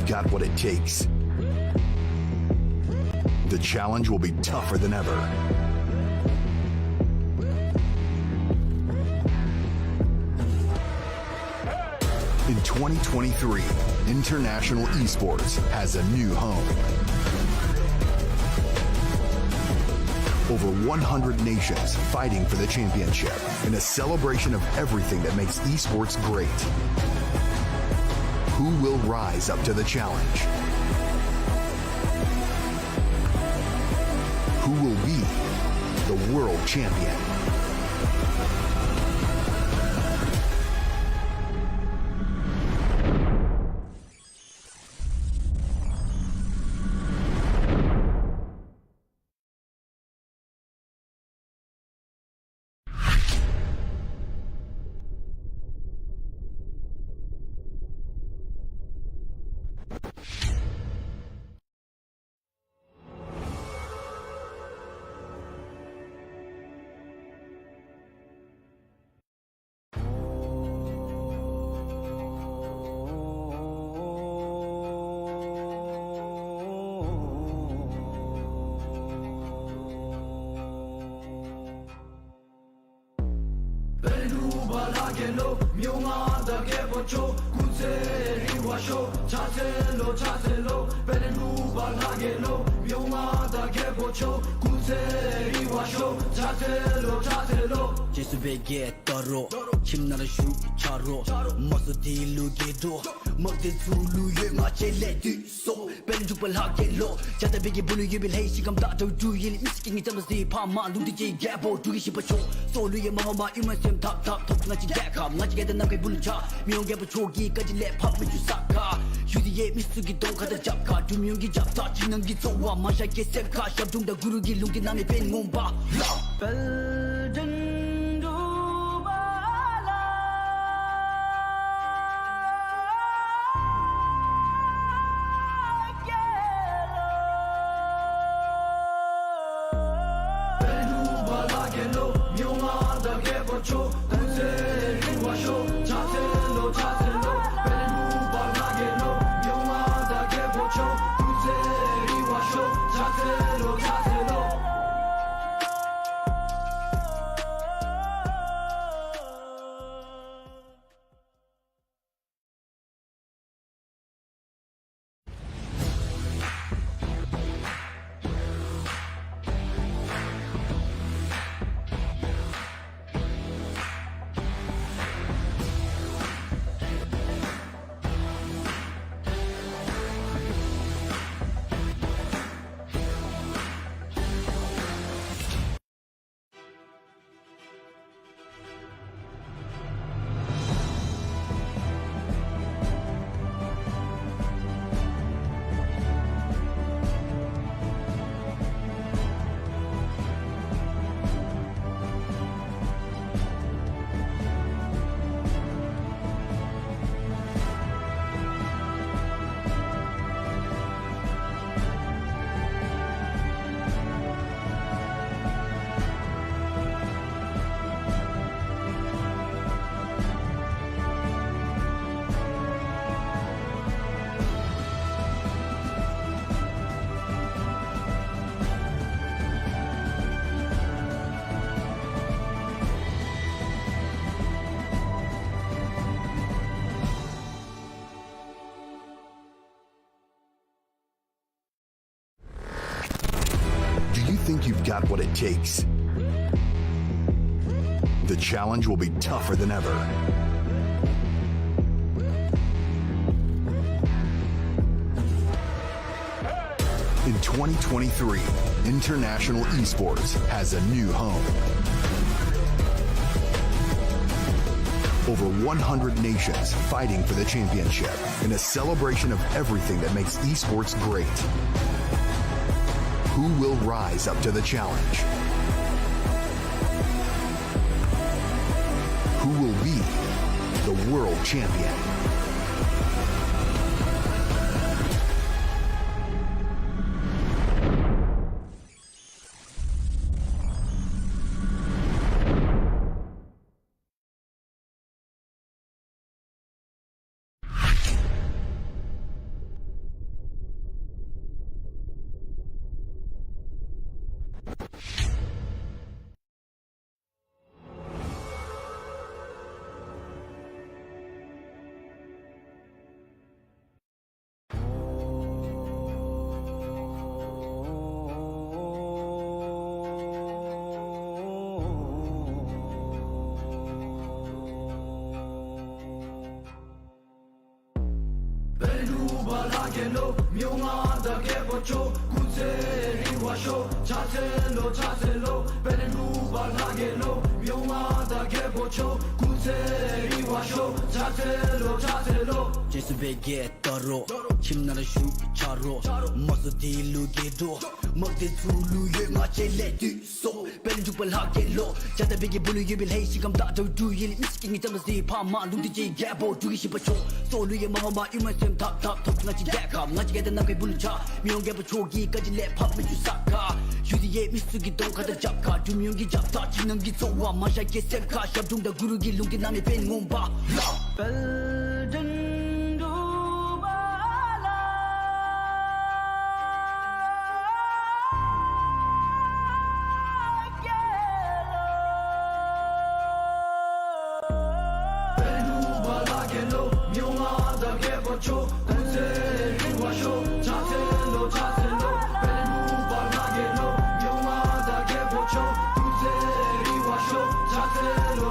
got what it takes. The challenge will be tougher than ever. In 2023, international esports has a new home. Over 100 nations fighting for the championship in a celebration of everything that makes esports great. Who will rise up to the challenge? Who will be the world champion? Think you've got what it takes. The challenge will be tougher than ever. In 2023, international esports has a new home. Over 100 nations fighting for the championship in a celebration of everything that makes esports great. Who will rise up to the challenge? Who will be the world champion? lo myonga da ke bocho kutse riwasho chase lo belendu ba la ke lo myonga da ke bocho kutse riwasho chase lo Just bege taro chimnara shu charo maso di lu ge do magde zulu ye ma chele du so belendu ba la ke lo jada bege bulu ye bil hey shigam da do ye misking it am the pa ma lu di ge bo du shi ba cho so lu ye ma ma you ma sem tap nga chi da kam nga chi ge da na ke bul cha myong ge ba cho gi ka ji le pap me ju saka yu di ye misugi dong ka da jap ka du myong gi jap ta chi nang gi so wa ma sha ge sem ka shab dung da guru gi lung gi na me pen ngom ba cho kutse riwasho chase lo belendu ba la ke lo myonga da ke bocho kutse riwasho chase lo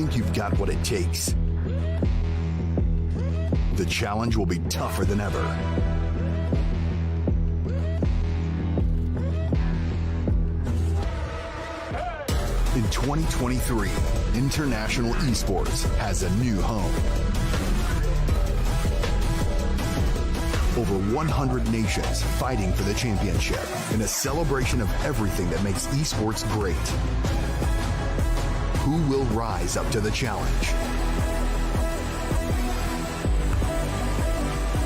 Think you've got what it takes? The challenge will be tougher than ever. In 2023, international esports has a new home. Over 100 nations fighting for the championship in a celebration of everything that makes esports great. Who will rise up to the challenge?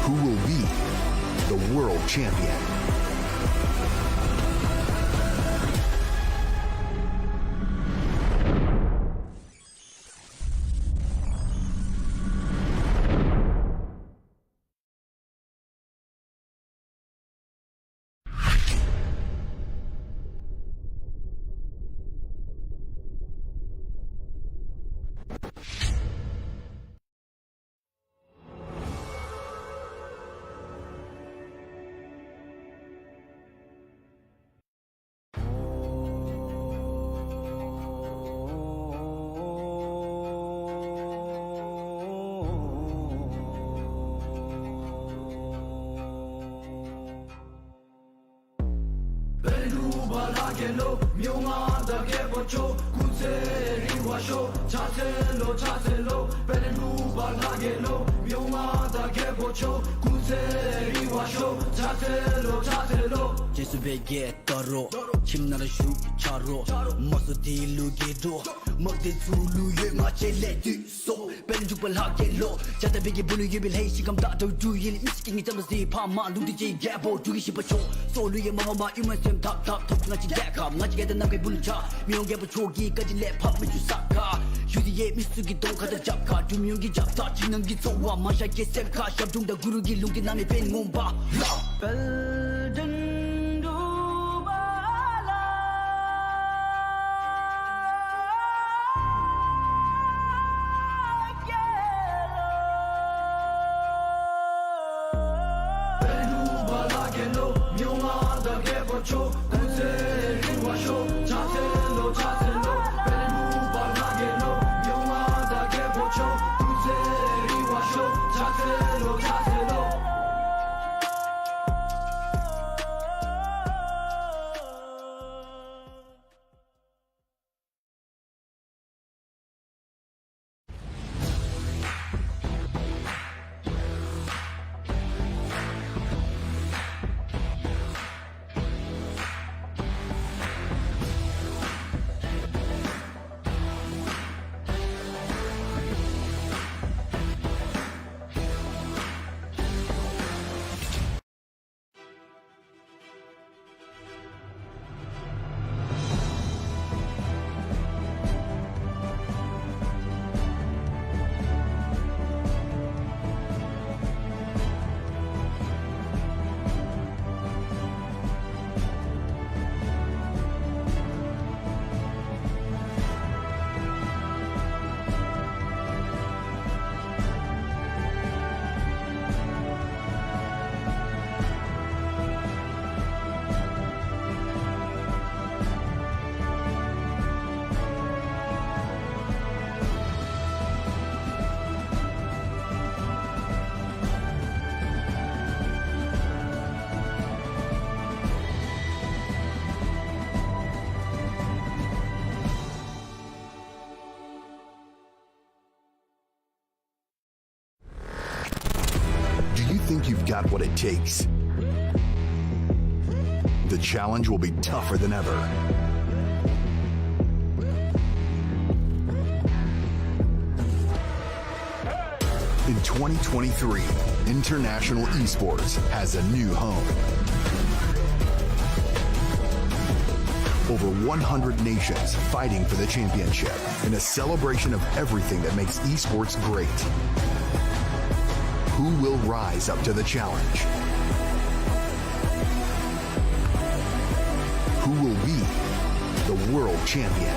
Who will be the world champion? lo myonga da ke bocho kutse riwasho chase lo belendu ba la ke lo myonga da ke bocho kutse riwasho chase lo jesu bege taro chimnara shu charo maso di lu ge do magde zulu ye ma chele du so belendu ba la ke lo jada bege bulu ye bil hey shigam da do ye misking it am the pa ma lu di ge bo du shi ba cho so lu ye ma ma you must tap nga chi da kam nga chi ge da na ke bul cha myong ge ba cho gi ka ji le pap me ju saka yu di ye misugi dong ka da jap ka du myong gi jap ta chi nang gi so wa ma sha ke sem ka shab dung da guru gi lung gi na me pen ngom ba ချိုကုစဲရီဝါရှိုချာစဲလိုဘယ်လူပါနာကေလိုမြုံမာတာကေဖို့ချိုကုစဲရီဝါရှိုချာစဲလို think you've got what it takes. The challenge will be tougher than ever. In 2023, international esports has a new home. Over 100 nations fighting for the championship in a celebration of everything that makes esports great. Who will rise up to the challenge? Who will be the world champion?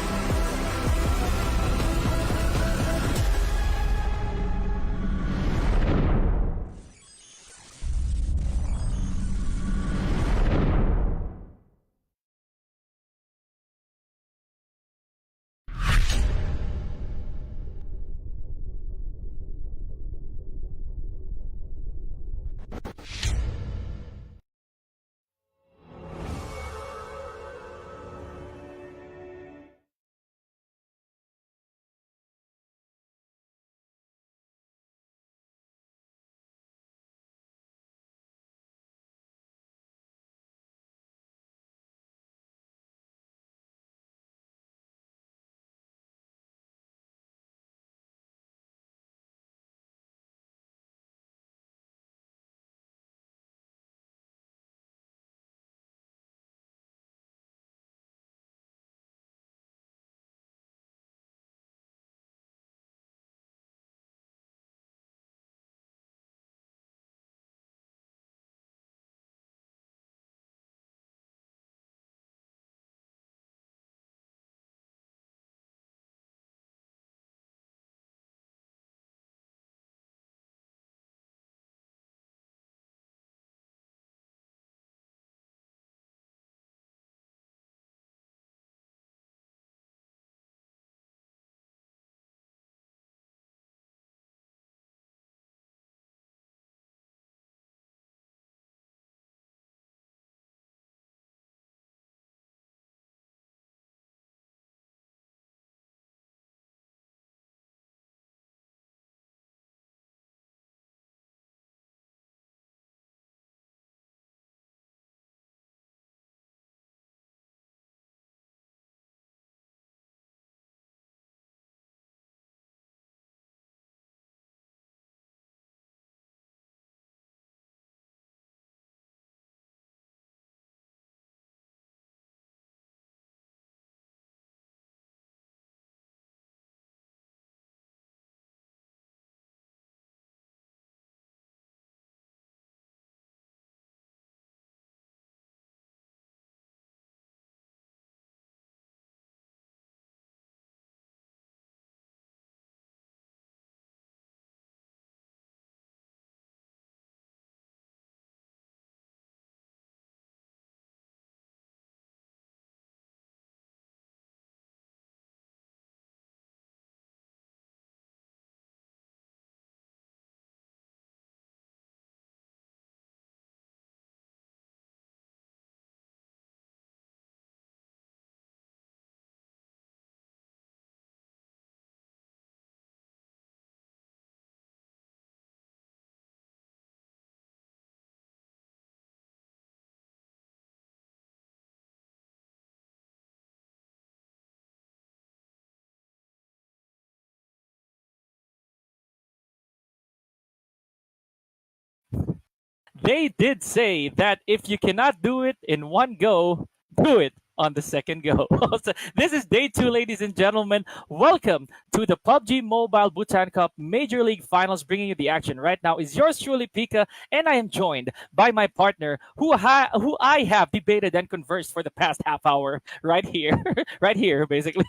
They did say that if you cannot do it in one go, do it on the second go. So this is day two, ladies and gentlemen. Welcome to the PUBG Mobile Bhutan Cup Major League Finals. Bringing you the action right now is yours truly, Pika, and I am joined by my partner, who I have debated and conversed for the past half hour, right here, right here, basically.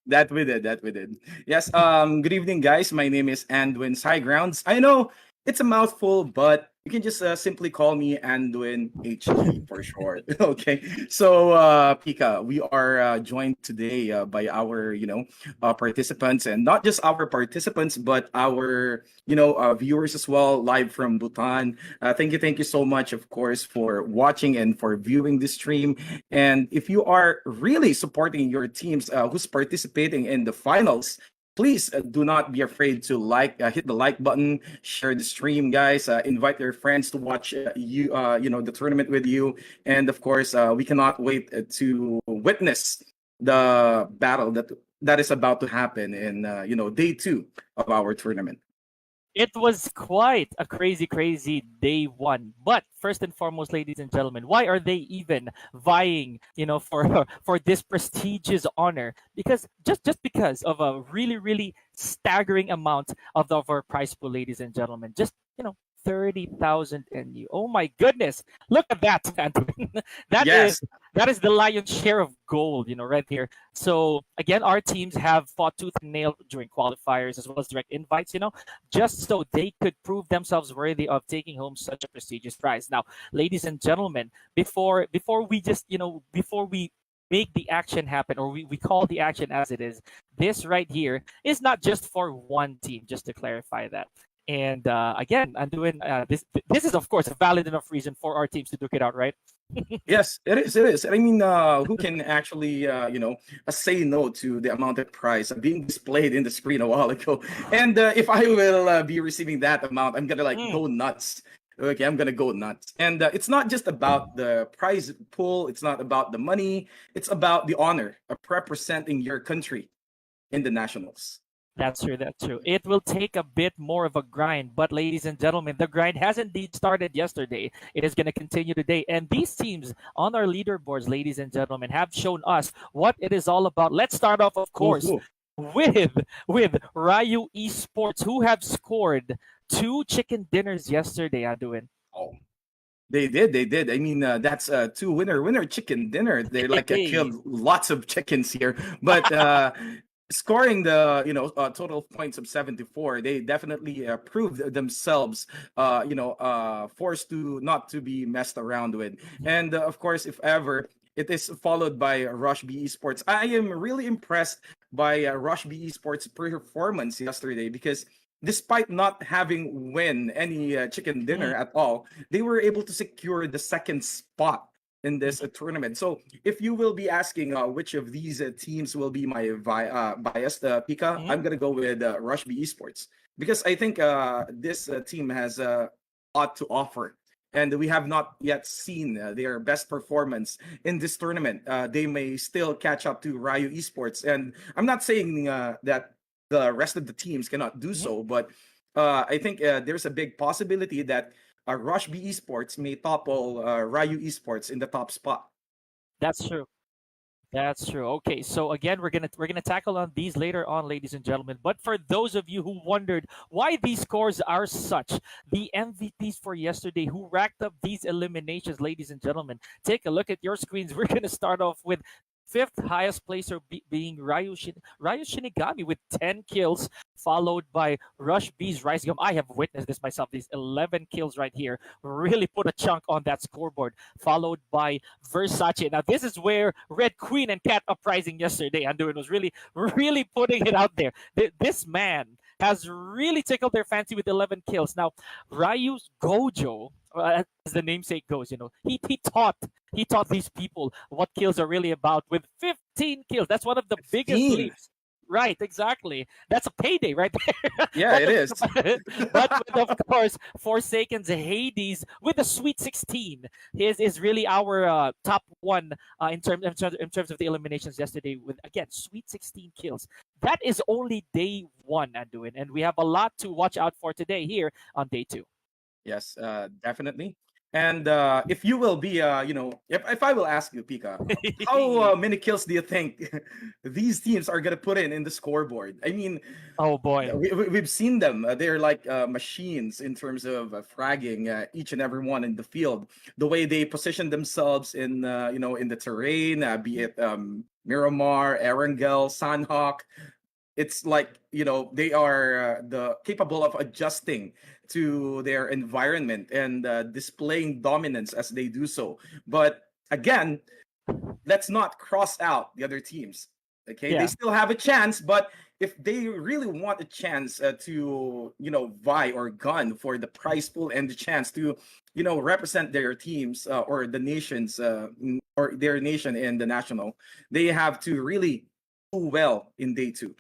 That we did. That we did. Yes. Good evening, guys. My name is Anduin's Highgrounds. I know it's a mouthful, but you can just simply call me Anduin HG for short. Okay. So, Pika, we are joined today by our, participants, and not just our participants, but our, viewers as well, live from Bhutan. Thank you so much, of course, for watching and for viewing this stream. And if you are really supporting your teams who's participating in the finals, please do not be afraid to hit the like button, share the stream, guys. Invite your friends to watch the tournament with you, and of course, we cannot wait to witness the battle that is about to happen in day two of our tournament. It was quite a crazy, crazy day one. But first and foremost, ladies and gentlemen, why are they even vying, for for this prestigious honor? Because just because of a really, really staggering amount of our prize pool, ladies and gentlemen. Just 30,000 NU. Oh my goodness! Look at that, Anduin. That is Yes. that is the lion's share of gold, right here. So again, our teams have fought tooth and nail during qualifiers as well as direct invites, just so they could prove themselves worthy of taking home such a prestigious prize. Now, ladies and gentlemen, before we just, before we make the action happen, or we call the action as it is, this right here is not just for one team, just to clarify that. And again, I'm doing this is of course a valid enough reason for our teams to duke it out, right? Yes, it is. It is. I mean, who can actually, say no to the amount of prize being displayed in the screen a while ago? And if I will be receiving that amount, I'm gonna go nuts. Okay, I'm gonna go nuts. And it's not just about the prize pool. It's not about the money. It's about the honor of representing your country in the nationals. That's true. That's true. It will take a bit more of a grind, but ladies and gentlemen, the grind has indeed started yesterday. It is going to continue today. And these teams on our leaderboards, ladies and gentlemen, have shown us what it is all about. Let's start off, of course, Ooh. with Ryu Esports, who have scored 2 chicken dinners yesterday, Anduin. Oh, they did. They did. I mean, that's two winner chicken dinner. They Hey. killed lots of chickens here, but scoring the total points of 74, they definitely proved themselves forced to not to be messed around with. And of course, if ever it is followed by Rush B Esports, I am really impressed by Rush B Esports performance yesterday, because despite not having win any chicken dinner at all, they were able to secure the second spot in this tournament. So if you will be asking which of these teams will be my biased Pika, I'm gonna go with Rush B Esports, because I think this team has a lot to offer, and we have not yet seen their best performance in this tournament. They may still catch up to Ryu Esports, and I'm not saying that the rest of the teams cannot do so, but I think there's a big possibility that Rush B Esports may topple Ryu Esports in the top spot. That's true. That's true. Okay, so again, we're gonna tackle on these later on, ladies and gentlemen. But for those of you who wondered why these scores are such, the MVPs for yesterday who racked up these eliminations, ladies and gentlemen, take a look at your screens. We're gonna start off with fifth highest placer being Ryu Shinigami with 10 kills, followed by Rush B's Rising Up. I have witnessed this myself. These 11 kills right here really put a chunk on that scoreboard, followed by Versace. Now, this is where Red Queen and Cat Uprising yesterday, Anduin, was really, really putting it out there. This man has really tickled their fancy with 11 kills. Now, Ryu's Gojo, as the namesake goes, he taught these people what kills are really about with 15 kills. That's one of the biggest 15. leaps. Right, exactly. That's a payday right there. Yeah, it is. But with, of course, Forsaken's Hades with a sweet 16 is really our top one in terms of the eliminations yesterday with, again, sweet 16 kills. That is only day one, Anduin, and we have a lot to watch out for today here on day two. Yes, definitely. And if you will be, if I will ask you, Pika, how many kills do you think these teams are gonna put in the scoreboard? I mean, Oh boy. we've seen them. They're like machines in terms of fragging each and every one in the field. The way they position themselves in, in the terrain, be it Miramar, Erangel, Sanhok. It's like, they are the capable of adjusting to their environment and displaying dominance as they do so. But again, let's not cross out the other teams. Okay, they Yeah, still have a chance, but if they really want a chance to, vie or gun for the prize pool and the chance to, represent their teams or the nations or their nation in the national, they have to really do well in day two.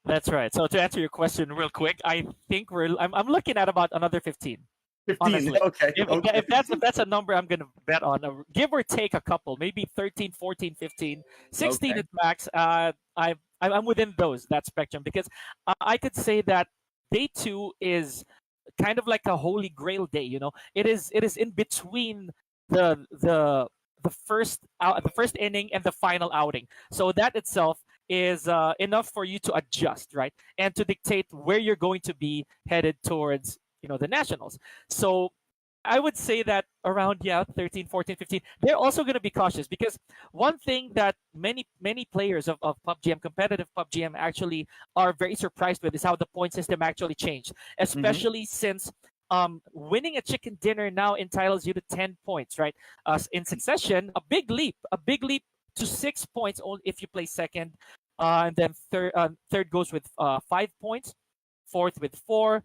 that's right. So to answer your question real quick, I think I'm looking at about another 15. 15. Honestly, Okay. Okay. if that's a number I'm gonna bet on, give or take a couple, maybe 13, 14, 15, 16 Okay. at max. I'm within that spectrum because I could say that day two is kind of like a holy grail day. It is in between the first inning and the final outing. So that itself is enough for you to adjust, right, and to dictate where you're going to be headed towards the nationals. So I would say that around 13, 14, 15, they're also going to be cautious because one thing that many players of PUBG and competitive PUBG actually are very surprised with is how the point system actually changed, Mhm. especially since winning a chicken dinner now entitles you to 10 points, right? In succession, a big leap to 6 points only if you play second, and then third goes with 5 points, fourth with four,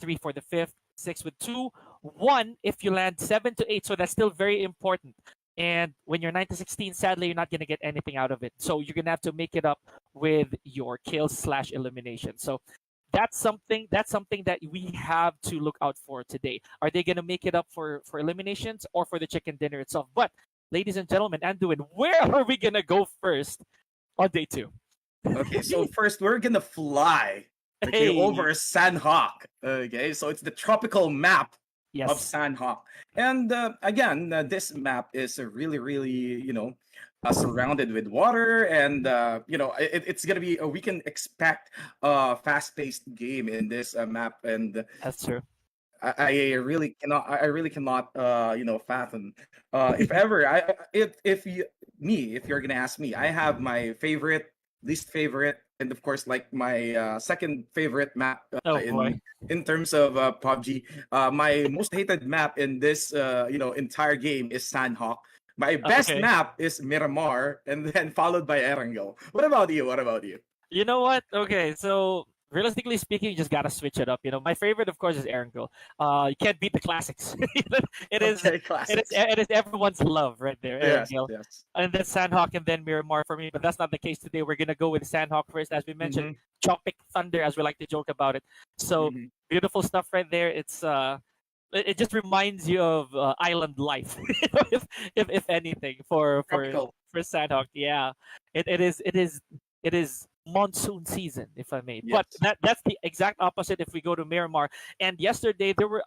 three for the fifth, six with two, one if you land 7 to 8. So that's still very important. And when you're 9 to 16, sadly, you're not going to get anything out of it. So you're going to have to make it up with your kills/elimination. So that's something that we have to look out for today. Are they going to make it up for eliminations or for the chicken dinner itself? But ladies and gentlemen, Anduin, where are we going to go first on day two? Okay, so first we're gonna fly, okay, Hey, over Sanhok. Okay, so it's the tropical map of yes, Sanhok, and again, this map is really, really, surrounded with water, and it's gonna be. We can expect a fast-paced game in this map, and that's true. I really cannot. I really cannot. Fathom. If ever, if you me, if you're gonna ask me, I have my favorite, least favorite, and of course, like my second favorite map Oh boy. in terms of PUBG. My most hated map in this entire game is Sandhawk. My best Okay. map is Miramar, and then followed by Erangel. What about you? What about you? You know what? Okay, so realistically speaking, you just gotta switch it up. My favorite, of course, is Erangel. You can't beat the classics. it is, Okay, it is, classics. it is everyone's love right there, Yes, Erangel. yes. And then Sandhawk and then Miramar for me, but that's not the case today. We're gonna go with Sandhawk first, as we mentioned, Mm-hmm, Tropic Thunder, as we like to joke about it. So mm-hmm. beautiful stuff right there. It just reminds you of island life, if anything, Tropical. for Sandhawk. Yeah, it is monsoon season, if I may. But Yes. that's the exact opposite if we go to Miramar. And yesterday there were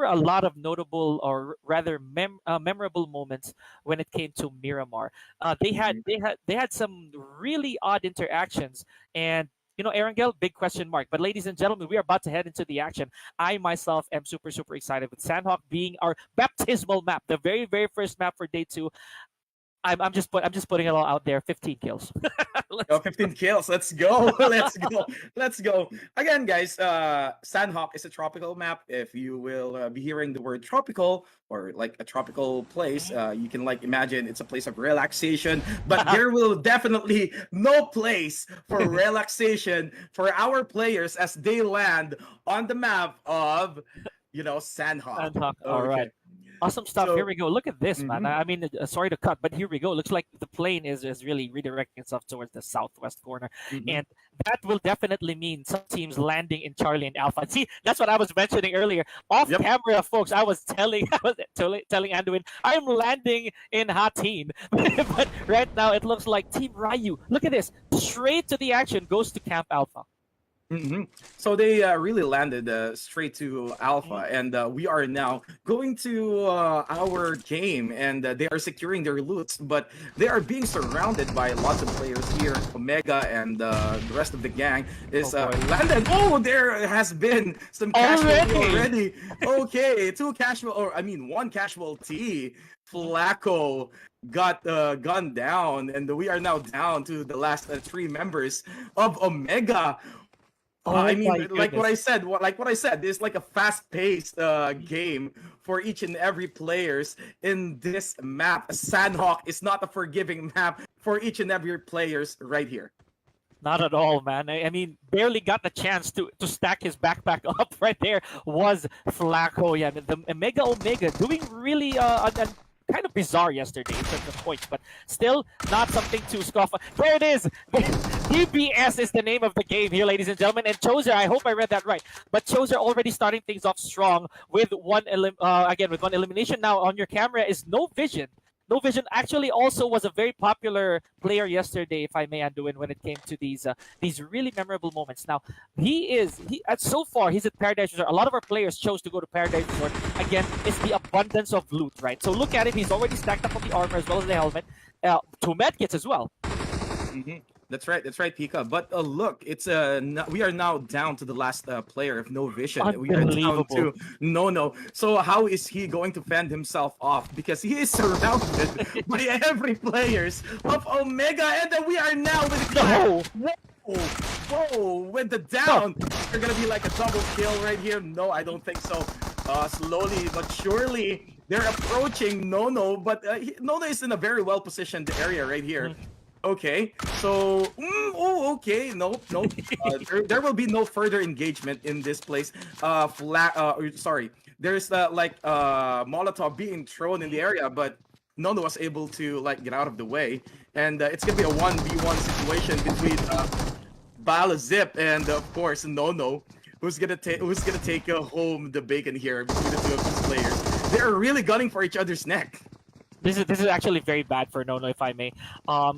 a lot of notable, or rather memorable moments when it came to Miramar. They had Mm-hmm. some really odd interactions, and Erangel, big question mark. But ladies and gentlemen, we are about to head into the action. I myself am super, super excited with Sandhawk being our baptismal map, the very, very first map for day two. I'm just putting it all out there. 15 kills. Oh, Let's 15 kills. Let's go. Let's go. Let's go. Again, guys, Sandhawk is a tropical map. If you will be hearing the word tropical or like a tropical place, you can like imagine it's a place of relaxation, but there will definitely no place for relaxation for our players as they land on the map of, Sandhawk. Sandhawk. All right. Okay. Awesome stuff. Here So, we go. Look at this, man. mhm. I mean, sorry to cut, but here we go. Looks like the plane is really redirecting itself towards the southwest corner, Mhm. and that will definitely mean some teams landing in Charlie and Alpha. See, that's what I was mentioning earlier. Off Yep. camera, folks, I was telling telling Anduin I'm landing in Hatin, but right now it looks like Team Ryu. Look at this. Straight to the action goes to Camp Alpha. So they really landed straight to Alpha, and we are now going to our game, and they are securing their loots, but they are being surrounded by lots of players here. Omega and the rest of the gang is landed. Oh, there has been some casualty already. Okay, one casualty. Flacco got gunned down, and we are now down to the last 3 members of Omega. Like what I said, it's like a fast-paced game for each and every players in this map. Sandhawk is not a forgiving map for each and every players right here. Not at all, man. I mean, barely got the chance to stack his backpack up right there was Flacco. Yeah, the Omega doing really kind of bizarre yesterday in terms of points, but still not something to scoff at. There it is! DBS is the name of the game here, ladies and gentlemen. And Choser, I hope I read that right, but Choser already starting things off strong with one elimination. Now on your camera is No Vision. No Vision actually also was a very popular player yesterday, if I may, Anduin, when it came to these really memorable moments. Now, so far he's at Paradise Resort. A lot of our players chose to go to Paradise Resort. Again, it's the abundance of loot, right? So look at it. He's already stacked up on the armor as well as the helmet. 2 medkits as well. That's right, Pika. But look, it's we are now down to the last player of No Vision. We are down to No. So how is he going to fend himself off? Because he is surrounded by every players of Omega, and then we are now with Whoa, with the down. They're gonna be like a double kill right here. No, I don't think so. Slowly but surely, they're approaching Nono, but Nono is in a very well positioned area right here. Okay, so okay, nope. There will be no further engagement in this place. There's Molotov being thrown in the area, but Nono was able to get out of the way, and it's gonna be a 1v1 situation between Balazip and of course Nono, who's gonna take home the bacon here between the 2 of these players. They're really gunning for each other's neck. This is actually very bad for Nono, if I may.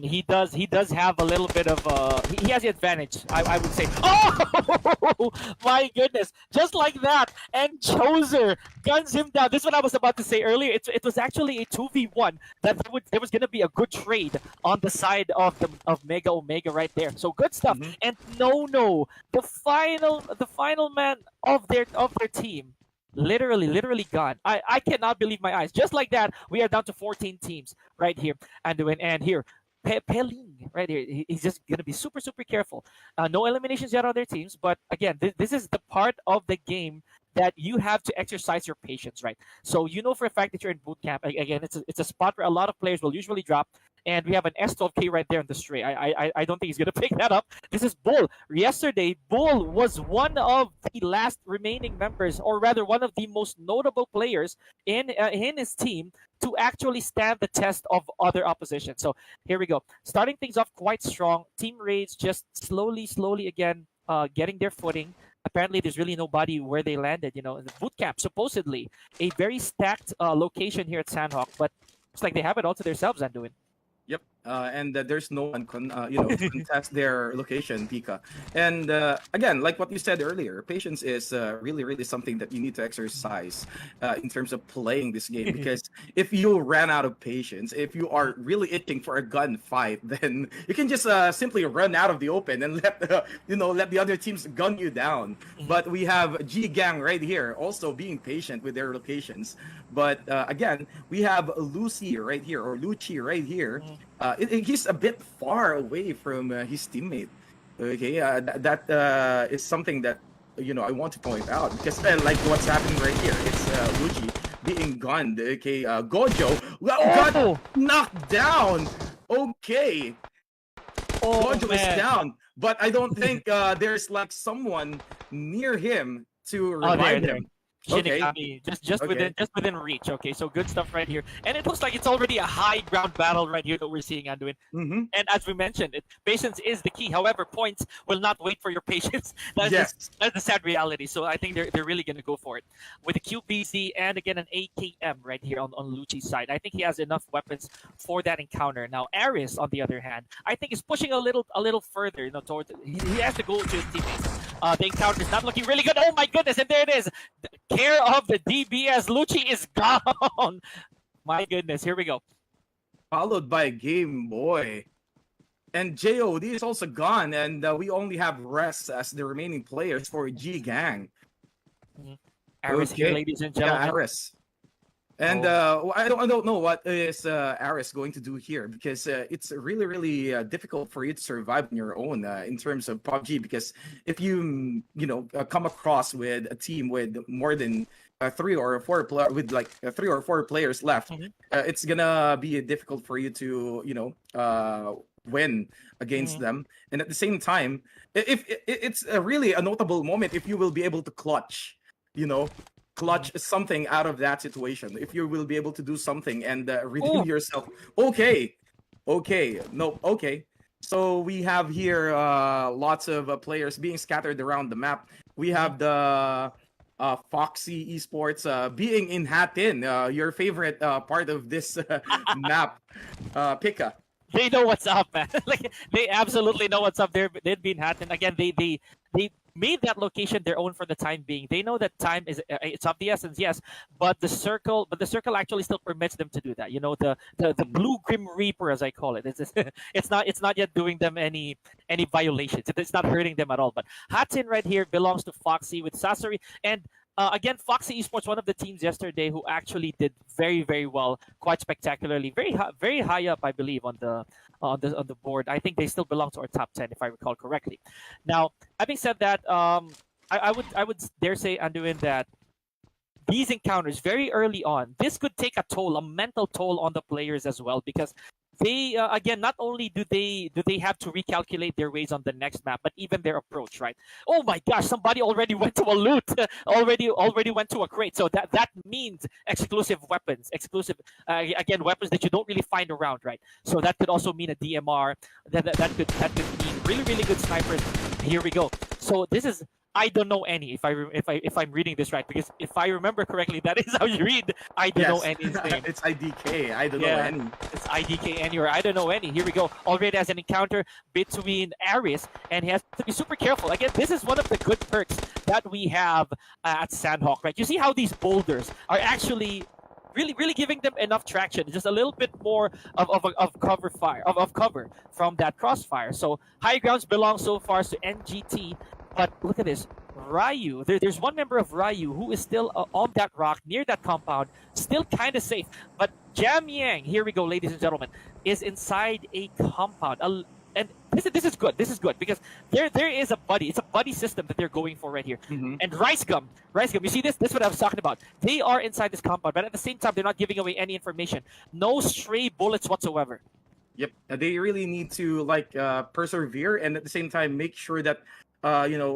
He does have a little bit of he has the advantage, I would say. Oh my goodness, just like that, and Choser guns him down. This is what I was about to say earlier. It was actually a 2v1 that there was gonna be a good trade on the side of Mega Omega right there. So good stuff. And Nono, the final man of their team. Literally gone. I cannot believe my eyes. Just like that, we are down to 14 teams right here. And here, Peling right here. He's just gonna be super careful. No eliminations yet on their teams, but again, this is the part of the game that you have to exercise your patience, right? So you know for a fact that you're in boot camp. Again, it's a spot where a lot of players will usually drop. And we have an S12K right there on the stray. I don't think he's going to pick that up. This is Bull. Yesterday, Bull was one of the last remaining members, or rather one of the most notable players in his team to actually stand the test of other opposition. So here we go. Starting things off quite strong. Team Raids just slowly again getting their footing. Apparently, there's really nobody where they landed. The boot camp, supposedly a very stacked location here at Sandhawk, but looks like they have it all to themselves, Anduin. Yep, and there's no one to contest their location, Pika. And again, like what you said earlier, patience is really something that you need to exercise in terms of playing this game. Because if you ran out of patience, if you are really itching for a gunfight, then you can just simply run out of the open and let the other teams gun you down. But we have G Gang right here, also being patient with their locations. But again, we have Lucy right here, or Lucci right here. He's a bit far away from his teammate. Okay, that is something that I want to point out, because like what's happening right here, it's Lucci being gunned. Okay, Gojo got knocked down. Okay, Gojo is down, but I don't think there's someone near him to revive him. Shinigami, just within reach. Okay, so good stuff right here, and it looks like it's already a high ground battle right here that we're seeing, Anduin. And as we mentioned, patience is the key. However, points will not wait for your patience. That's the sad reality. So I think they're really gonna go for it with a QBC and again an AKM right here on Lucci's side. I think he has enough weapons for that encounter. Now Aris, on the other hand, I think is pushing a little further. Towards he has to go to his teammates. The encounter is not looking really good. Oh my goodness, and there it is. The care of the DBS. Lucci is gone. My goodness, here we go. Followed by Game Boy. And JOD is also gone, and we only have Rest as the remaining players for G Gang. Aris here, ladies and gentlemen. Yeah, Aris. And I don't know what is Aris going to do here, because it's really, really difficult for you to survive on your own in terms of PUBG. Because if you come across with a team with more than 3 or 4 with like 3 or 4 players left, it's gonna be difficult for you to win against them. And at the same time, if it's really a notable moment if you will be able to clutch something out of that situation, if you will be able to do something and redeem yourself. Okay. So we have here lots of players being scattered around the map. We have the Foxy Esports being in Hatin, your favorite part of this map, Pika. They know what's up, man. Like, they absolutely know what's up. They've been Hatton. Again, they made that location their own for the time being. They know that time is it's of the essence, yes, but the circle actually still permits them to do that. You know, the blue Grim Reaper, as I call it. It's not yet doing them any violations. It's not hurting them at all. But Hatton right here belongs to Foxy with Sasori. And again, Foxy Esports, one of the teams yesterday who actually did very, very well, quite spectacularly, very high up, I believe, on the board. I think they still belong to our top 10, if I recall correctly. Now, having said that, I would dare say, Anduin, that these encounters very early on, this could take a mental toll on the players as well, because they again, not only do they have to recalculate their ways on the next map, but even their approach, right? Oh my gosh, somebody already went to a loot, already went to a crate. So that means exclusive weapons, again, weapons that you don't really find around, right? So that could also mean a DMR. That could mean really, really good snipers. Here we go. So this is, I don't know any, if I'm reading this right, because if I remember correctly, that is how you read I don't know any's name. It's IDK. I don't know any. It's IDK any, or I don't know any. Here we go. Already has an encounter between Aris, and he has to be super careful. Again, this is one of the good perks that we have at Sandhawk, right? You see how these boulders are actually really giving them enough traction, just a little bit more of cover fire, of cover from that crossfire. So Highgrounds belongs so far to NGT. But look at this, Ryu. There's one member of Ryu who is still on that rock near that compound, still kind of safe. But Jam Yang, here we go, ladies and gentlemen, is inside a compound. And this is good. This is good because there is a buddy. It's a buddy system that they're going for right here. And Rice Gum, you see this? This is what I was talking about. They are inside this compound, but at the same time, they're not giving away any information. No stray bullets whatsoever. Yep, they really need to persevere, and at the same time make sure that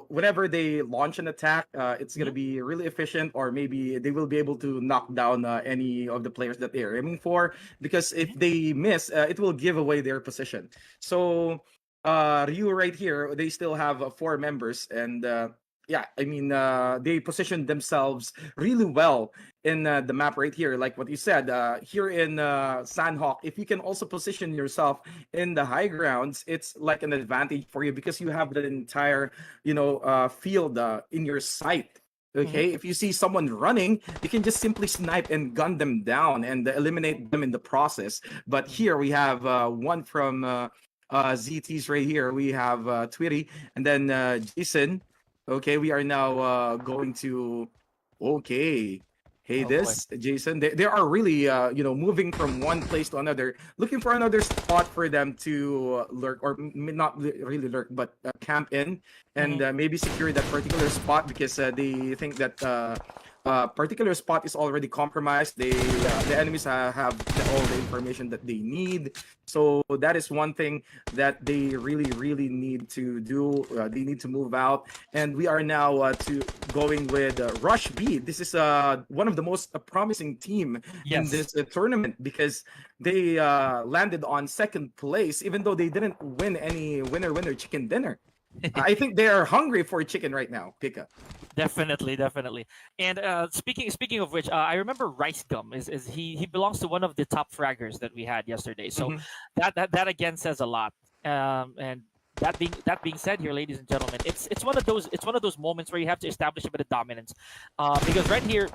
whenever they launch an attack, it's going to be really efficient, or maybe they will be able to knock down any of the players that they're aiming for, because if they miss, it will give away their position. So Ryu right here, they still have 4 members, and they positioned themselves really well in the map right here. Like what you said, here in Sandhawk, if you can also position yourself in the high grounds, it's like an advantage for you because you have the entire, field in your sight. Okay, if you see someone running, you can just simply snipe and gun them down and eliminate them in the process. But here we have one from ZTs right here. We have Twitty, and then Jason. Okay, we are now going to. Okay, hey, Jason. They are really moving from one place to another, looking for another spot for them to lurk, or not really lurk, but camp in and maybe secure that particular spot because they think that particular spot is already compromised. The enemies have all the information that they need. So that is one thing that they really need to do. They need to move out, and we are now going with Rush B. This is one of the most promising team in this tournament because they landed on 2nd place, even though they didn't win any winner chicken dinner. I think they are hungry for chicken right now, Pika. Definitely. And speaking of which, I remember Rice Gum is he belongs to one of the top fraggers that we had yesterday. So that again says a lot. And that being said, here, ladies and gentlemen, it's one of those moments where you have to establish a bit of dominance, because right here,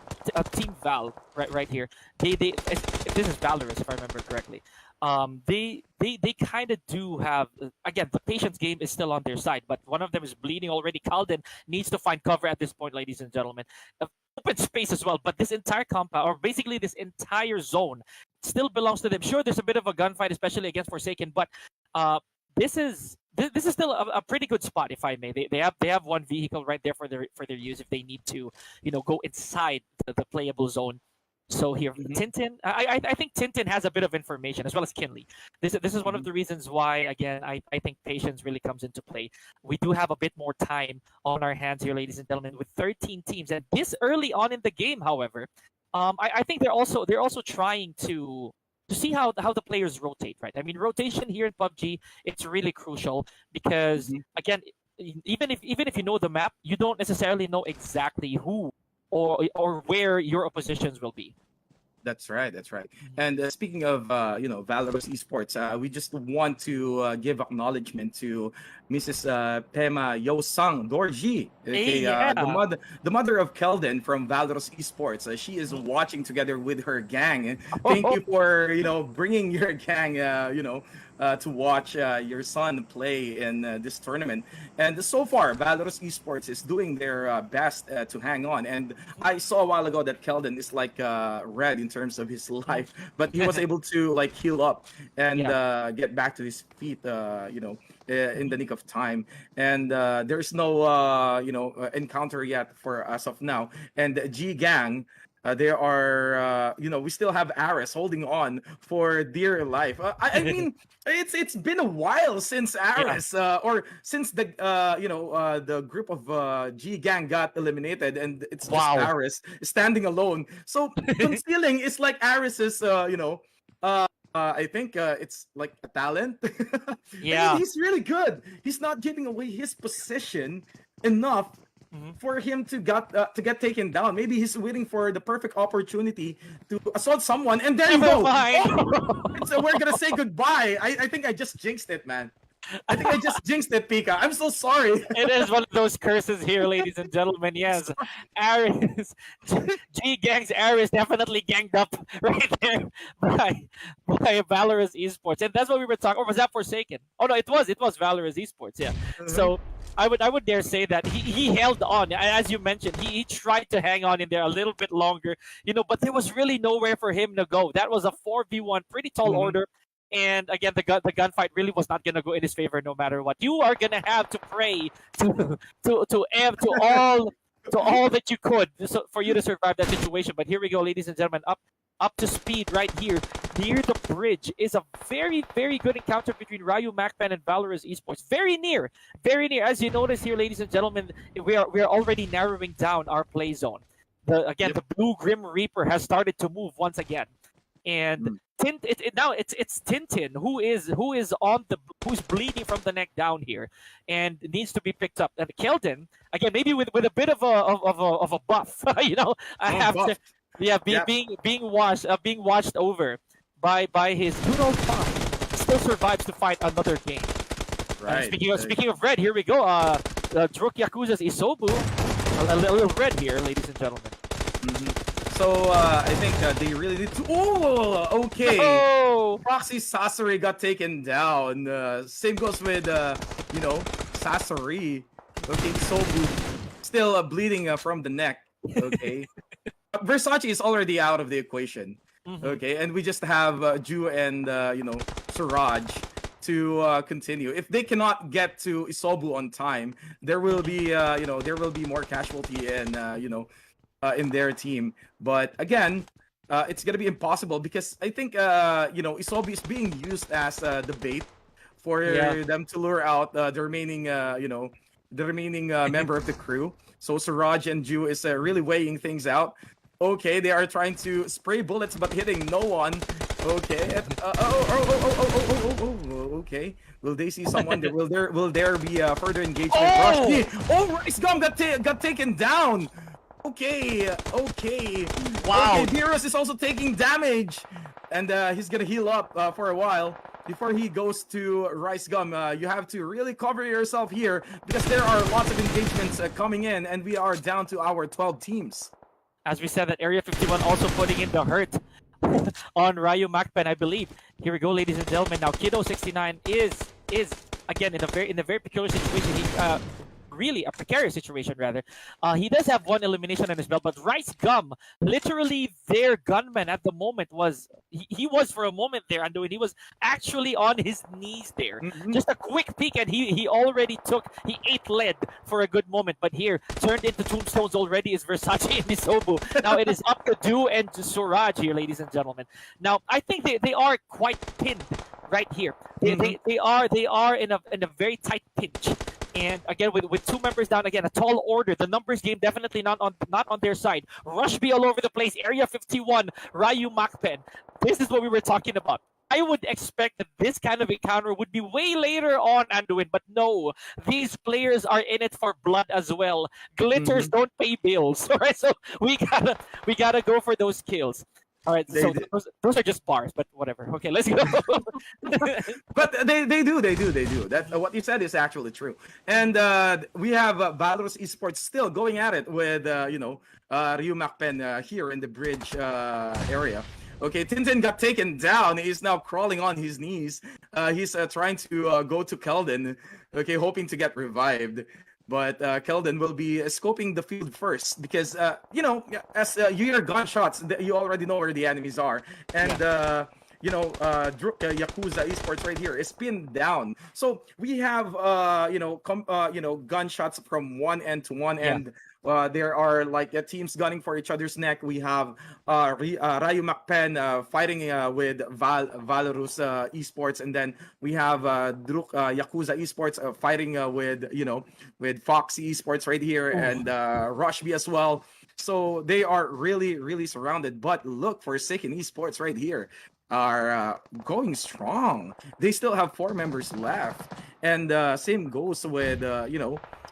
Team Val, right here, they if this is Valorous, if I remember correctly, they kind of do have, again, the patience game is still on their side, but one of them is bleeding already. Calden needs to find cover at this point, ladies and gentlemen. Open space as well, but this entire compound, or basically this entire zone, still belongs to them. Sure, there's a bit of a gunfight, especially against Forsaken, but this is still a pretty good spot, if I may. They have one vehicle right there for their use if they need to, go inside the playable zone. So here, Tintin, I think Tintin has a bit of information, as well as Kinley. This is one of the reasons why, again, I think patience really comes into play. We do have a bit more time on our hands here, ladies and gentlemen, with 13 teams, and this early on in the game, however, I think they're also trying to see how the players rotate, right? I mean, rotation here in PUBG, it's really crucial because, again, even if you know the map, you don't necessarily know exactly who or where your oppositions will be. That's right. That's right. And speaking of, Valorous Esports, we just want to give acknowledgement to Mrs. Pema Yosang Dorji, Hey, yeah. the mother of Kelden from Valorous Esports. She is watching together with her gang. Thank you for, bringing your gang, to watch your son play in this tournament. And so far, Valorous Esports is doing their best to hang on. And I saw a while ago that Kelden is like red in terms of his life, but he was able to heal up and get back to his feet, in the nick of time. And there's no, encounter yet for as of now. And G Gang, there are, we still have Aris holding on for dear life. I mean, it's been a while since Aris, or since the group of G Gang got eliminated, and it's just Aris standing alone. So concealing is like Aris's, I think it's like a talent. Yeah. And he's really good. He's not giving away his position enough for him to get taken down. Maybe he's waiting for the perfect opportunity to assault someone, and there you go. So we're gonna say goodbye. I think I just jinxed it, man. I think I just jinxed it, Pika. I'm so sorry. It is one of those curses here, ladies and gentlemen. Yes, Aris, G Gang's Aris definitely ganged up right there by Valorous Esports, and that's what we were talking. Or was that Forsaken? Oh no, it was Valorous Esports. Yeah. So I would dare say that he held on, as you mentioned. He tried to hang on in there a little bit longer, but there was really nowhere for him to go. That was a 4v1, pretty tall order. And again, the gunfight really was not gonna go in his favor, no matter what. You are gonna have to pray to all that you could for you to survive that situation. But here we go, ladies and gentlemen, up to speed right here near the bridge is a very, very good encounter between Ryu Macpan and Valorous Esports. Very near. As you notice here, ladies and gentlemen, we are already narrowing down our play zone. The blue Grim Reaper has started to move once again, and now it's Tintin who's bleeding from the neck down here and needs to be picked up. And Kelden, again, maybe with a bit of a buff, being watched over by his good old mom, still survives to fight another game. Right. Speaking of red, here we go. Druk Yakuza's Isobu, a little red here, ladies and gentlemen. So I think they really need to. Oh, okay. Oh! Proxy Sasori got taken down. Same goes with Sasori. Okay, Sobu still bleeding from the neck. Okay, Versace is already out of the equation. Okay, and we just have Ju and Suraj to continue. If they cannot get to Isobu on time, there will be more casualty and in their team. But again, it's gonna be impossible because I think Isobu is being used as the bait for them to lure out the remaining member of the crew. So Suraj and Ju is really weighing things out. Okay, they are trying to spray bullets but hitting no one. Okay. Okay. Will they see someone? Will there be further engagement? Rice Gum got taken down. Okay. Wow. Okay, Virus is also taking damage, and he's gonna heal up for a while. before he goes to Rice Gum, you have to really cover yourself here because there are lots of engagements coming in, and we are down to our 12 teams. As we said, that Area 51 also putting in the hurt on Ryu Macpen, I believe. Here we go, ladies and gentlemen. Now, Kiddo 69 is again in a very peculiar situation. He really a precarious situation rather. He does have one elimination on his belt, but Rice Gum, literally their gunman at the moment, was he was for a moment there, Anduin. He was actually on his knees there. Just a quick peek, and he ate lead for a good moment, but here turned into tombstones already is Versace and Misobu. Now it is up to Du and Suraj here, ladies and gentlemen. Now I think they are quite pinned right here. They are in a very tight pinch. And again, with two members down, again, a tall order. The numbers game definitely not on their side. Rush B all over the place. Area 51, Ryu Macpen. This is what we were talking about. I would expect that this kind of encounter would be way later on, Anduin, but no. These players are in it for blood as well. Glitters don't pay bills. All right, so we gotta go for those kills. All right, so those are just bars, but whatever. Okay, let's go. But they do. That what you said is actually true. And we have Valorant Esports still going at it with Ryu Macpen here in the bridge area. Okay, Tintin got taken down. He's now crawling on his knees. He's trying to go to Keldon. Okay, hoping to get revived. But Keldon will be scoping the field first because, as you hear gunshots, you already know where the enemies are. And, Yakuza Esports right here is pinned down. So we have, gunshots from one end to one end. There are like teams gunning for each other's neck. We have Ryu Macpen fighting with Valorus Esports, and then we have Yakuza Esports fighting with Foxy Esports right here, and Rush B as well. So they are really, really surrounded. But look, Forsaken Esports right here are going strong. They still have 4 members left, and same goes with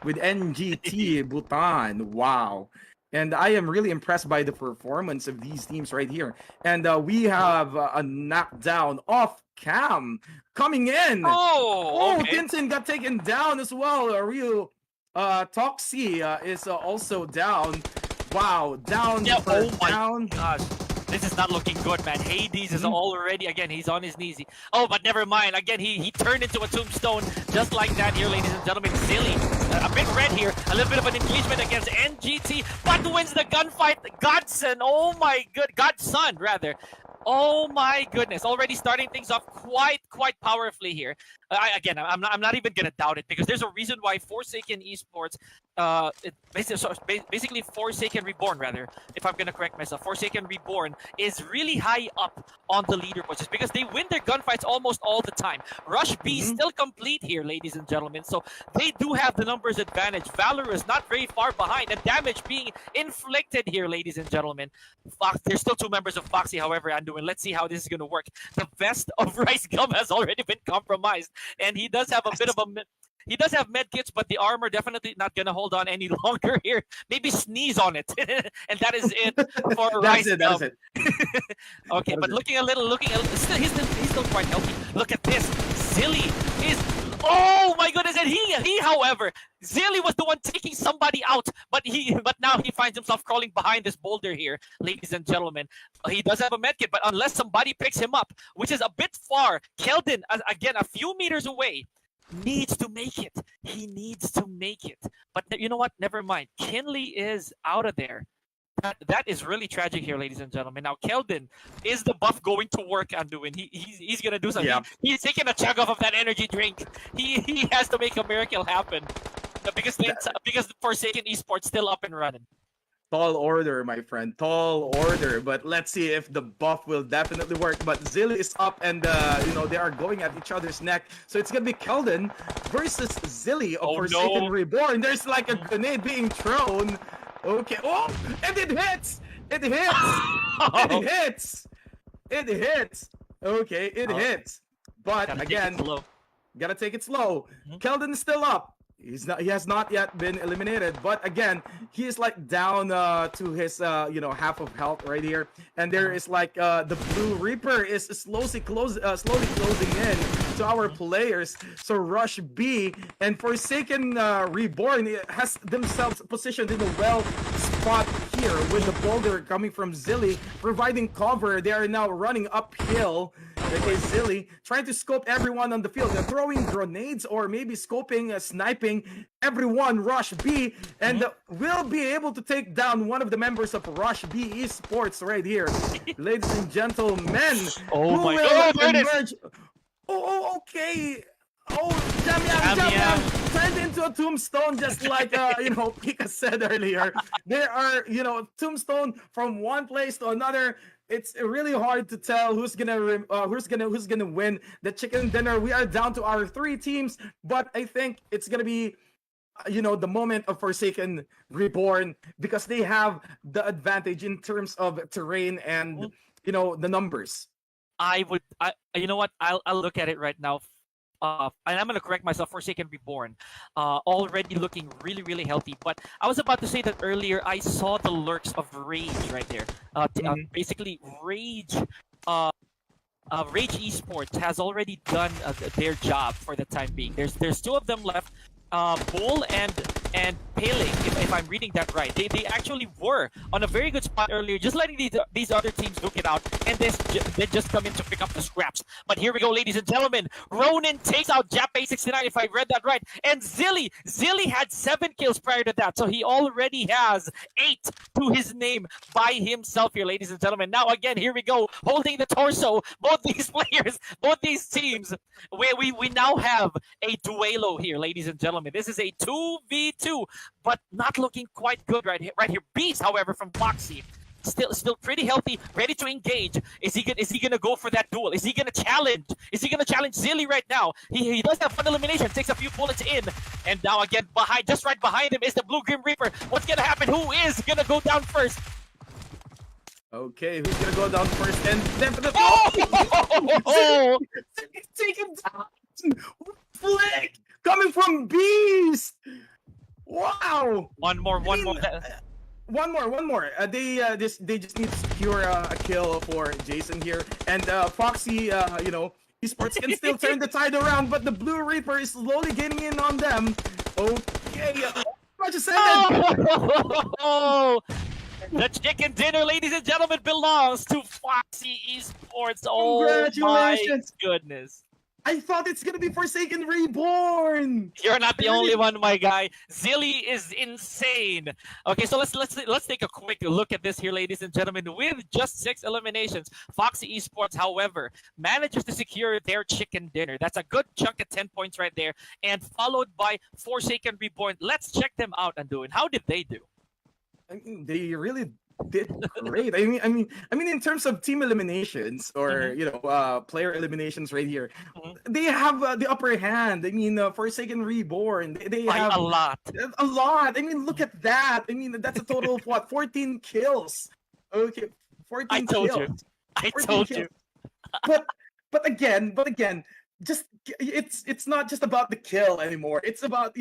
with NGT Bhutan. Wow. And I am really impressed by the performance of these teams right here. And we have a knockdown off cam coming in. Okay. Tintin got taken down as well. Ryu Toxie is also down. Wow, down. Yeah, oh my down. gosh. This is not looking good, man. Hades is already, again, he's on his knees. But never mind. Again, he turned into a tombstone just like that here, ladies and gentlemen. Silly. A bit red here. A little bit of an engagement against NGT, but wins the gunfight. Godson. Oh my Godson, rather. Oh my goodness! Already starting things off quite powerfully here. I'm not even gonna doubt it because there's a reason why Forsaken Esports, basically Forsaken Reborn, rather, if I'm gonna correct myself, Forsaken Reborn is really high up on the leaderboards just because they win their gunfights almost all the time. Rush B still complete here, ladies and gentlemen, so they do have the numbers advantage. Valor is not very far behind, and damage being inflicted here, ladies and gentlemen. There's still 2 members of Foxy, however, Anduin. Let's see how this is going to work. The vest of Rice Gum has already been compromised, and he does have a bit of a... He does have med kits, but the armor definitely not going to hold on any longer here. Maybe sneeze on it, and that is it for Rice Gum. That's it. Okay, but looking a little, still, he's still quite healthy. Look at this. Zilly is... Oh my goodness! And he, however, Zilly was the one taking somebody out, but now he finds himself crawling behind this boulder here, ladies and gentlemen. He does have a medkit, but unless somebody picks him up, which is a bit far, Keldon, again, a few meters away, needs to make it. He needs to make it. But you know what? Never mind. Kinley is out of there. That is really tragic here, ladies and gentlemen. Now, Keldon, is the buff going to work, Anduin? He's going to do something. Yeah. He's taking a chug off of that energy drink. He has to make a miracle happen. Because Forsaken Esports still up and running. Tall order, my friend. Tall order. But let's see if the buff will definitely work. But Zilly is up, and they are going at each other's neck. So it's gonna be Keldon versus Zilly of Forsaken Reborn. There's like a grenade being thrown. Okay. Oh, and it hits. It hits. It hits. It hits. Okay, it hits. But again, gotta take it slow. Keldon is still up. He has not yet been eliminated, but again, he is like down to his half of health right here, and there is like the Blue Reaper is slowly closing in to our players. So Rush B and Forsaken Reborn has themselves positioned in a well spot here with the boulder coming from Zilly providing cover. They are now running uphill. Okay, Zilly trying to scope everyone on the field. They're throwing grenades or maybe scoping, sniping everyone. Rush B and will be able to take down one of the members of Rush B Esports right here, ladies and gentlemen. Oh my will God! There it is. emerge? Okay. Oh, Jamiang turned into a tombstone, just like Pika said earlier. There are tombstone from one place to another. It's really hard to tell who's gonna win the chicken dinner. We are down to our 3 teams, but I think it's gonna be the moment of Forsaken Reborn because they have the advantage in terms of terrain and the numbers. You know what? I'll look at it right now. And I'm gonna correct myself. Forsaken Reborn, already looking really, really healthy. But I was about to say that earlier. I saw the lurks of Rage right there. Basically, Rage. Rage Esports has already done their job for the time being. There's 2 of them left. Bull and Paling, if I'm reading that right. They actually were on a very good spot earlier, just letting these other teams look it out, and then just come in to pick up the scraps. But here we go, ladies and gentlemen. Ronin takes out Jap869, if I read that right. And Zilly had 7 kills prior to that, so he already has 8 to his name by himself here, ladies and gentlemen. Now again, here we go, holding the torso. Both these players, both these teams, we now have a duelo here, ladies and gentlemen. This is a 2v2, but not looking quite good right here. Beast, however, from Foxy, still pretty healthy, ready to engage. Is he gonna go for that duel? Is he gonna challenge? Is he gonna challenge Zilly right now? He does have fun elimination, takes a few bullets in, and now again just right behind him is the Blue Grim Reaper. What's gonna happen? Who is gonna go down first? Okay, who's gonna go down first? And definitely take him down. Flick coming from Beast. Wow. One more. One more. They just need to secure a kill for Jason here, and Foxy, Esports can still turn the tide around, but the Blue Reaper is slowly getting in on them. Okay, much excited. Oh, the chicken dinner, ladies and gentlemen, belongs to Foxy Esports. Oh my goodness. I thought it's gonna be Forsaken Reborn. You're not the only one, my guy. Zilly is insane. Okay, so let's take a quick look at this here, ladies and gentlemen. With just 6 eliminations, Foxy Esports, however, manages to secure their chicken dinner. That's a good chunk of 10 points right there, and followed by Forsaken Reborn. Let's check them out, Anduin. How did they do? I mean, they really did great. I mean, in terms of team eliminations or player eliminations, right here, they have the upper hand. I mean, Forsaken Reborn, they have a lot. I mean, look at that. I mean, that's a total of what, 14 kills. Okay, 14 kills. I told you. But again, just it's not just about the kill anymore. It's about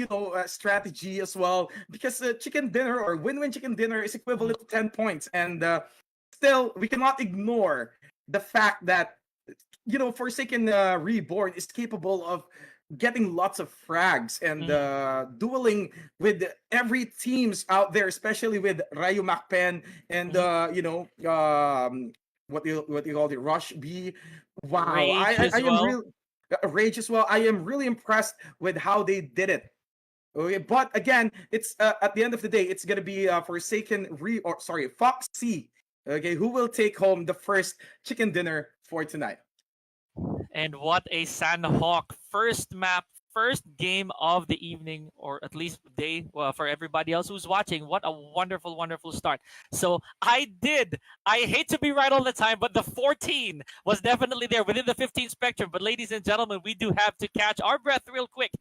strategy as well, because chicken dinner or win-win chicken dinner is equivalent to 10 points, and still we cannot ignore the fact that Forsaken Reborn is capable of getting lots of frags and dueling with every teams out there, especially with Rayo Macpen and what you call it, Rush B. Wow, I am really Rage as well. I am really impressed with how they did it. Okay, but again, it's at the end of the day, it's gonna be Foxy. Okay, who will take home the first chicken dinner for tonight? And what a Sandhawk first map, first game of the evening, or at least day, for everybody else who's watching. What a wonderful, wonderful start. So I hate to be right all the time, but the 14 was definitely there within the 15 spectrum. But ladies and gentlemen, we do have to catch our breath real quick.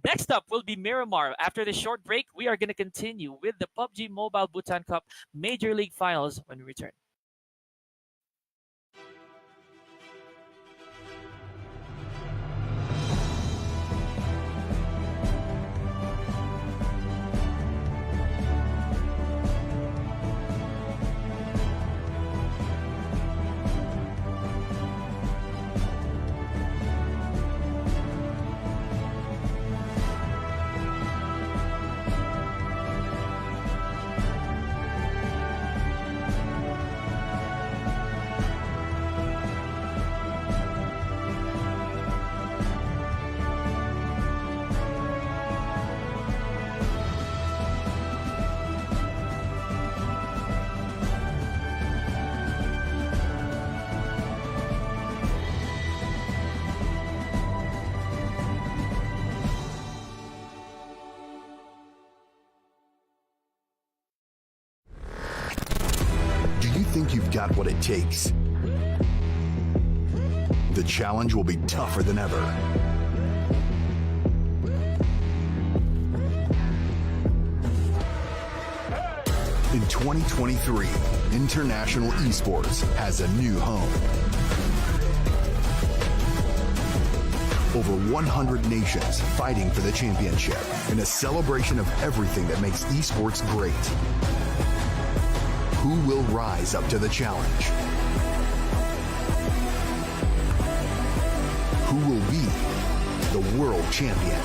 Next up will be Miramar. After this short break, we are going to continue with the PUBG Mobile Bhutan Cup Major League Finals when we return. think you've got what it takes. The challenge will be tougher than ever. In 2023, international esports has a new home. Over 100 nations fighting for the championship in a celebration of everything that makes esports great. Who will rise up to the challenge? Who will be the world champion?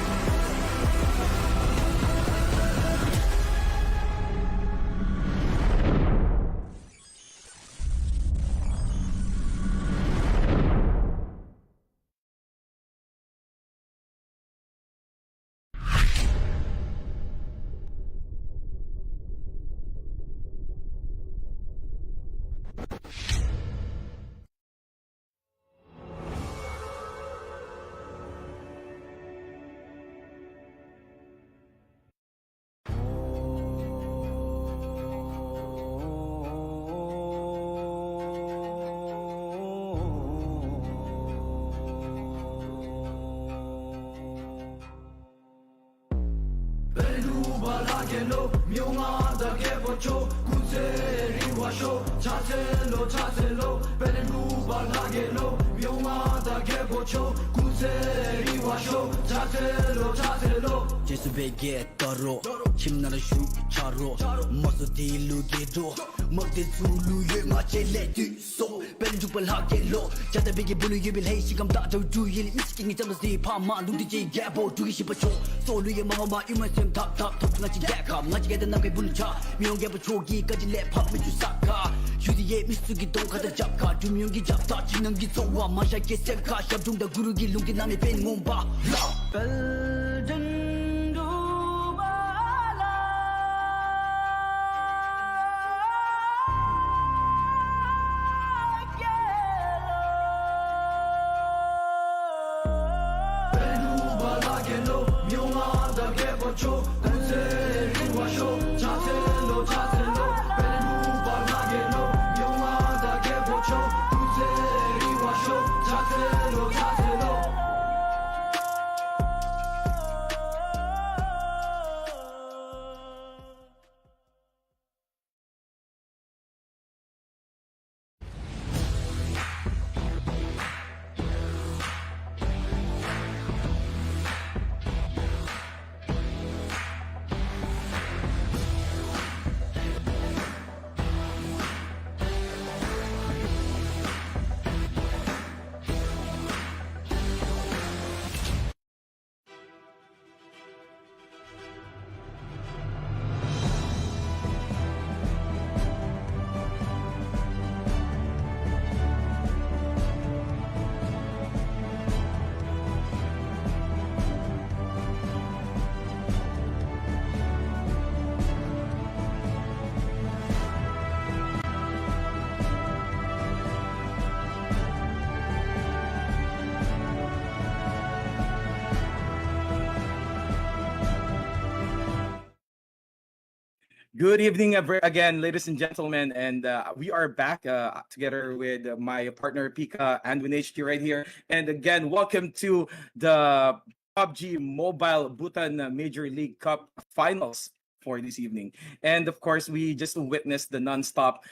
Good evening again, ladies and gentlemen, and we are back together with my partner Pika Anduin HT right here. And again, welcome to the PUBG Mobile Bhutan Major League Cup Finals for this evening. And of course, we just witnessed the non-stop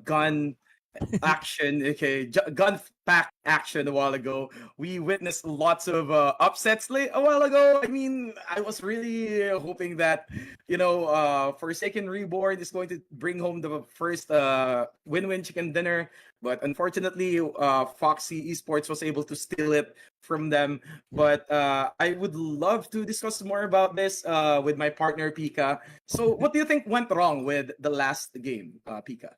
gun action, gun pack action a while ago. We witnessed lots of upsets a while ago. I mean, I was really hoping that, Forsaken Reborn is going to bring home the first win-win chicken dinner. But unfortunately, Foxy Esports was able to steal it from them. But I would love to discuss more about this with my partner, Pika. So what do you think went wrong with the last game, Pika?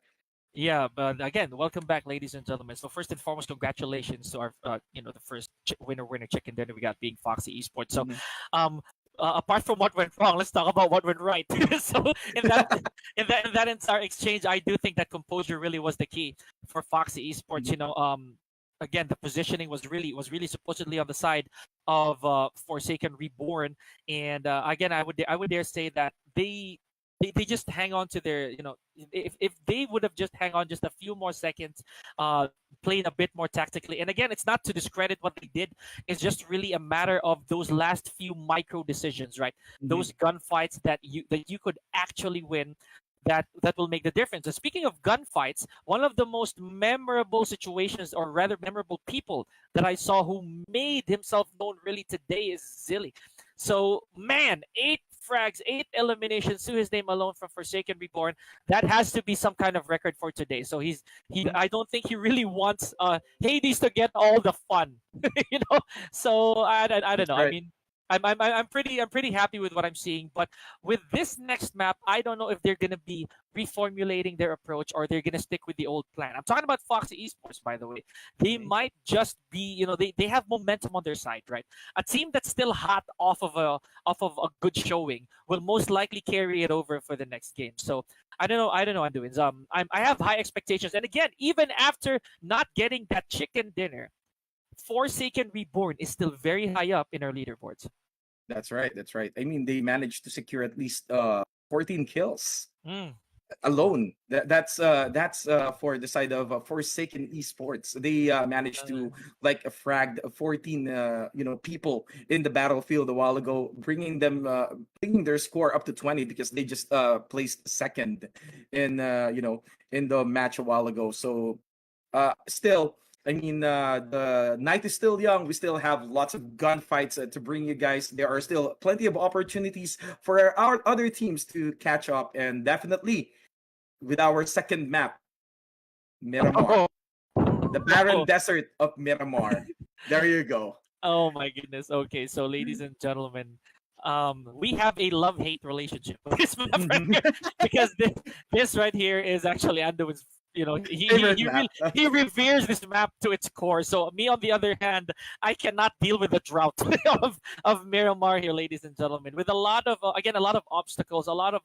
Yeah, but again, welcome back, ladies and gentlemen. So first and foremost, congratulations to our, the first winner chicken dinner we got being Foxy Esports. So, apart from what went wrong, let's talk about what went right. So in that entire exchange, I do think that composure really was the key for Foxy Esports. Again, the positioning was really supposedly on the side of Forsaken Reborn, and again, I would dare say that they they just hang on to their, if they would have just hang on just a few more seconds, played a bit more tactically. And again, it's not to discredit what they did. It's just really a matter of those last few micro decisions, right? Those gunfights that you could actually win. That will make the difference. And speaking of gunfights, one of the most memorable situations, or rather memorable people that I saw who made himself known really today, is Zilly. So man, 8 frags, 8 eliminations to his name alone from Forsaken Reborn. That has to be some kind of record for today. So he I don't think he really wants Hades to get all the fun, you know. So I don't know. I Right. mean, I'm pretty happy with what I'm seeing. But with this next map, I don't know if they're gonna be reformulating their approach or they're gonna stick with the old plan. I'm talking about Foxy Esports, by the way. They might just be, they have momentum on their side, right? A team that's still hot off of a good showing will most likely carry it over for the next game. So I don't know, Anduins. I have high expectations, and again, even after not getting that chicken dinner, Forsaken Reborn is still very high up in our leaderboards. That's right. That's right. I mean, they managed to secure at least 14 kills Mm. alone. That's for the side of Forsaken Esports. They managed to like frag 14 people in the battlefield a while ago, bringing their score up to 20 because they just placed second in in the match a while ago. So still, I mean, the night is still young. We still have lots of gunfights to bring you guys. There are still plenty of opportunities for our other teams to catch up, and definitely with our second map, Miramar, the barren desert of Miramar. There you go. Oh my goodness. Okay, so ladies and gentlemen, we have a love-hate relationship with this map right here, because this right here is actually Anduin's. Favorite map. He reveres this map to its core. So me, on the other hand, I cannot deal with the drought of Miramar here, ladies and gentlemen. With a lot of again, a lot of obstacles, a lot of.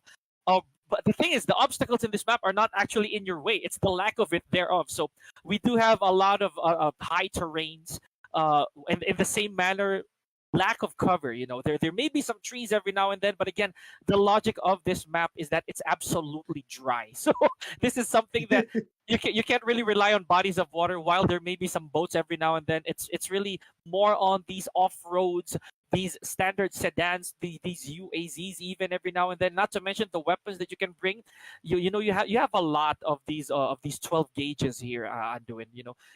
But the thing is, the obstacles in this map are not actually in your way. It's the lack of it thereof. So we do have a lot of high terrains. And in the same manner, lack of cover. There may be some trees every now and then, but again, the logic of this map is that it's absolutely dry. So this is something that you can't really rely on bodies of water. While there may be some boats every now and then, it's really more on these off roads, these standard sedans, these UAZs even every now and then. Not to mention the weapons that you can bring. You have a lot of these 12 gauges here, Anduin.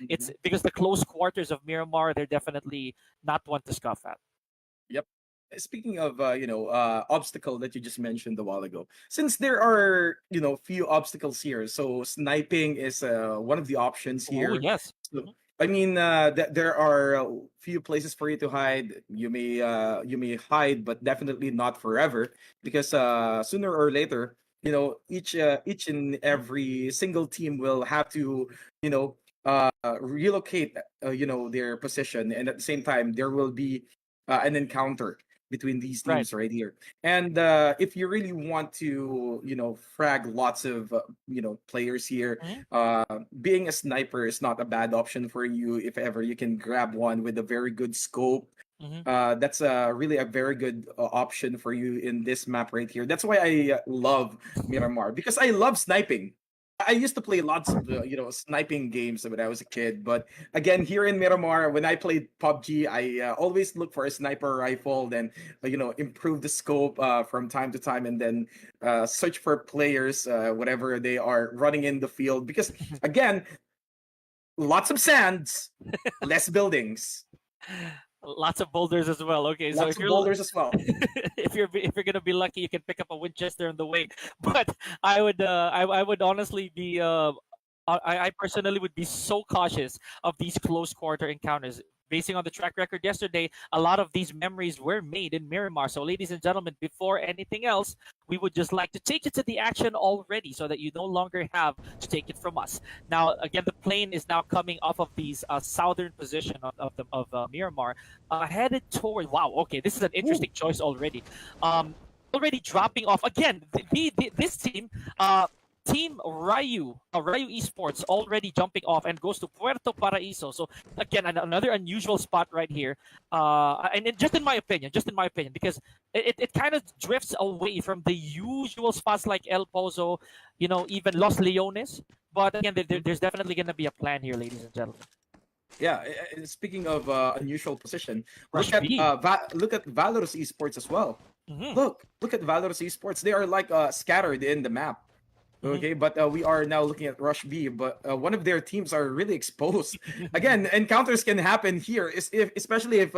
It's because the close quarters of Miramar, they're definitely not one to scoff at. Yep. Speaking of obstacle that you just mentioned a while ago, since there are few obstacles here, so sniping is one of the options Oh here. yes. So, I mean, there are few places for you to hide. You may hide, but definitely not forever, because sooner or later, each and every single team will have to relocate their position, and at the same time there will be an encounter between these Right. teams right here. And if you really want to frag lots of players here, being a sniper is not a bad option for you. If ever you can grab one with a very good scope, that's really a very good option for you in this map right here. That's why I love Miramar, because I love sniping. I used to play lots of sniping games when I was a kid, but again, here in Miramar, when I played PUBG, I always look for a sniper rifle, then improve the scope from time to time, and then search for players whenever they are running in the field, because again, lots of sands, less buildings, Lots of boulders as well. Okay, so lots of boulders as well. if you're gonna be lucky, you can pick up a Winchester on the way. But I would honestly be I personally would be so cautious of these close quarter encounters. Basing on the track record yesterday, a lot of these memories were made in Miramar. So, ladies and gentlemen, before anything else, we would just like to take you to the action already, so that you no longer have to take it from us. Now, again, the plane is now coming off of these southern position of Miramar, headed toward. Wow, okay, this is an interesting choice already. Already dropping off again. This team. Team Ryu Esports already jumping off and goes to Puerto Paraiso. So again, another unusual spot right here. Just in my opinion, because it kind of drifts away from the usual spots like El Pozo, even Los Leones. But again, there's definitely going to be a plan here, ladies and gentlemen. Yeah, speaking of unusual position, Rush look at B. look at Valorant Esports as well. Mhm. Look at Valorant Esports. They are like scattered in the map. Okay, but we are now looking at Rush B, but one of their teams are really exposed. Again, encounters can happen here, especially if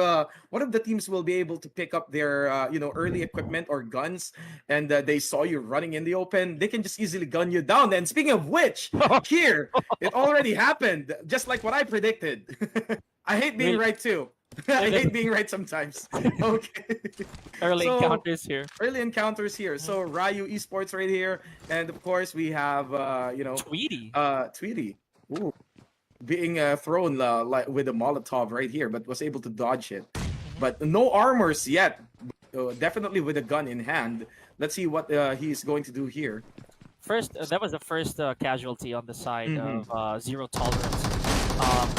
one of the teams will be able to pick up their early equipment or guns, and they saw you running in the open. They can just easily gun you down. And speaking of which, here it already happened, just like what I predicted. I hate being Really? right too. I hate being right sometimes. Okay. Early So, encounters here. Early encounters here. So Ryu Esports right here, and of course we have Tweety. Tweety, ooh, being thrown like with a Molotov right here, but was able to dodge it. But no armors yet. Definitely with a gun in hand. Let's see what he's going to do here. First, that was the first casualty on the side Mhm. of Zero Tolerance.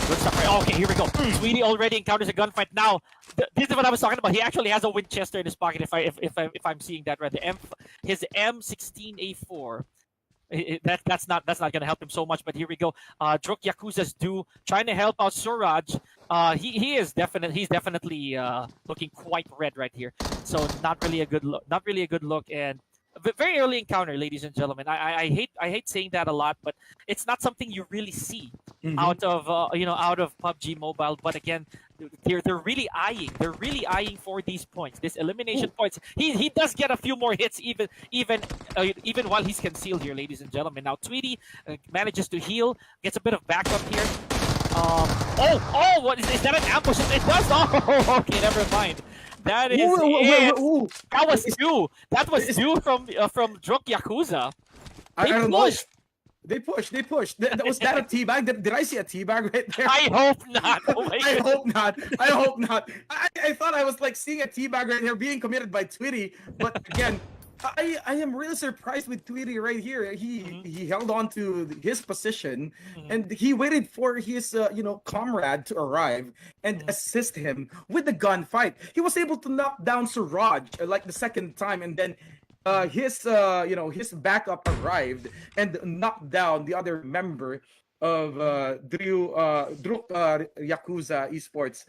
Good stuff. Right. Okay, here we go. Tweety already encounters a gunfight. Now, this is what I was talking about. He actually has a Winchester in his pocket. If I'm seeing that right, his M16A4. That's not going to help him so much. But here we go. Druk Yakuza's due, trying to help out Suraj. He's definitely looking quite red right here. So not really a good look. Not really a good look. And very early encounter, ladies and gentlemen. I hate saying that a lot, but it's not something you really see out of PUBG Mobile. But again, they're really eyeing for these points, this elimination points. He does get a few more hits even while he's concealed here, ladies and gentlemen. Now Tweety manages to heal, gets a bit of backup here. What is that? An ambush? It does. Oh, okay, never mind. That is it. Ooh. That was due. That was due from Druk Yakuza. I They don't know. pushed. They pushed. Was that a teabag? Did I see a teabag right there? I hope not. Oh my I God. hope not. I hope not. I thought I was like seeing a teabag right here being committed by Tweety, but again, I am really surprised with Tweety right here. He held on to his position and he waited for his comrade to arrive and assist him with the gunfight. He was able to knock down Suraj like the second time, and then his backup arrived and knocked down the other member of Druk Yakuza Esports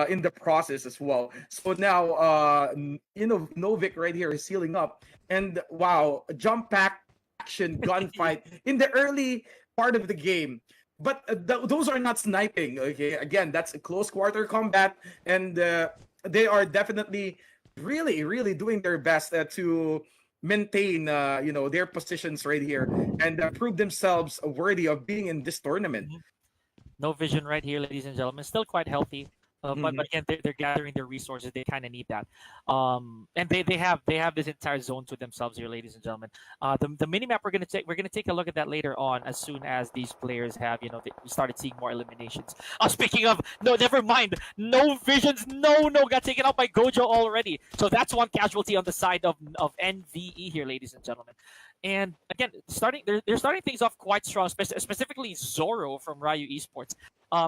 in the process as well. So now Novik right here is healing up, and wow, a jump pack action gunfight in the early part of the game. But those are not sniping. Okay, again, that's a close quarter combat, and they are definitely really doing their best to maintain their positions right here and prove themselves worthy of being in this tournament. No vision right here, ladies and gentlemen. Still quite healthy. But again, they're gathering their resources. They kind of need that. And they have this entire zone to themselves here, ladies and gentlemen. The mini map we're gonna take a look at that later on, as soon as these players have they started seeing more eliminations. Speaking of, no, never mind. No visions. No, got taken out by Gojo already. So that's one casualty on the side of NVE here, ladies and gentlemen. And again, they're starting things off quite strong, specifically Zoro from Ryu Esports.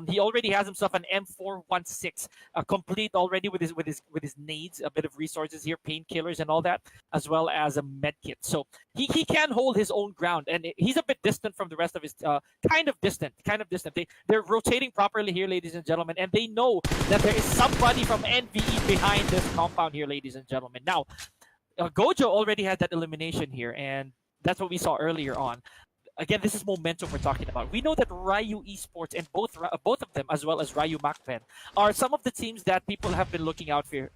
He already has himself an M416 complete already with his nades, a bit of resources here, painkillers and all that, as well as a med kit. So he can hold his own ground, and he's a bit distant from the rest of his kind of distant. They're rotating properly here, ladies and gentlemen, and they know that there is somebody from NVE behind this compound here, ladies and gentlemen. Now, Gojo already had that elimination here, and that's what we saw earlier on. Again, this is momentum we're talking about. We know that Ryu Esports and both of them, as well as Ryu Macpen, are some of the teams that people have been looking out here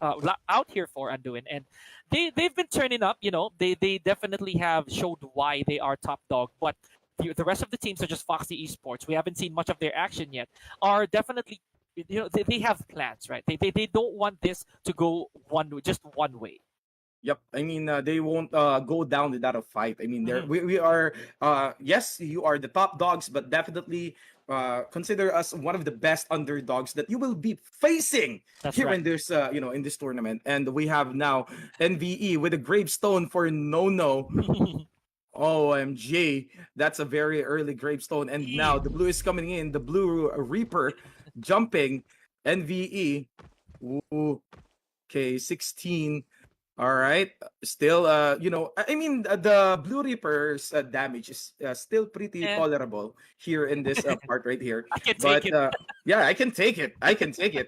for, Anduin, and they've been turning up. They definitely have showed why they are top dog. But the rest of the teams, such as Foxy Esports, we haven't seen much of their action yet, are definitely they have plans, right? They don't want this to go just one way. Yep, I mean they won't go down without a fight. I mean, we are yes, you are the top dogs, but definitely consider us one of the best underdogs that you will be facing in this in this tournament. And we have now NVE with a gravestone for No. OMG, that's a very early gravestone. And now the blue is coming in. The blue Reaper jumping. NVE. Ooh. Okay, 16. All right. Still, you know, I mean, the Blue Reaper's damage is still pretty Eh. tolerable here in this part right here. I can But take it. yeah, I can take it. I can take it.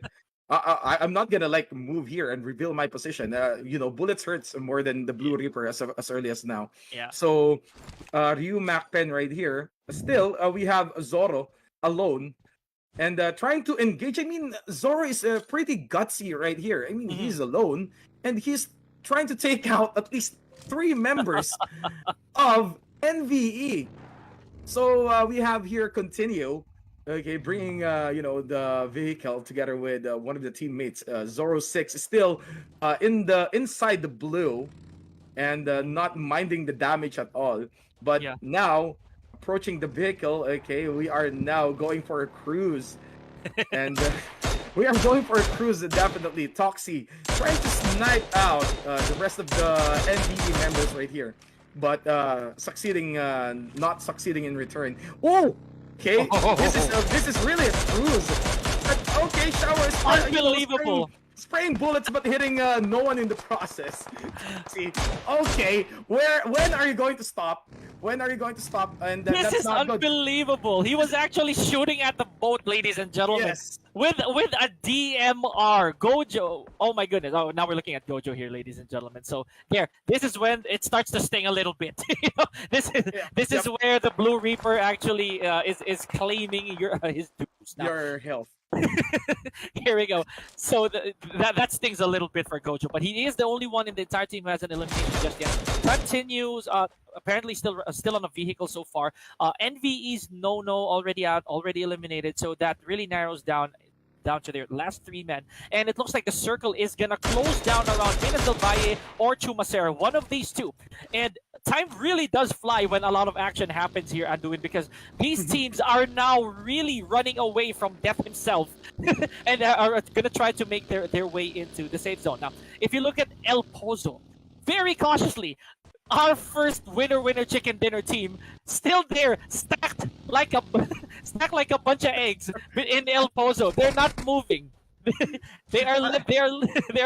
I'm not gonna like move here and reveal my position. You know, bullets hurts more than the Blue Reaper as early as now. Yeah. So, Ryu Macpen right here. Still, we have Zoro alone and trying to engage. I mean, Zoro is pretty gutsy right here. I mean, he's alone and he's trying to take out at least 3 members of NVE. So we have here continue. Okay, bringing you know, the vehicle together with one of the teammates. Zoro 6 is still inside the blue and not minding the damage at all. But Yeah. now approaching the vehicle. Okay, we are now going for a cruise, and we are going for a cruise. Definitely, Toxie trying to snipe out the rest of the NVE members right here, but succeeding, not succeeding in return. Oh, okay, this is really a cruise. But, okay, shower is Unbelievable. spraying bullets but hitting no one in the process. See, okay, when are you going to stop? When are you going to stop? And This that's is not good. unbelievable. He was actually shooting at the boat, ladies and gentlemen. Yes. With a DMR. Gojo. Oh my goodness. Oh, now we're looking at Gojo here, ladies and gentlemen. So there, this is when it starts to sting a little bit. You know, this is where the Blue Reaper actually is claiming his dues now. Your health. Here we go. So that stings a little bit for Gojo, but he is the only one in the entire team who has an elimination just yet. Continues. Apparently still on a vehicle so far. NVE's no already out, already eliminated. So that really narrows down to their last 3 men, and it looks like the circle is gonna close down around Minas del Valle or Chumacera, one of these two. And time really does fly when a lot of action happens here, Anduin, because these teams are now really running away from death himself and are gonna try to make their way into the safe zone. Now, if you look at El Pozo, very cautiously, our first winner chicken dinner team still there, stacked like a bunch of eggs in El Pozo. They're not moving. they are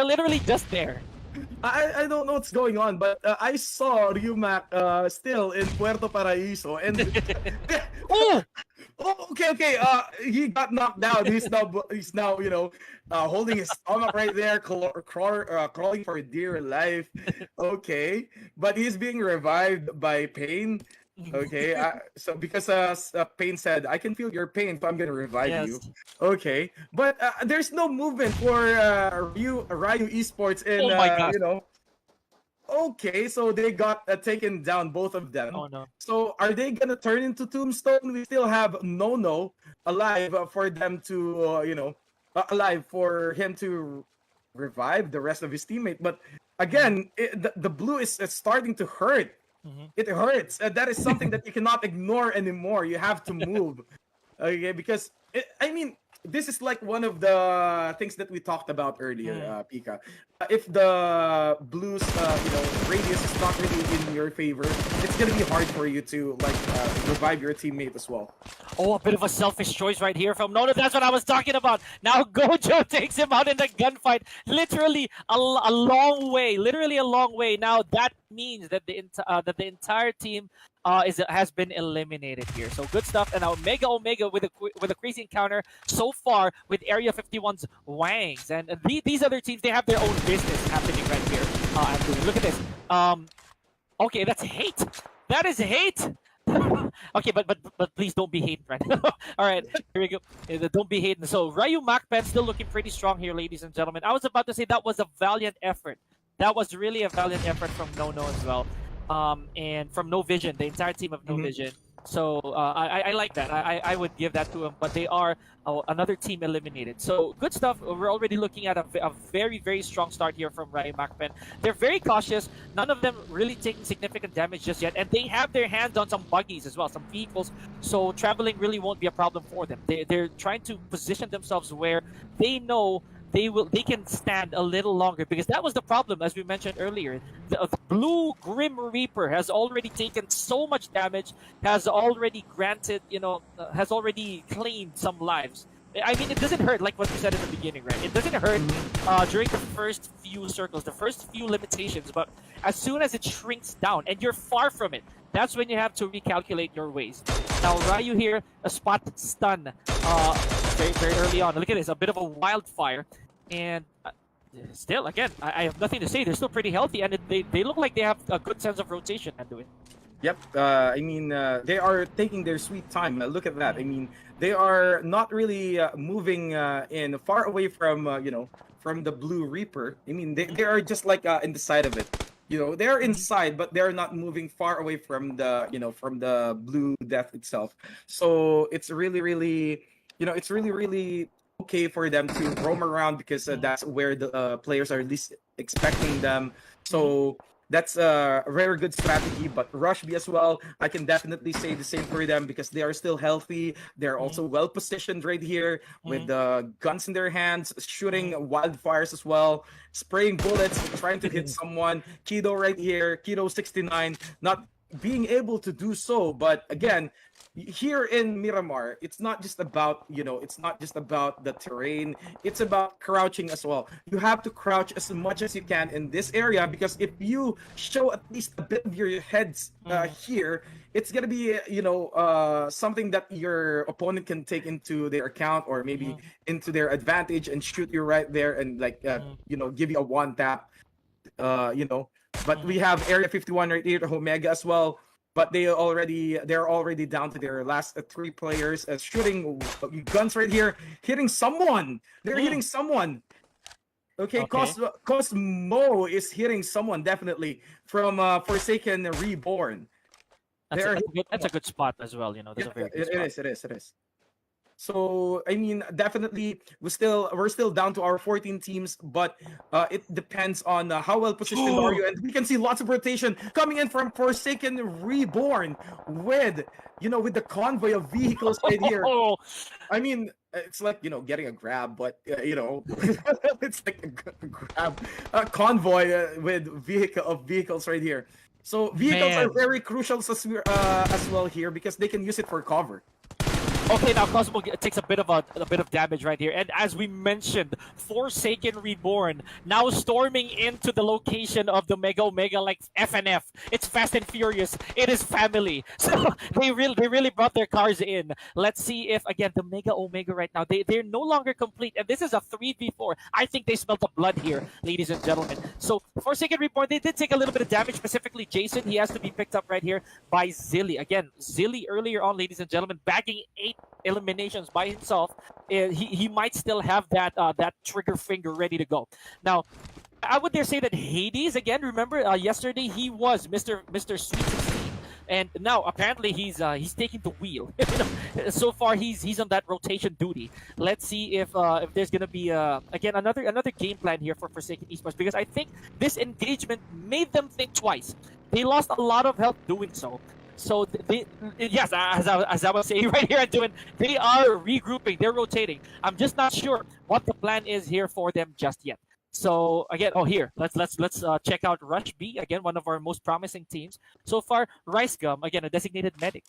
literally just there. I don't know what's going on, but I saw Ryumak still in Puerto Paraíso, and Oh! oh, okay. He got knocked down. He's now you know, holding his stomach right there, crawling for dear life. Okay, but he's being revived by Pain. Okay, so because Pain said, "I can feel your pain, so I'm gonna revive you." Okay, but there's no movement for Ryu Esports in Oh my gosh. you know. Okay, so they got taken down, both of them. Oh no. So are they gonna turn into Tombstone? We still have No alive for them to you know, alive for him to revive the rest of his teammate. But again, the blue is starting to hurt. It hurts. That is something that you cannot ignore anymore. You have to move, okay? Because I mean, this is like one of the things that we talked about earlier, Pika. If the blues, you know, radius is not really in your favor, it's gonna be hard for you to like revive your teammate as well. Oh, a bit of a selfish choice right here from Nono. That's what I was talking about. Now Gojo takes him out in the gunfight. Literally a long way. Literally a long way. Now that means that the entire team has been eliminated here. So good stuff. And now Omega with a crazy encounter so far with Area 51's Wangs. And these other teams, they have their own business happening right here. Look at this. Okay, that's hate. That is hate. Okay, but please don't be hating, right? All right, here we go. Don't be hating. So Ryu Macpan still looking pretty strong here, ladies and gentlemen. I was about to say that was a valiant effort. That was really a valiant effort from No as well, and from No Vision, the entire team of No Vision. So I like that. I would give that to them. But they are another team eliminated. So good stuff. We're already looking at a very, very strong start here from Ryu Macpan. They're very cautious. None of them really taking significant damage just yet. And they have their hands on some buggies as well, some vehicles. So traveling really won't be a problem for them. They're trying to position themselves where they know they can stand a little longer, because that was the problem, as we mentioned earlier. The blue Grim Reaper has already taken so much damage, has already granted, has already claimed some lives. I mean, it doesn't hurt, like what we said in the beginning, right? It doesn't hurt during the first few circles, the first few limitations, but as soon as it shrinks down and you're far from it, that's when you have to recalculate your ways. Now, Ryu here, a spot stun very, very early on. Look at this, a bit of a wildfire. And still, again, I have nothing to say. They're still pretty healthy, and they look like they have a good sense of rotation, Anduin. Yep. I mean, they are taking their sweet time. Look at that. I mean, they are not really moving in far away from, from the Blue Reaper. I mean, they are just like in the side of it. They are inside, but they are not moving far away from the, from the Blue Death itself. So it's really, really, it's really, really okay for them to roam around, because that's where the players are least expecting them. So that's a very good strategy. But Rush B as well, I can definitely say the same for them, because they are still healthy. They're also well positioned right here with the guns in their hands, shooting wildfires as well, spraying bullets, trying to hit someone. Kido right here, Kido 69, not being able to do so. But again, here in Miramar, it's not just about, it's not just about the terrain. It's about crouching as well. You have to crouch as much as you can in this area, because if you show at least a bit of your heads here, it's gonna be, something that your opponent can take into their account, or maybe into their advantage, and shoot you right there, and like, give you a one tap, But we have Area 51 right here, Omega as well. But they're already down to their last 3 players, shooting guns right here, hitting someone. They're hitting someone. Okay. Cosmo is hitting someone, definitely, from Forsaken Reborn. That's a good spot as well. That's a very good spot. It is. So I mean, definitely, we're still down to our 14 teams, but it depends on how well positioned are you, and we can see lots of rotation coming in from Forsaken Reborn with the convoy of vehicles right here. I mean, it's like getting a grab, but it's like a grab, a convoy with vehicles right here. So vehicles are very crucial as well here, because they can use it for cover. Okay, now Cosmo takes a bit of damage right here, and as we mentioned, Forsaken Reborn now storming into the location of the Mega Omega like FNF. It's Fast and Furious. It is family. So they really brought their cars in. Let's see if again the Mega Omega right now they're no longer complete, and this is a 3v4. I think they smelled the blood here, ladies and gentlemen. So Forsaken Reborn, they did take a little bit of damage. Specifically, Jason, he has to be picked up right here by Zilly. Again, Zilly earlier on, ladies and gentlemen, bagging 8 eliminations by himself. He might still have that trigger finger ready to go. Now, I would dare say that Hades, again, remember yesterday he was Mr. Sweet 16, and now apparently he's taking the wheel. So far he's on that rotation duty. Let's see if there's gonna be again another game plan here for Forsaken Esports, because I think this engagement made them think twice. They lost a lot of health doing so. So yes, as I was saying right here, they are regrouping, they're rotating. I'm just not sure what the plan is here for them just yet. So again, here let's check out Rush B, again one of our most promising teams so far. Rice Gum, again a designated medic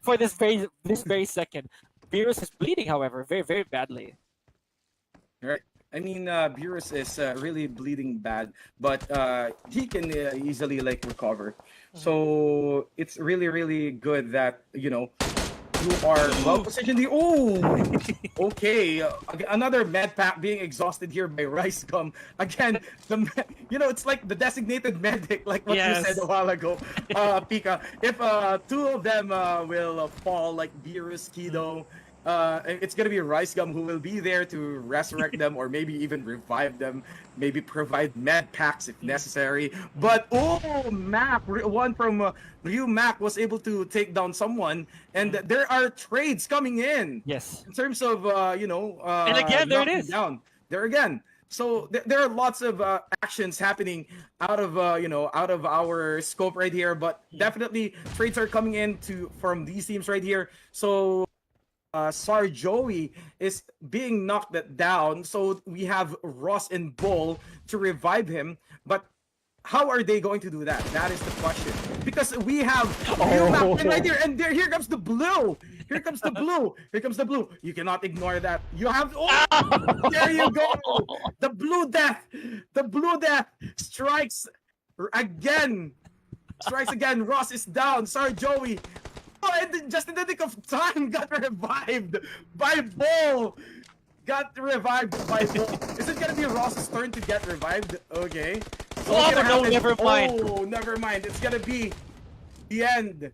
for this very second. Beerus is bleeding, however, very very badly. Right. I mean, Beerus is really bleeding bad, but he can easily recover. So it's really, really good that you are well positioned here. Oh, okay. Another med pack being exhausted here by Rice Gum. Again, it's like the designated medic, like what you said a while ago, Pika. If 2 of them will fall, like Beerus, Kido. It's gonna be Rice Gum who will be there to resurrect them, or maybe even revive them, maybe provide med packs if necessary. But Mac, one from Ryu Mac was able to take down someone, and there are trades coming in. Yes. In terms of and again there it is down there again. So there are lots of actions happening out of our scope right here, but definitely trades are coming in from these teams right here. So Sar Joey is being knocked down. So we have Ross and Bull to revive him. But how are they going to do that? That is the question. Because we have right there, and there, here comes the blue. Here comes the blue. Here comes the blue. You cannot ignore that. You have there you go. The blue death. The blue death strikes again. Strikes again. Ross is down. Sorry, Joey. Oh, and just in the nick of time, got revived by Bull. Got revived by Bull. Is it gonna be Ross's turn to get revived? Okay. So no, never mind. Oh, never mind. It's gonna be the end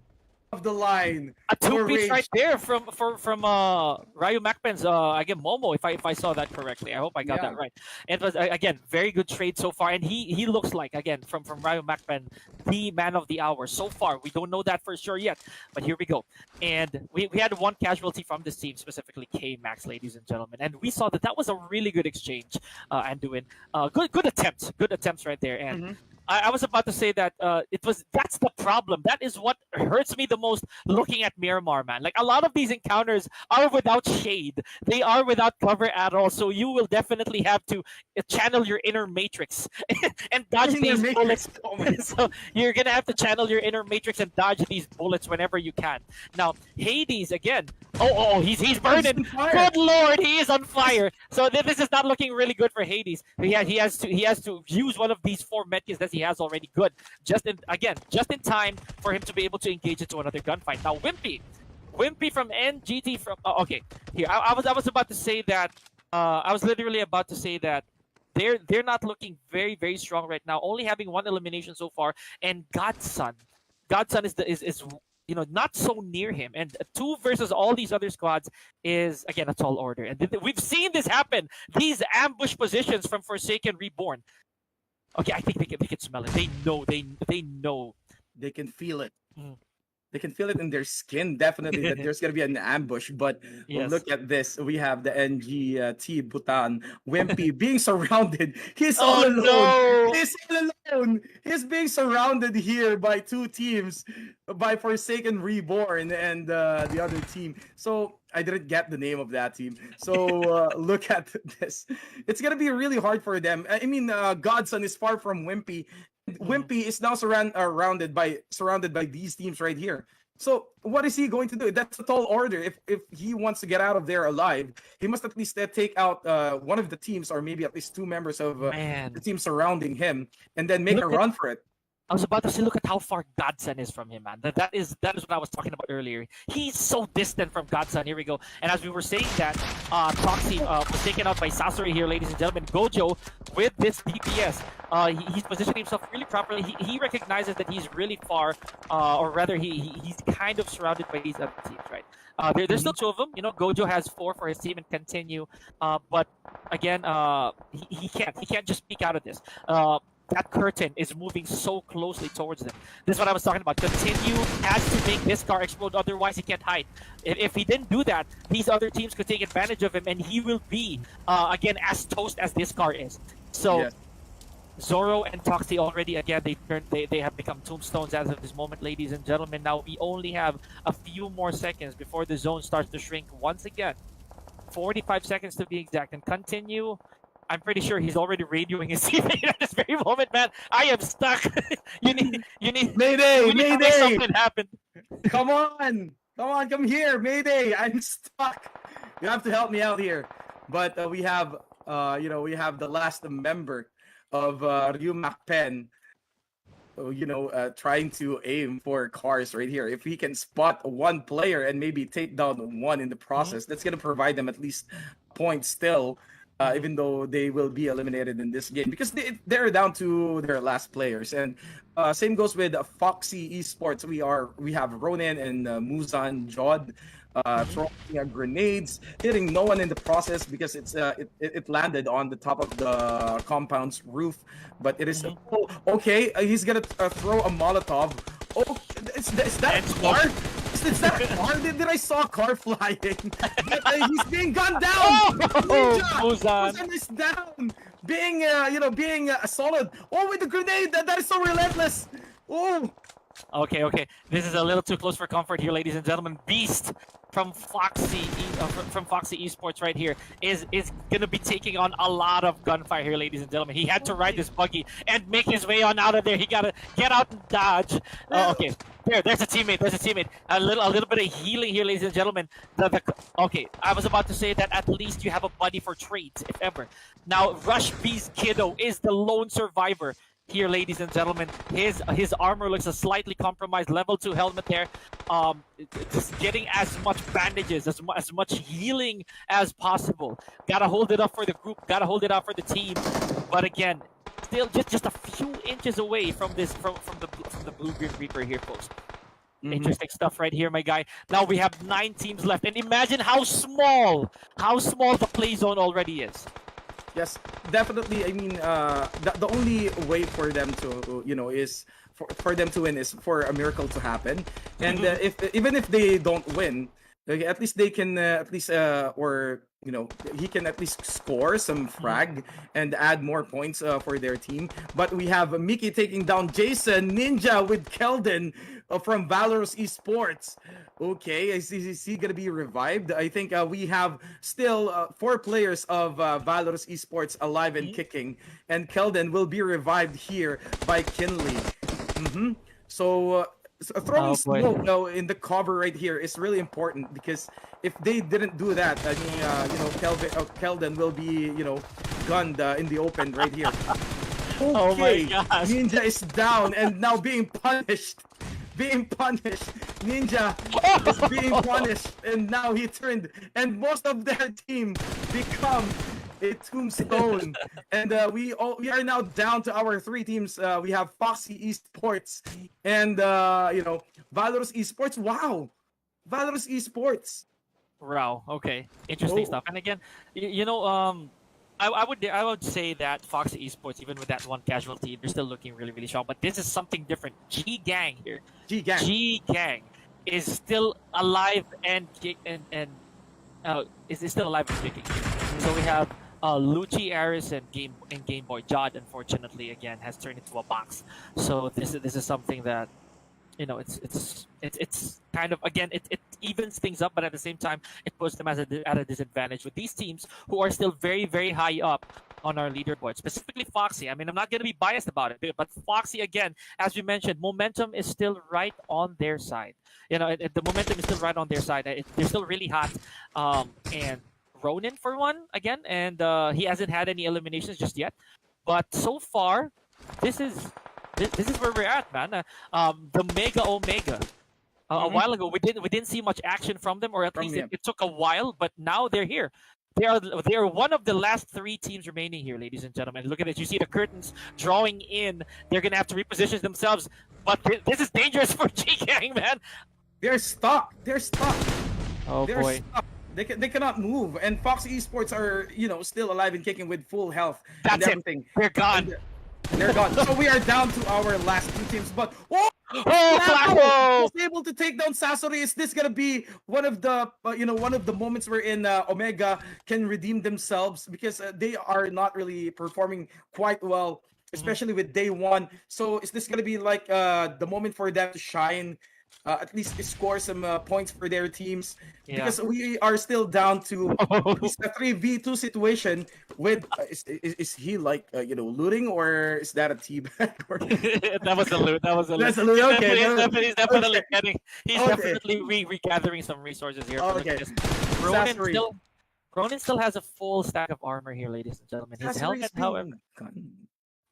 of the line. A two-piece right there from Ryu Macpen's again Momo, if I saw that correctly. I hope I got that right. It was again very good trade so far, and he looks like again from Ryu Macpen the man of the hour so far. We don't know that for sure yet, but here we go. And we had one casualty from this team, specifically K Max, ladies and gentlemen, and we saw that was a really good exchange. Anduin, good attempts right there, and. I was about to say that that's the problem. That is what hurts me the most looking at Miramar, man. Like, a lot of these encounters are without shade. They are without cover at all. So you will definitely have to channel your inner matrix and dodge these bullets. So you're going to have to channel your inner matrix and dodge these bullets whenever you can. Now, Hades, again. He's burning. Good Lord, he is on fire. So this is not looking really good for Hades. He has to use one of these 4 medkits that he has already. Good, just in time for him to be able to engage into another gunfight. Now Wimpy from NGT from okay, here I was about to say that I was literally about to say that they're not looking very, very strong right now, only having 1 elimination so far, and Godson is not so near him, and 2 versus all these other squads is again a tall order, and we've seen this happen, these ambush positions from Forsaken Reborn. Okay, I think they can smell it. They know. They can feel it. They can feel it in their skin, definitely, that there's going to be an ambush. But look at this. We have the NGT Bhutan, Wimpy, being surrounded. He's all alone. No. He's all alone. He's being surrounded here by 2 teams, by Forsaken Reborn and the other team. So I didn't get the name of that team. So look at this. It's going to be really hard for them. I mean, Godson is far from Wimpy. Wimpy is now surrounded by these teams right here. So what is he going to do? That's a tall order. If he wants to get out of there alive, he must at least take out one of the teams, or maybe at least 2 members of the team surrounding him, and then make a run for it. I was about to say, look at how far Godson is from him, man. That is what I was talking about earlier. He's so distant from Godson. Here we go. And as we were saying that, Proxy was taken out by Sasori here, ladies and gentlemen. Gojo, with this DPS, he's positioning himself really properly. He recognizes that he's really far, or rather, he's kind of surrounded by these other teams, right? There's still 2 of them. Gojo has 4 for his team and continue. But again, he can't just peek out of this. That curtain is moving so closely towards them. This is what I was talking about. Continue has to make this car explode, otherwise he can't hide. If he didn't do that, these other teams could take advantage of him, and he will be, again, as toast as this car is. So, Zoro and Toxie already, again, they have become tombstones as of this moment, ladies and gentlemen. Now, we only have a few more seconds before the zone starts to shrink once again. 45 seconds to be exact. And continue... I'm pretty sure he's already radioing his teammate at this very moment, man. I am stuck. you need Mayday! Mayday! Something happened. Come here, Mayday! I'm stuck. You have to help me out here. But we have the last member of Ryu Macpen, trying to aim for cars right here. If he can spot 1 player and maybe take down 1 in the process, that's gonna provide them at least points still. Even though they will be eliminated in this game, because they're down to their last players. And same goes with Foxy Esports. We have Ronan and Muzan Jod throwing grenades, hitting no one in the process because it landed on the top of the compound's roof. But it is okay. He's gonna throw a Molotov. Oh, is that a car? Is that a car? Did I saw a car flying? He's being gunned down. Muzan is down. Being solid. Oh, with the grenade. That is so relentless. Oh. Okay. This is a little too close for comfort here, ladies and gentlemen. Beast from from Foxy Esports right here is gonna be taking on a lot of gunfire here, ladies and gentlemen. He had to ride this buggy and make his way on out of there. He gotta get out and dodge. Oh, okay, there's a teammate. There's a teammate. A little bit of healing here, ladies and gentlemen. Okay, I was about to say that at least you have a buddy for trades, if ever. Now, Rush B's Kiddo is the lone survivor here, ladies and gentlemen. His armor looks a slightly compromised. Level 2 helmet there. Just getting as much bandages, as much healing as possible. Gotta hold it up for the group. Gotta hold it up for the team. But again, still just a few inches away from this from the Blue Green Reaper here, folks. Interesting stuff right here, my guy. Now we have 9 teams left, and imagine how small the play zone already is. Yes, definitely. I mean, the only way for them to, is for them to win is for a miracle to happen. And even if they don't win, at least they can he can at least score some frag and add more points for their team. But we have Mickey taking down Jason Ninja with Keldon from Valorant Esports. Okay, is he gonna be revived? I think we have still 4 players of Valorant Esports alive and kicking, and Keldon will be revived here by Kinley. So throwing smoke in the cover right here is really important, because if they didn't do that, I mean, Keldon will be, gunned in the open right here. Okay, oh my gosh. Ninja is down and now being punished. Ninja is being punished, and now he turned, and most of their team become a tombstone. And we are now down to our 3 teams. We have Foxy Esports and Valorant Esports. Wow, Valorant Esports. Wow. Okay. Interesting stuff. And again, I would say that Foxy Esports, even with that 1 casualty, they're still looking really, really strong. But this is something different. G Gang here. G Gang is still alive and is still alive and kicking. So we have Lucci, Aris, and Game Boy. Jod, unfortunately, again has turned into a box. So this is something that, it's kind of, again, it evens things up, but at the same time it puts them at a disadvantage with these teams who are still very, very high up on our leaderboard, specifically Foxy. I mean, I'm not going to be biased about it, but Foxy, again, as we mentioned, momentum is still right on their side. The momentum is still right on their side. They're still really hot. And Ronin for one, again, and he hasn't had any eliminations just yet. But so far, this is where we're at, man. The Mega Omega. A while ago, we didn't see much action from them, or at least it took a while. But now they're here. They are one of the last 3 teams remaining here, ladies and gentlemen. Look at this. You see the curtains drawing in. They're gonna have to reposition themselves. But this is dangerous for G-Gang, man. They're stuck. Oh boy. Stuck. They cannot move, and Foxy Esports are still alive and kicking with full health. That's and everything. They're gone. They're gone. So we are down to our last 2 teams. But Flaco was able to take down Sasori. Is this gonna be one of the moments wherein Omega can redeem themselves, because they are not really performing quite well, especially with day 1. So is this gonna be like the moment for them to shine? At least score some points for their teams, because we are still down to a 3v2 situation with is he like looting, or is that a teabag? That was a loot. That's a loot. Okay, he's definitely getting. He's definitely regathering some resources here. Okay. Ronin still has a full stack of armor here, ladies and gentlemen. His helmet, however.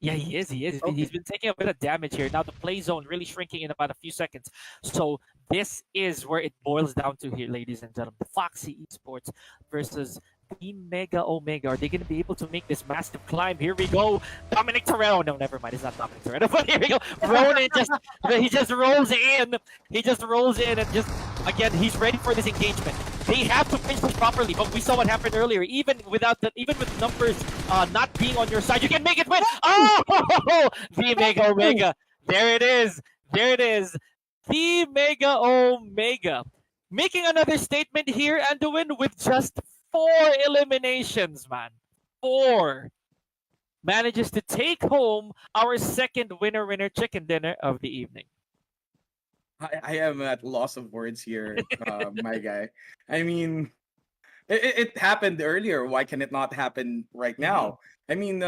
Yeah, he is. Okay. He's been taking a bit of damage here. Now the play zone really shrinking in about a few seconds. So this is where it boils down to here, ladies and gentlemen. Foxy Esports versus the Mega Omega. Are they going to be able to make this massive climb? Here we go. Dominic Torero. No, never mind. It's not Dominic Torero. But here we go. Ronin just rolls in. He just rolls in and just, again, he's ready for this engagement. They have to pinch this properly, but we saw what happened earlier. Even with numbers not being on your side, you can make it win. Oh, the Mega Omega. There it is. The Mega Omega making another statement here, Anduin, with just 4 eliminations, man. 4 manages to take home our second winner chicken dinner of the evening. I am at loss of words here, my guy. I mean, it happened earlier. Why can it not happen right Mhm. now? I mean,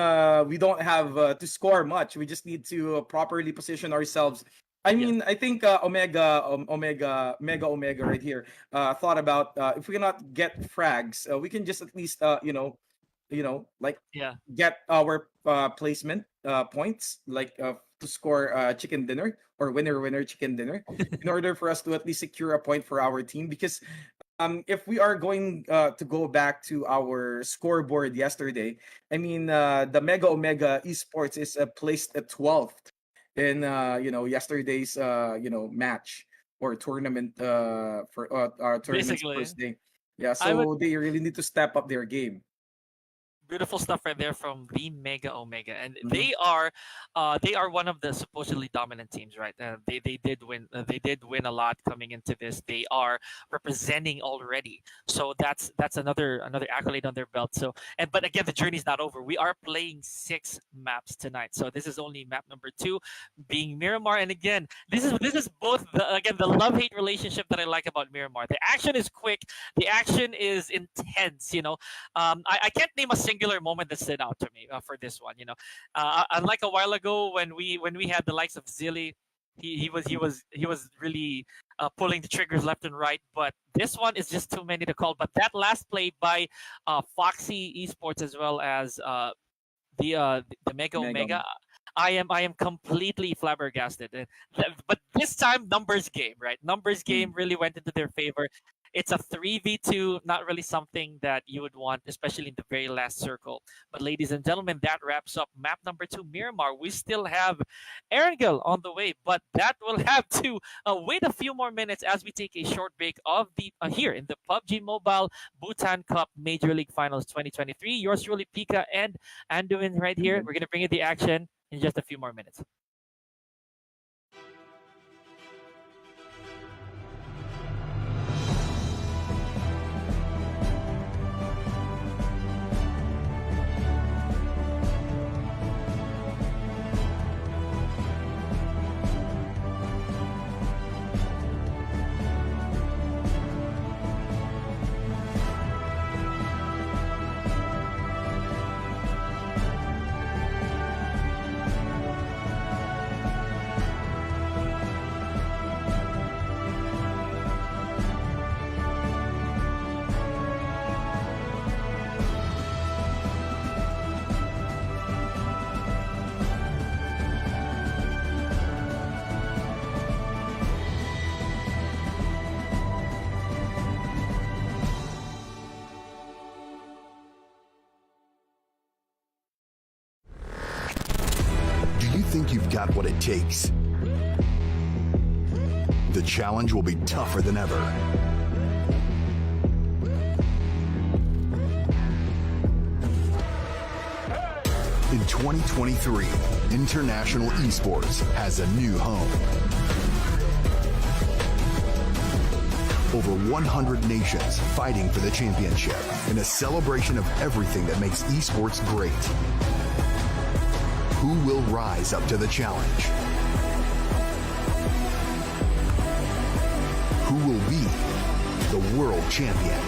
we don't have to score much. We just need to properly position ourselves. I Yes. mean, I think Mega Omega right here thought about if we cannot get frags, we can just at least like Yeah. get our placement points, like to score chicken dinner or winner chicken dinner, in order for us to at least secure a point for our team. Because if we are going to go back to our scoreboard yesterday, I mean, the Mega Omega Esports is placed at 12th in yesterday's match or tournament for our tournament's Basically, first day. Yeah, I would so they really need to step up their game. beautiful stuff right there from the Mega Omega, and Hmm. they are one of the supposedly dominant teams, right? They did win a lot coming into this. They are representing already, so that's another accolade on their belt. So, but again, the journey's not over. We are playing 6 maps tonight, so this is only map number 2, being Miramar. And again, this is both the love hate relationship that I like about Miramar. The action is quick, the action is intense. I can't name a singular moment that stood out to me for this one. Unlike a while ago when we had the likes of Zilly, he was really pulling the triggers left and right. But this one is just too many to call. But that last play by Foxy Esports, as well as the Mega Mega. Omega. I am completely flabbergasted. But this time, numbers game, right? Numbers game Mm. really went into their favor. It's a 3v2, not really something that you would want, especially in the very last circle. But ladies and gentlemen, that wraps up map number 2, Miramar. We still have Erangel on the way, but that will have to wait a few more minutes as we take a short break of the here in the PUBG Mobile Bhutan Cup Major League Finals 2023. Yours truly, Pika and Anduin right And here. then We're going to bring you the action in just a few more minutes. Do you think you've got what it takes? The challenge will be tougher than ever. In 2023, international esports has a new home. Over 100 nations fighting for the championship in a celebration of everything that makes esports great. Who will rise up to the challenge? Who will be the world champion?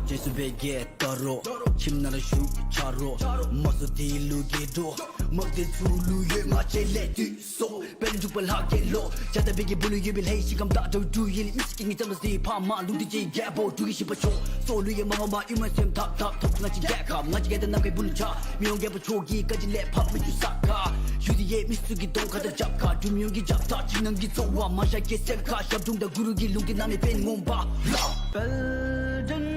Jesu bege taro chimna shu charo masu di lu ge do mak de tu lu ye ma che le tu so ben ju pal ha ke lo jata bege bulu ye bil hey sigam da do du ye miskin ni tamas di pa ma lu di je ga bo du shi pa cho so lu ye ma ma yu ma sem tap tap tap na chi ga ka ma chi ge da nam ke bulu cha mi yong ge pa cho gi ka ji le pa mi ju sa ka yu di ye misu gi dong ka da jap ka du mi yong gi jap ta chi nang gi zo wa ma sha ke sem ka shab dung da guru gi lu gi na me pen ngom ba bel den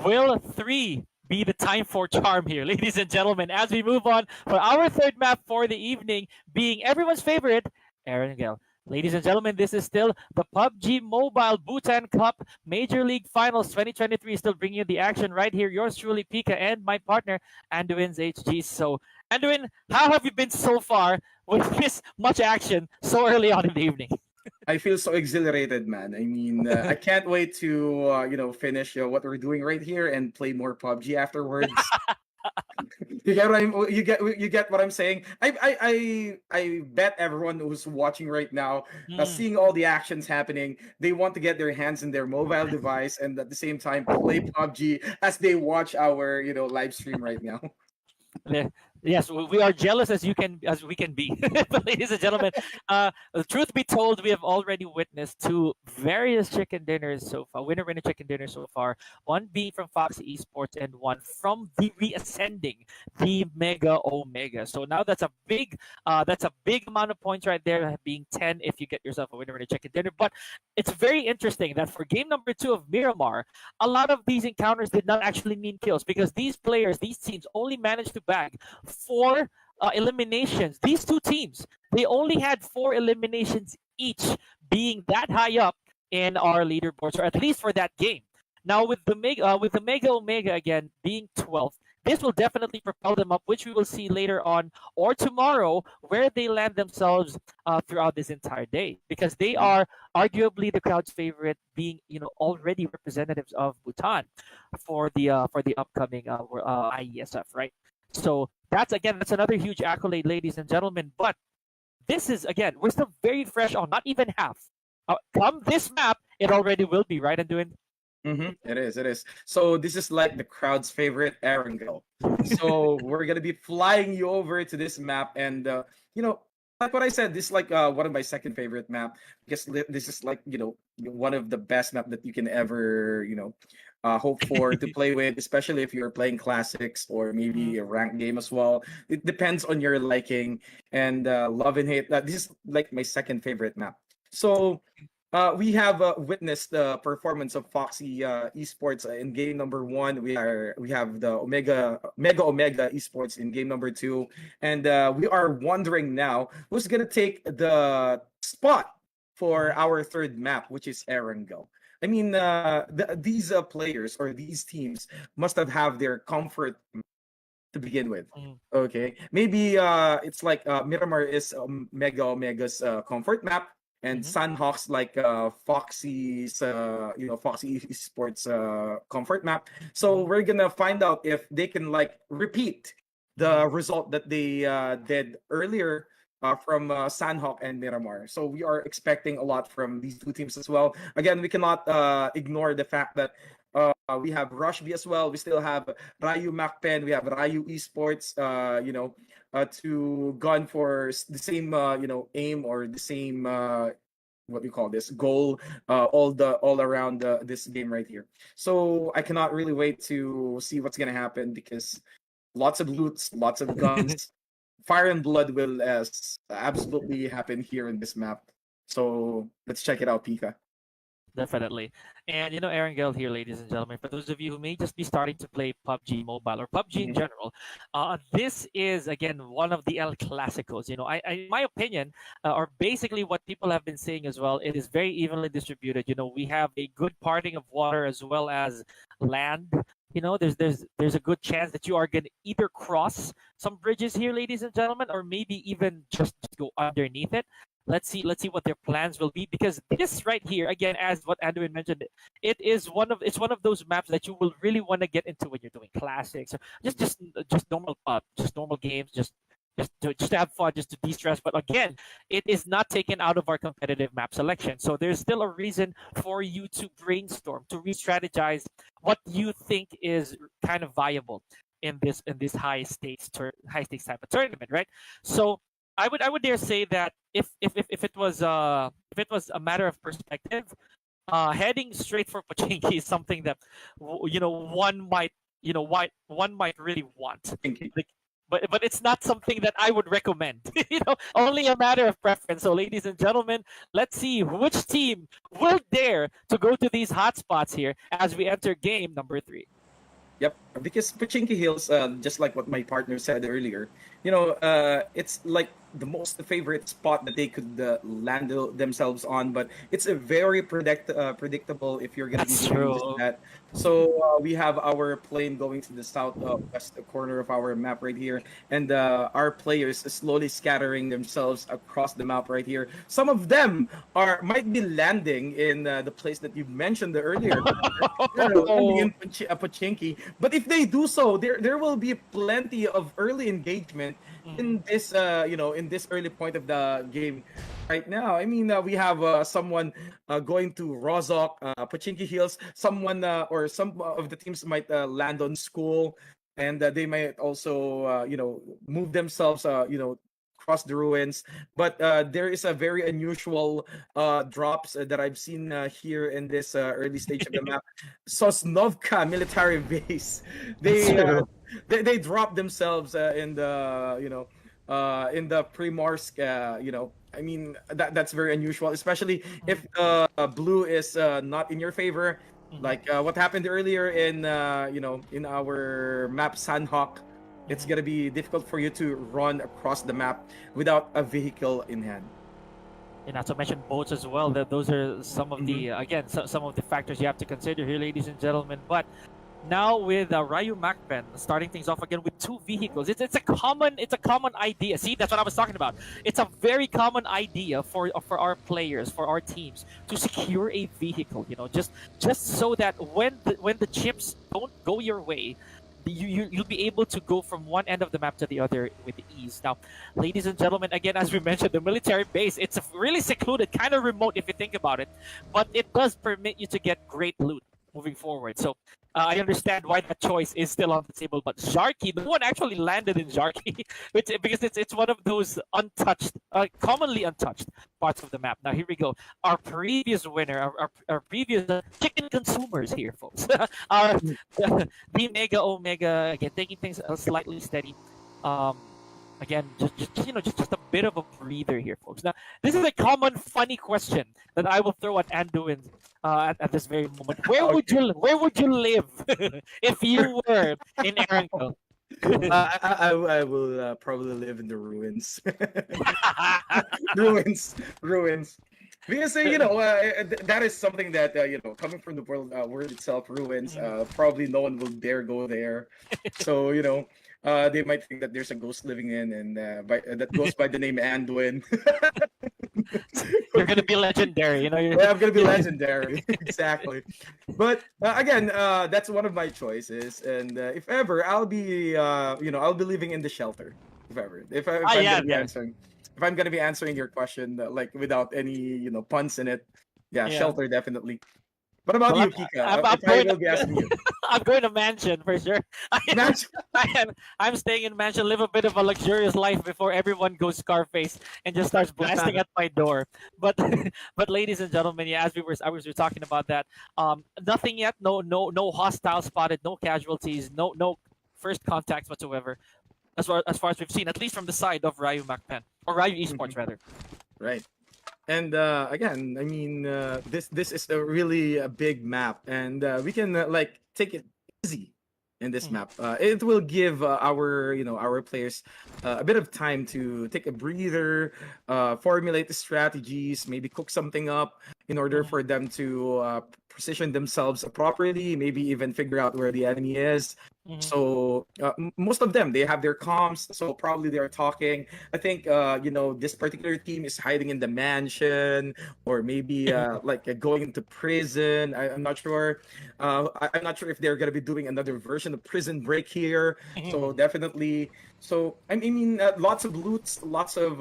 Will 3 be the time for charm here, ladies and gentlemen, as we move on for our third map for the evening, being everyone's favorite, Erangel. Ladies and gentlemen, this is still the PUBG Mobile Bhutan Cup Major League Finals 2023, still bringing you the action right here. Yours truly, Pika, and my partner, Anduin's HG. So, Anduin, how have you been so far with this much action so early on in the evening? I feel so exhilarated, man. I mean, I can't wait to finish what we're doing right here and play more PUBG afterwards. You get what you get what I'm saying. I bet everyone who's watching right now, seeing all the actions happening, they want to get their hands in their mobile device and at the same time play PUBG as they watch our live stream right now. Yes, we are jealous as we can be. But ladies and gentlemen, truth be told, we have already witnessed two various chicken dinners so far, winner chicken dinners so far. One being from Fox Esports and one from the reascending, the Mega Omega. So now that's a big amount of points right there, being 10 if you get yourself a winner chicken dinner. But it's very interesting that for game number 2 of Miramar, a lot of these encounters did not actually mean kills because these teams only managed to bag 4 eliminations. These two teams, they only had 4 eliminations each, being that high up in our leaderboards, or at least for that game. Now with the Mega Omega again being 12th, this will definitely propel them up, which we will see later on or tomorrow where they land themselves throughout this entire day, because they are arguably the crowd's favorite, being already representatives of Bhutan for the upcoming IESF, right? So that's another huge accolade, ladies and gentlemen. But this is, again, we're still very fresh on not even half. Come this map, it already will be, right, Anduin? It is. So this is like the crowd's favorite Erangel. So we're gonna be flying you over to this map, and like what I said, this is like one of my second favorite map, because this is like one of the best map that you can ever hope for to play with, especially if you're playing classics or maybe a ranked game as well. It depends on your liking and love and hate. This is like my second favorite map. So we have witnessed the performance of Foxy Esports in game number 1. We have the Mega Omega Esports in game number 2, and we are wondering now who's gonna take the spot for our third map, which is Erangel. I mean, these players or these teams must have their comfort to begin with. Okay, maybe it's like Miramar is Mega Omega's comfort map, and Mhm. Sunhawks like Foxy's Foxy Esports comfort map. So Mhm. we're gonna find out if they can like repeat the Mhm. result that they did earlier from Sandhawk and Miramar. So we are expecting a lot from these two teams as well. Again, we cannot ignore the fact that we have Rush B as well. We still have Ryu Macpen. We have Ryu Esports. To gone for the same aim or the same what we call this goal all around this game right here. So I cannot really wait to see what's gonna happen because lots of loots, lots of guns, fire and blood will absolutely happen here in this map. So let's check it out, Pika. Definitely. And Aaron Geld here, ladies and gentlemen. For those of you who may just be starting to play PUBG Mobile or PUBG in Mhm. general, this is again one of the El Clasicos. In my opinion, or basically what people have been saying as well, it is very evenly distributed. We have a good parting of water as well as land. There's a good chance that you are gonna either cross some bridges here, ladies and gentlemen, or maybe even just go underneath it. Let's see what their plans will be, because this right here, again, as what Anduin mentioned, it's one of those maps that you will really want to get into when you're doing classics or just normal just normal games, just to have fun, just to de-stress. But again, it is not taken out of our competitive map selection, so there's still a reason for you to brainstorm, to re-strategize what you think is kind of viable in this high stakes type of tournament, right? So I would dare say that if it was a matter of perspective, heading straight for Pochinki is something that one might really want. Pinky. Like, but it's not something that I would recommend. Only a matter of preference. So, ladies and gentlemen, let's see which team will dare to go to these hotspots here as we enter game number 3. Yep, because Pachinki Hills, just like what my partner said earlier, it's like the most favorite spot that they could land themselves on. But it's a very predictable if you're gonna be That's doing just true. that. So we have our plane going to the south west corner of our map right here, and our players slowly scattering themselves across the map right here. Some of them might be landing in the place that you mentioned earlier. Landing in Pachinki. But if they do so, there will be plenty of early engagement in Mhm. this in this early point of the game right now. I mean, we have someone going to Rozok, Pachinki Hills. Someone or some of the teams might land on school, and they might also move themselves cross the ruins. But there is a very unusual drops that I've seen here in this early stage of the map. Sosnovka military base. That's They uh, true. they drop themselves in the Primorsk. I mean that's very unusual, especially if blue is not in your favor. Mhm. Like what happened earlier in in our map Sandhawk. It's Mhm. gonna be difficult for you to run across the map without a vehicle in hand. And not to mention boats as well. That those are some of Mhm. the again some of the factors you have to consider here, ladies and gentlemen. But now with Ryu Macpen starting things off again with two vehicles, it's a common idea. See, that's what I was talking about. It's a very common idea for our players, for our teams to secure a vehicle. Just so that when the chips don't go your way, you'll be able to go from one end of the map to the other with ease. Now, ladies and gentlemen, again, as we mentioned, the military base, it's a really secluded, kind of remote if you think about it, but it does permit you to get great loot moving forward. So I understand why that choice is still on the table. But Jarki, no one actually landed in Jarki, because it's one of those untouched, commonly untouched parts of the map. Now here we go. Our previous winner, our previous chicken consumers here, folks, are the Mega Omega, again taking things slightly steady. Um, again, just a bit of a breather here, folks. Now, this is a common funny question that I will throw at Anduin at this very moment. Okay. Where would you live if you were in Aranco? I will probably live in the ruins. ruins. Because that is something that coming from the world itself, ruins. Probably no one will dare go there. So they might think that there's a ghost living in, and that goes by the name Anduin. You're gonna be legendary, you know. Yeah, I'm gonna be legendary. Exactly. But again, that's one of my choices. And if ever, I'll be, I'll be living in the shelter. If ever, if I'm Yeah, gonna be yeah, answering, if I'm gonna be answering your question like without any, puns in it, yeah, yeah. shelter definitely. What about Well, you, Kika? I'm If I going will be asking you, I'm going to mansion for sure. Nash, I'm staying in mansion, live a bit of a luxurious life before everyone goes Scarface and just starts blasting at my door. But but ladies and gentlemen, yeah, as we were talking about that, nothing yet, no hostile spotted, no casualties, no first contacts whatsoever. As far as we've seen, at least from the side of Ryu MacPen or Ryu Esports rather. right? And again, I mean, this is a really a big map, and we can like take it easy in this map. It will give our our players a bit of time to take a breather, formulate the strategies, maybe cook something up in order for them to position themselves properly. Maybe even figure out where the enemy is. So most of them, they have their comms, so probably they are talking. I think this particular team is hiding in the mansion, or maybe like going into prison. I'm not sure. I'm not sure if they're gonna be doing another version of Prison Break here. So definitely. So I mean, lots of loots, lots of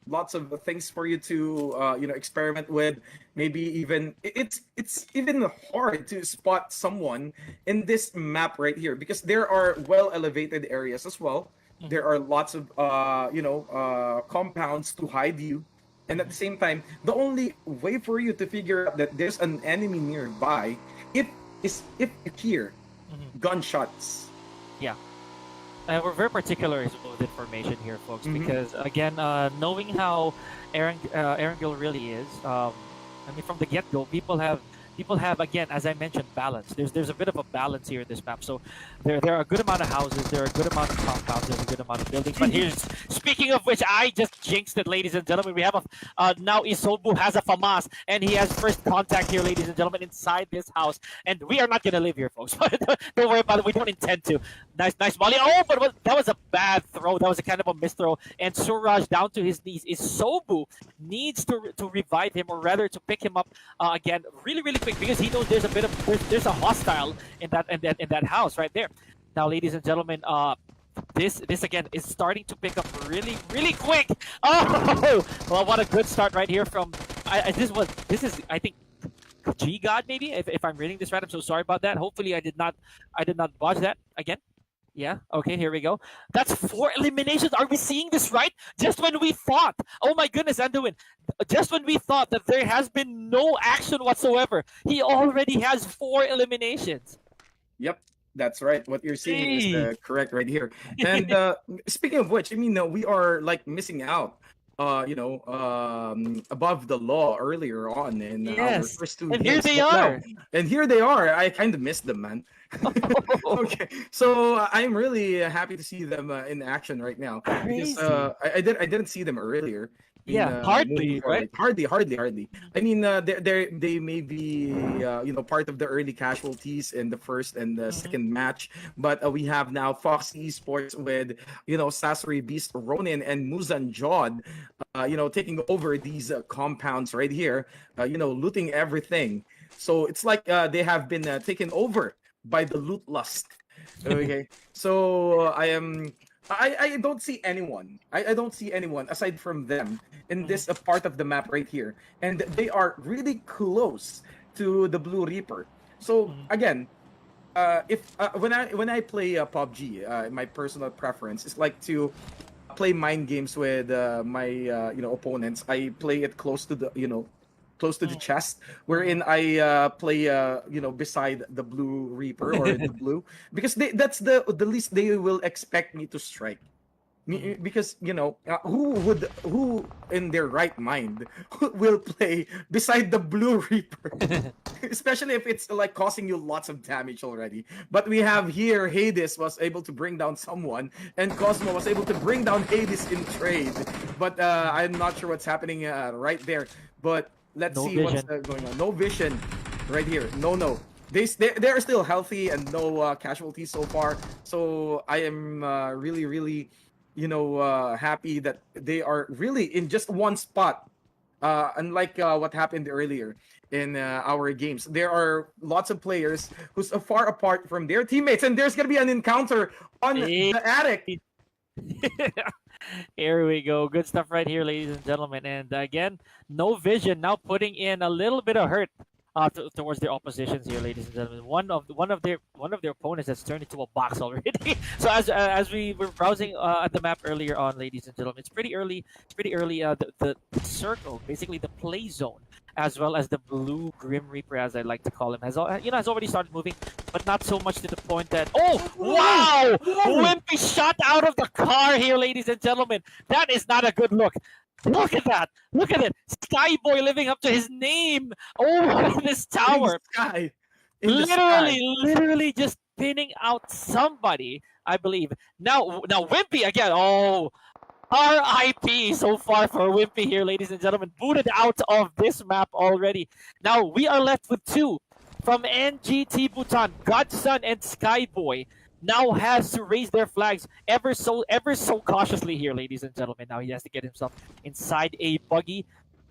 lots of things for you to experiment with. Maybe even it's even hard to spot someone in this map right here because there are well elevated areas as well. There are lots of compounds to hide you, and at the same time, the only way for you to figure out that there's an enemy nearby if you hear gunshots. Yeah. And we're very particular with information here, folks, because again, knowing how Erangel really is, I mean, from the get-go, people have again, as I mentioned, balance. There's a bit of a balance here in this map. So there are a good amount of houses, there are a good amount of compounds, there's a good amount of buildings. But here's speaking of which, I just jinxed it, ladies and gentlemen. We have now Isobu has a FAMAS, and he has first contact here, ladies and gentlemen, inside this house. And we are not gonna live here, folks. Don't worry about it. We don't intend to. Nice volley. Oh, but that was a bad throw. That was a kind of a misthrow. And Suraj down to his knees. Isobu needs to revive him, or rather to pick him up again, really quick, because he knows there's a hostile in that house right there. Now, ladies and gentlemen, this again is starting to pick up really quick. Oh, well, what a good start right here from this is I think G God, maybe, if I'm reading this right. I'm so sorry about that. Hopefully I did not botch that again. Yeah, okay, here we go. That's 4 eliminations. Are we seeing this right? Just when we thought, oh my goodness, Anduin, just when we thought that there has been no action whatsoever, he already has 4 eliminations. Yep, that's right. What you're seeing is correct right here. And speaking of which, I mean, we are like missing out. Above the law earlier on in our first 2 and games. Here they are. And here they are. I kind of missed them, man. Okay, so I'm really happy to see them in action right now because I didn't see them earlier. Hardly, right? Hardly. I mean, they may be part of the early casualties in the first and the second match, but we have now Fox Esports with Sasori Beast Ronin and Muzan Jod, taking over these compounds right here, looting everything. So it's like they have been taken over by the loot lust. Okay, so I don't see anyone. I don't see anyone aside from them in this part of the map right here, and they are really close to the Blue Reaper. So again, when I play PUBG, my personal preference is like to play mind games with my opponents. I play it close to the close to the chest, wherein I play beside the Blue Reaper or the blue, because that's the least they will expect me to strike. Because who in their right mind will play beside the Blue Reaper, especially if it's like causing you lots of damage already. But we have here Hades was able to bring down someone, and Cosmo was able to bring down Hades in trade. But I'm not sure what's happening right there. But let's see what's going on. No vision right here. No. They're still healthy and no casualties so far. So I am really happy that they are really in just one spot. Unlike what happened earlier in our games, there are lots of players who's far apart from their teammates, and there's gonna be an encounter on the attic. Here we go. Good stuff right here, ladies and gentlemen. And again, no vision now putting in a little bit of hurt towards their oppositions here, ladies and gentlemen. One of their opponents has turned into a box already. So as we were browsing at the map earlier on, ladies and gentlemen, it's pretty early. It's pretty early. The circle, basically the play zone, as well as the blue Grim Reaper, as I like to call him, has already started moving, but not so much to the point that wow, Wimpy shot out of the car here, ladies and gentlemen. That is not a good look. Look at that! Look at it! Skyboy living up to his name over this tower. Literally just pinning out somebody, I believe. Now Wimpy again. Oh, RIP so far for Wimpy here, ladies and gentlemen. Booted out of this map already. Now we are left with two from NGT Bhutan. Godson and Skyboy now has to raise their flags ever so cautiously here, ladies and gentlemen. Now he has to get himself inside a buggy.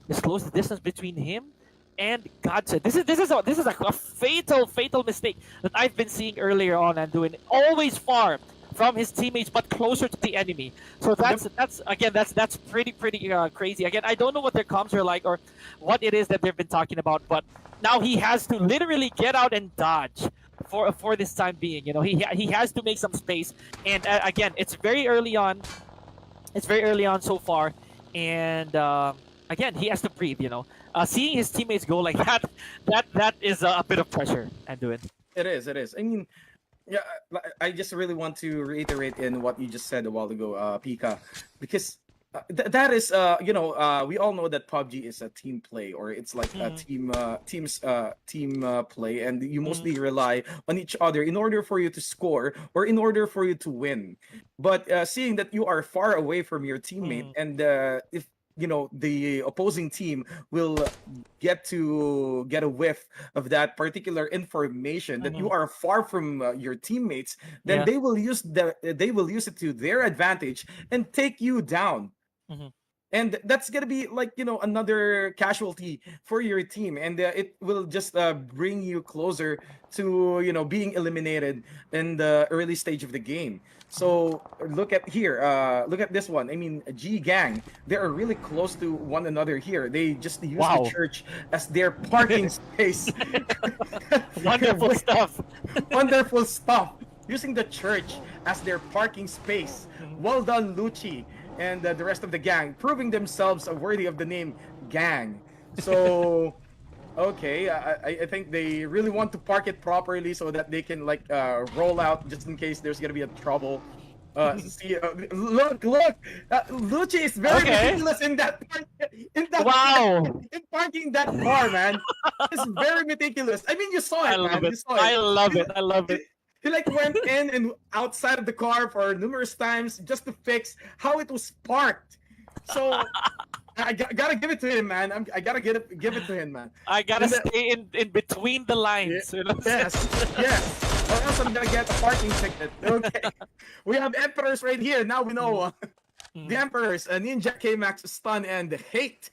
Just close the distance between him and Godson. This is a fatal mistake that I've been seeing earlier on Anduin. Always far from his teammates, but closer to the enemy. So that's pretty crazy. Again, I don't know what their comms are like or what it is that they've been talking about, but now he has to literally get out and dodge for this time being. He has to make some space, and again, it's very early on. It's very early on so far, and again, he has to breathe. Seeing his teammates go like that is a bit of pressure. Anduin. It is. I mean, yeah, I just really want to reiterate in what you just said a while ago, Pika, because that is, we all know that PUBG is a team play, or it's like a team play, and you mostly rely on each other in order for you to score or in order for you to win. But seeing that you are far away from your teammate, and if the opposing team will get a whiff of that particular information that you are far from your teammates, then they will use it to their advantage and take you down. And that's gonna be like another casualty for your team, and it will just bring you closer to being eliminated in the early stage of the game. So look at here, look at this one. I mean, G Gang, they are really close to one another here. They just use the church as their parking space. Wonderful stuff. Wonderful stuff. Using the church as their parking space. Well done, Lucci and the rest of the gang, proving themselves worthy of the name Gang. So, okay, I think they really want to park it properly so that they can roll out just in case there's gonna be a trouble. See, look, Lucci is very meticulous in parking that car, man. It's very meticulous. I mean, you saw it, man. You saw it. I love it. He went in and outside of the car for numerous times just to fix how it was parked. So I gotta give it to him, man. I gotta give it to him, man. I gotta stay in between the lines. Yes. Or else I'm gonna get a parking ticket. Okay. We have Emperors right here. Now we know the Emperors, Ninja, K-Max, Stun, and Hate.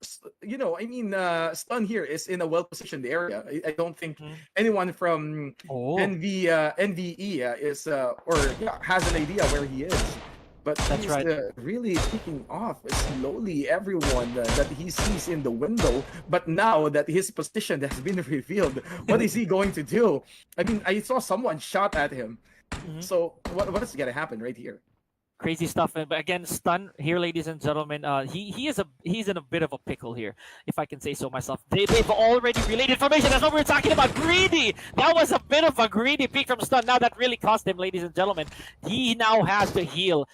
Stun here is in a well-positioned area. I don't think anyone from NVE is has an idea where he is. But he's really picking off slowly everyone that he sees in the window. But now that his position has been revealed, what is he going to do? I mean, I saw someone shot at him. So what is going to happen right here? Crazy stuff. But again, Stun here, ladies and gentlemen. He's in a bit of a pickle here, if I can say so myself. They've already relayed information. That's what we're talking about. Greedy. That was a bit of a greedy pick from Stun. Now that really cost him, ladies and gentlemen. He now has to heal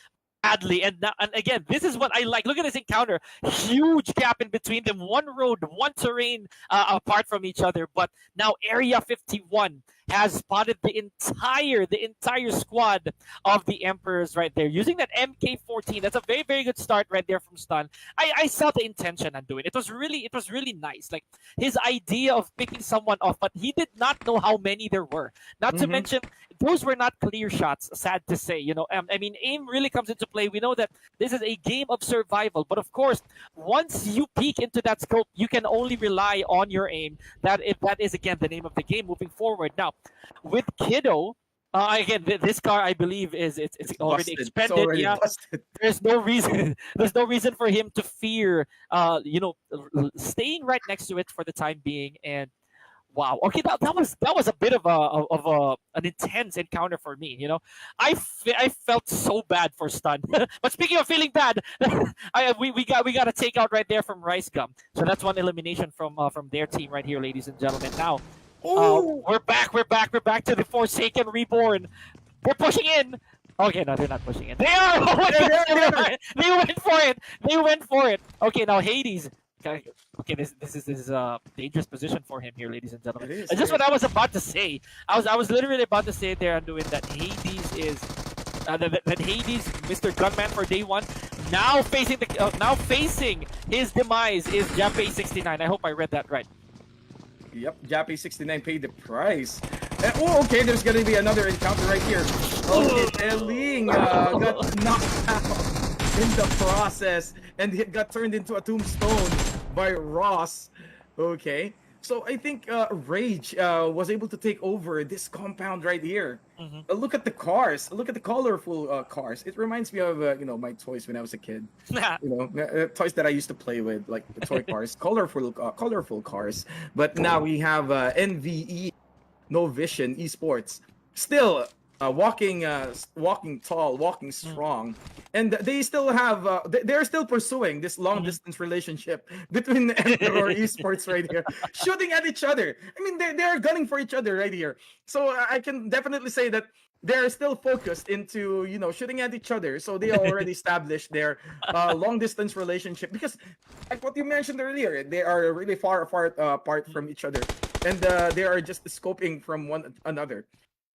badly, and again, this is what I like. Look at this encounter. Huge gap in between them. One road, one terrain apart from each other. But now Area 51 has spotted the entire squad of the Emperors right there using that MK14. That's a very, very good start right there from Stun. I saw the intention on doing it. It was really nice. Like his idea of picking someone off, but he did not know how many there were. Not to mention, those were not clear shots. Sad to say, I mean, aim really comes into play. We know that this is a game of survival, but of course, once you peek into that scope, you can only rely on your aim. That is again the name of the game moving forward. Now, with Kiddo. Again, this car I believe it's already Busted. expended. It's already Yeah, busted. there's no reason. There's no reason for him to fear. Staying right next to it for the time being. And wow, okay, that was a bit of an intense encounter for me. I felt so bad for Stun. But speaking of feeling bad, we got a takeout right there from Rice Gum. So that's one elimination from their team right here, ladies and gentlemen. Now. We're back to the Forsaken Reborn. We're pushing in. Okay, no, they're not pushing in. They are! Oh my God, they went for it. Okay, now Hades. Okay, this is a dangerous position for him here, ladies and gentlemen. It's just what I was about to say. I was literally about to say there, Anduin, that Hades is that Hades, Mr. Gunman for day one, now facing his demise is Jape69. I hope I read that right. Yep, Jape69 paid the price. Okay, there's gonna be another encounter right here. Okay, Eling got knocked out in the process and it got turned into a tombstone by Ross. Okay, so I think Rage was able to take over this compound right here. Look at the cars. Look at the colorful cars. It reminds me of my toys when I was a kid. Toys that I used to play with, like the toy cars, colorful cars. But now we have NVE, No Vision Esports, still walking tall, walking strong, and they still have they're still pursuing this long distance relationship between the Emperor Esports right here, shooting at each other. I mean, they're gunning for each other right here. So I can definitely say that they're still focused into shooting at each other. So they already established their long distance relationship, because like what you mentioned earlier, they are really far apart from each other, and they are just scoping from one another.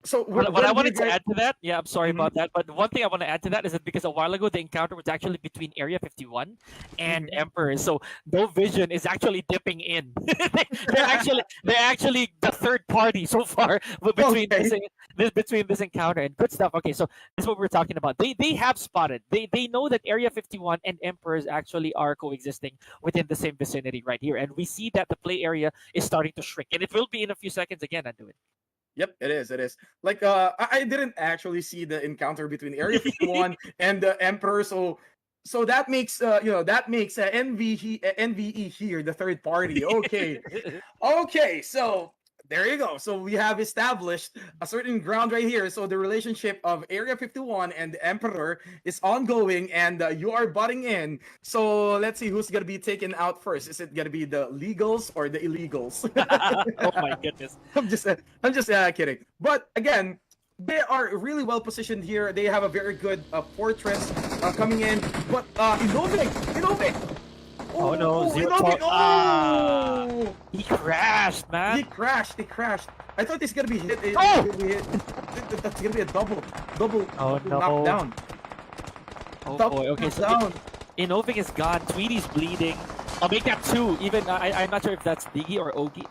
So what I wanted to add to that, yeah, I'm sorry about that, but one thing I want to add to that is that because a while ago the encounter was actually between Area 51 and Emperor, so No Vision is actually dipping in. they're actually the third party so far between this encounter, and good stuff. Okay, so this is what we're talking about. They have spotted. They know that Area 51 and Emperors actually are coexisting within the same vicinity right here, and we see that the play area is starting to shrink, and it will be in a few seconds again. Anduin. Yep, it is. It is. Like, I didn't actually see the encounter between Area 51 and the Emperor, so that makes NVE here the third party. Okay, okay. So there you go. So we have established a certain ground right here. So the relationship of Area 51 and the Emperor is ongoing, and you are butting in. So let's see who's gonna be taken out first. Is it gonna be the legals or the illegals? Oh my goodness! I'm just kidding. But again, they are really well positioned here. They have a very good fortress coming in. But Innovate. Oh no, he crashed, man. He crashed. I thought he's gonna be hit. That's gonna be a double knockdown. Oh Double boy. Okay, so knockdown. Innoving is gone. Tweety's bleeding. I'll make that two. Even I'm not sure if that's Diggy or Augie.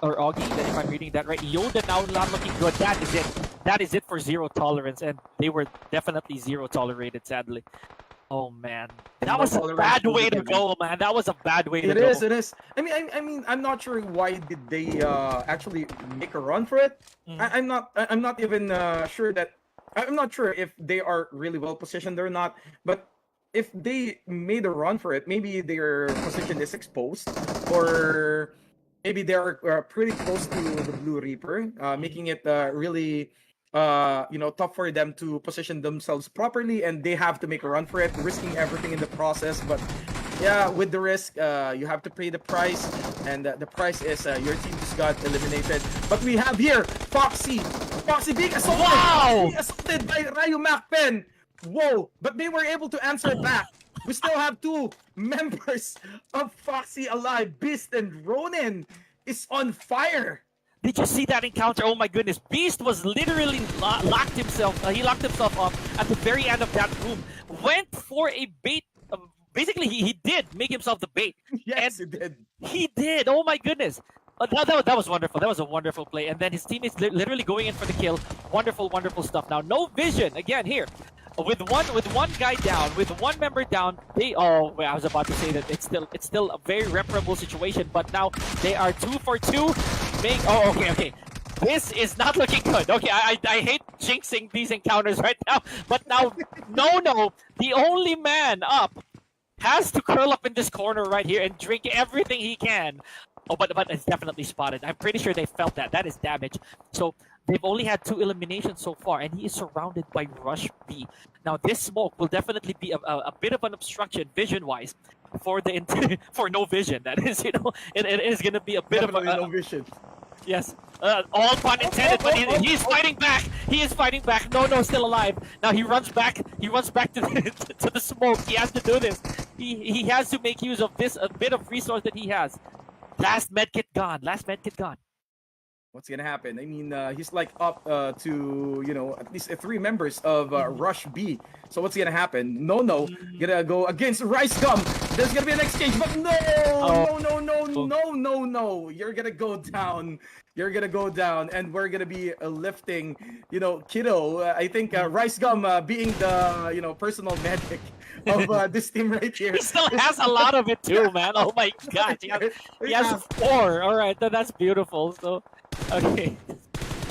That if I'm reading that right. Yoda now not looking good. That is it. That is it for zero tolerance, and they were definitely zero tolerated. Sadly. Oh man, that was a bad way to go, man. That was a bad way to go. It is. I mean, I'm not sure why did they actually make a run for it. I'm not even sure that. I'm not sure if they are really well positioned or not. But if they made a run for it, maybe their position is exposed, or maybe they are pretty close to the Blue Reaper, making it really. Tough for them to position themselves properly, and they have to make a run for it, risking everything in the process. But yeah, with the risk, you have to pay the price, and the price is your team just got eliminated. But we have here Foxy being assaulted. Wow! Being assaulted by Rayo Macpen. Whoa! But they were able to answer back. We still have two members of Foxy alive. Beast and Ronin is on fire. Did you see that encounter? Oh my goodness. Beast was literally locked himself. He locked himself up at the very end of that room. Went for a bait. Basically, he did make himself the bait. Yes, And he did. he did. Oh my goodness. That was wonderful. That was a wonderful play. And then his teammates literally going in for the kill. Wonderful, wonderful stuff. Now, no vision again here. With one guy down, with one member down, I was about to say that it's still a very reparable situation, but now they are 2 for 2. Okay. This is not looking good. Okay, I hate jinxing these encounters right now, but now no, the only man up has to curl up in this corner right here and drink everything he can. Oh, but it's definitely spotted. I'm pretty sure they felt that. That is damage. So they've only had 2 eliminations so far, and he is surrounded by Rush B. Now, this smoke will definitely be a bit of an obstruction vision-wise for for no vision. That is, it is going to be a bit Definitely of a no vision. yes. All pun intended, but he is fighting back. He is fighting back. No, still alive. Now he runs back. He runs back to to the smoke. He has to do this. He has to make use of this a bit of resource that he has. Last medkit gone. What's gonna happen? I mean, he's like up to at least 3 members of Rush B. So what's gonna happen? No, gonna go against Rice Gum. There's gonna be an exchange, but no. You're gonna go down. And we're gonna be lifting, Kiddo. I think Rice Gum being the personal medic of this team right here. He still has a lot of it too, man. Oh my god, he has 4. All right, that's beautiful. So. Okay.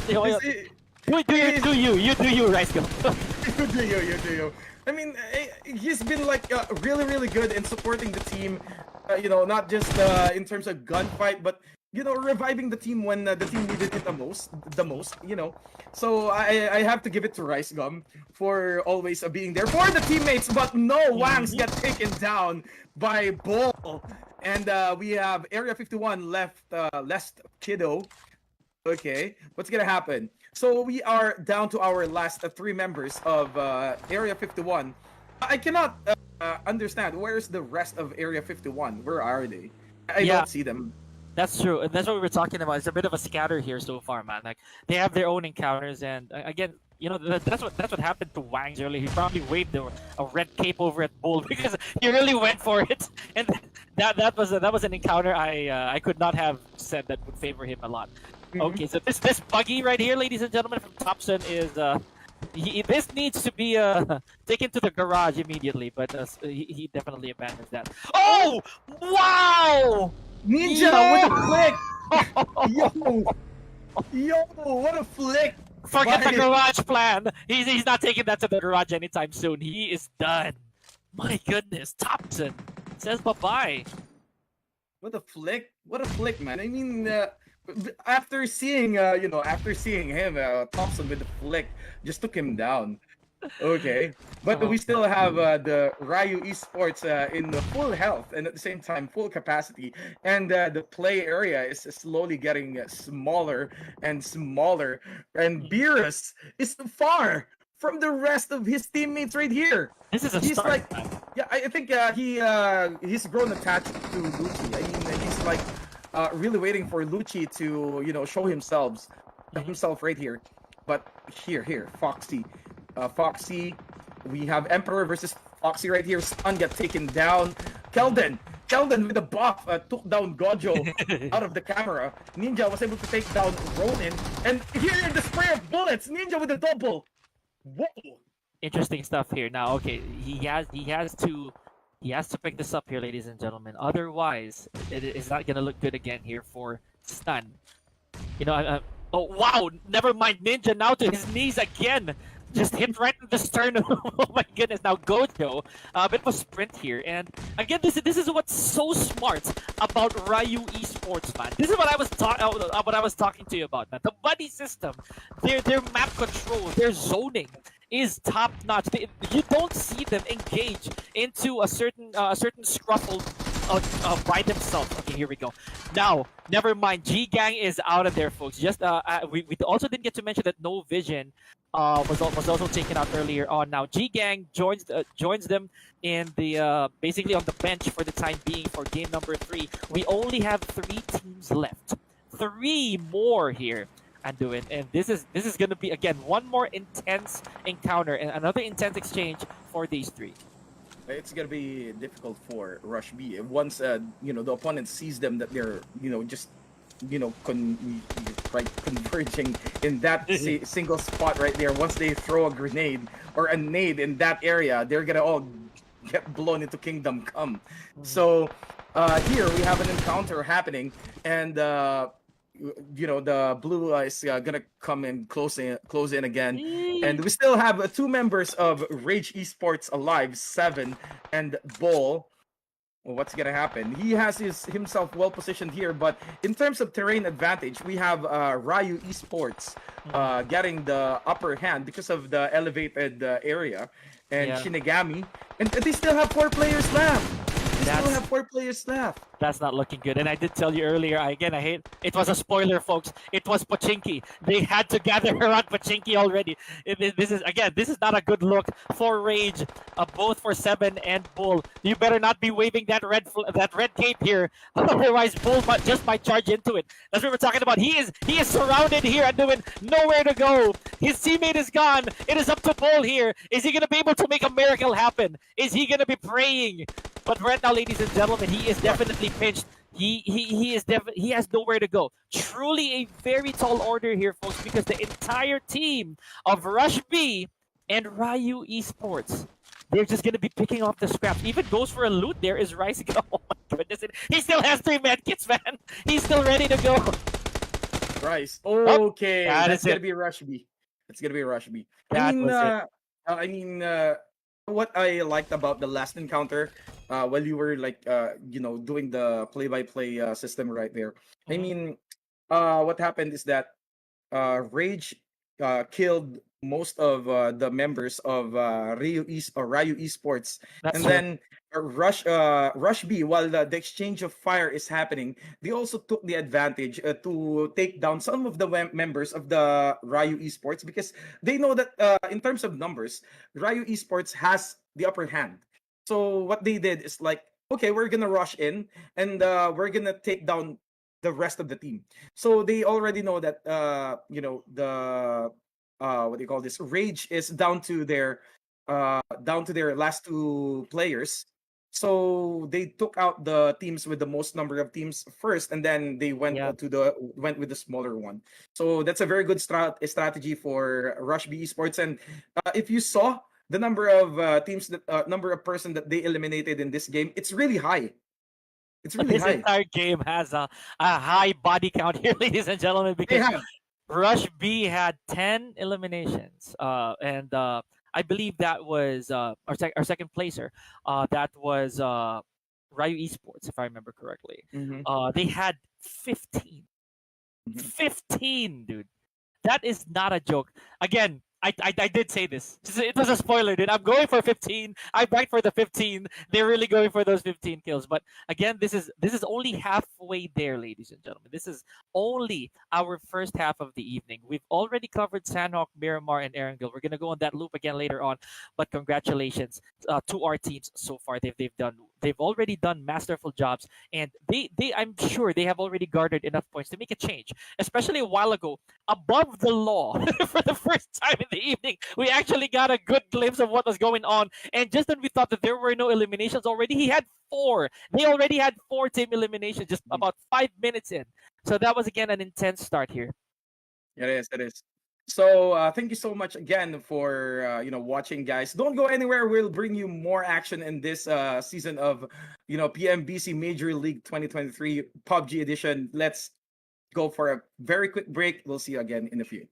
You do you, Rice Gum. You do you. I mean, he's been like really, really good in supporting the team. Not just in terms of gunfight, but reviving the team when the team needed it the most. So I have to give it to Rice Gum for always being there for the teammates. But no, Wangs got taken down by Bull, and we have Area 51 left Kiddo. Okay, what's gonna happen? So we are down to our last 3 members of Area 51. I cannot understand where's the rest of Area 51. Where are they? I don't see them. That's true. And that's what we were talking about. It's a bit of a scatter here so far, man. Like they have their own encounters, and again, that's what happened to Wangs earlier. He probably waved a red cape over at Bull because he really went for it, and that was an encounter I could not have said that would favor him a lot. Okay, so this buggy right here, ladies and gentlemen, from Thompson is this needs to be taken to the garage immediately, but he definitely abandons that. Oh wow! Ninja with a flick! Yo, what a flick! Forget the garage plan. He's not taking that to the garage anytime soon. He is done. My goodness, Thompson says bye-bye. What a flick, man. I mean, after seeing him, Thompson with the flick just took him down. Okay, but we still have the Ryu Esports in the full health and at the same time full capacity, and the play area is slowly getting smaller and smaller, and Beerus is far from the rest of his teammates right here. This is a He's start. like, yeah, I think he's grown attached to Lucci. I mean, he's like really waiting for Lucci to show himself right here. But here, Foxy. We have Emperor versus Foxy right here. Stun got taken down. Keldon with a buff took down Gojo out of the camera. Ninja was able to take down Ronin. And here the spray of bullets. Ninja with a double. Whoa. Interesting stuff here. Now, okay, he has to pick this up here, ladies and gentlemen. Otherwise, it's not gonna look good again here for Stun. Oh wow! Never mind, Ninja now to his knees again. Just hit right in the sternum. Oh my goodness! Now Gojo, a bit of a sprint here, and again, this is what's so smart about Ryu Esports, man. This is what I was talking to you about, man. The buddy system, their map control, their zoning is top notch. You don't see them engage into a certain scruffle by themselves. Okay, here we go. Now, never mind. G Gang is out of there, folks. Just we also didn't get to mention that No Vision was also taken out earlier on. Now G Gang joins them in the basically on the bench for the time being for game number 3. We only have 3 teams left. 3 more here, Anduin, and this is going to be again one more intense encounter and another intense exchange for these 3. It's gonna be difficult for Rush B once the opponent sees them that they're just right converging in that single spot right there. Once they throw a grenade or a nade in that area, they're gonna all get blown into Kingdom Come. So here we have an encounter happening, and the blue is gonna come and close in again, and we still have 2 members of Rage Esports alive, 7 and Bull. Well, what's gonna happen? He has himself well positioned here, but in terms of terrain advantage, we have Ryu Esports getting the upper hand because of the elevated area, and Shinigami, and they still have 4 players left. Still have 4 players left. That's not looking good. And I did tell you earlier, I hate it was a spoiler, folks. It was Pochinki. They had to gather around Pochinki already. This is not a good look for Rage, both for 7 and Bull. You better not be waving that red cape here, otherwise Bull just might charge into it. That's what we're talking about. He is surrounded here and doing nowhere to go. His teammate is gone. It is up to Bull here. Is he gonna be able to make a miracle happen? Is he gonna be praying? But right now, ladies and gentlemen, he is definitely pinched. He has nowhere to go. Truly a very tall order here, folks, because the entire team of Rush B and Ryu Esports, they're just gonna be picking off the scraps. Even goes for a loot. There is Rice. Oh my goodness! He still has 3 medkits, man. He's still ready to go. Rice. Okay, that's gonna it. be Rush B. It's gonna be Rush B. That was it. What I liked about the last encounter, while you were doing the play-by-play system right there. I mean, what happened is that Rage killed most of the members of Ryu Esports, That's and true. then Rush B, while the exchange of fire is happening, they also took the advantage to take down some of the members of the Ryu Esports, because they know that in terms of numbers, Ryu Esports has the upper hand. So what they did is like, okay, we're gonna rush in, and we're gonna take down the rest of the team. So they already know that the what do you call this? Rage is down to their last 2 players. So they took out the teams with the most number of teams first, and then they went with the smaller one. So that's a very good strategy for Rush B Esports. And if you saw the number of teams number of person that they eliminated in this game, it's really high. It's really This high. entire game has a high body count here, ladies and gentlemen, They because have. Rush B had 10 eliminations, and I believe that was our second placer. That was Ryu Esports, if I remember correctly. They had 15. Mhm. 15, dude. That is not a joke. Again, I did say this. It was a spoiler, dude. I'm going for 15. I backed for the 15. They're really going for those 15 kills. But again, this is only halfway there, ladies and gentlemen. This is only our first half of the evening. We've already covered Sandhawk, Miramar, and Erangel. We're gonna go on that loop again later on. But congratulations to our teams so far. They've already done masterful jobs, and I'm sure they have already garnered enough points to make a change. Especially a while ago, above the law, for the first time in the evening, we actually got a good glimpse of what was going on. And just when we thought that there were no eliminations already, he had 4. They already had 4 team eliminations just about 5 minutes in. So that was again an intense start here. It is. It is. So thank you so much again for watching, guys. Don't go anywhere. We'll bring you more action in this season of PMBC Major League 2023 PUBG edition. Let's go for a very quick break. We'll see you again in a few.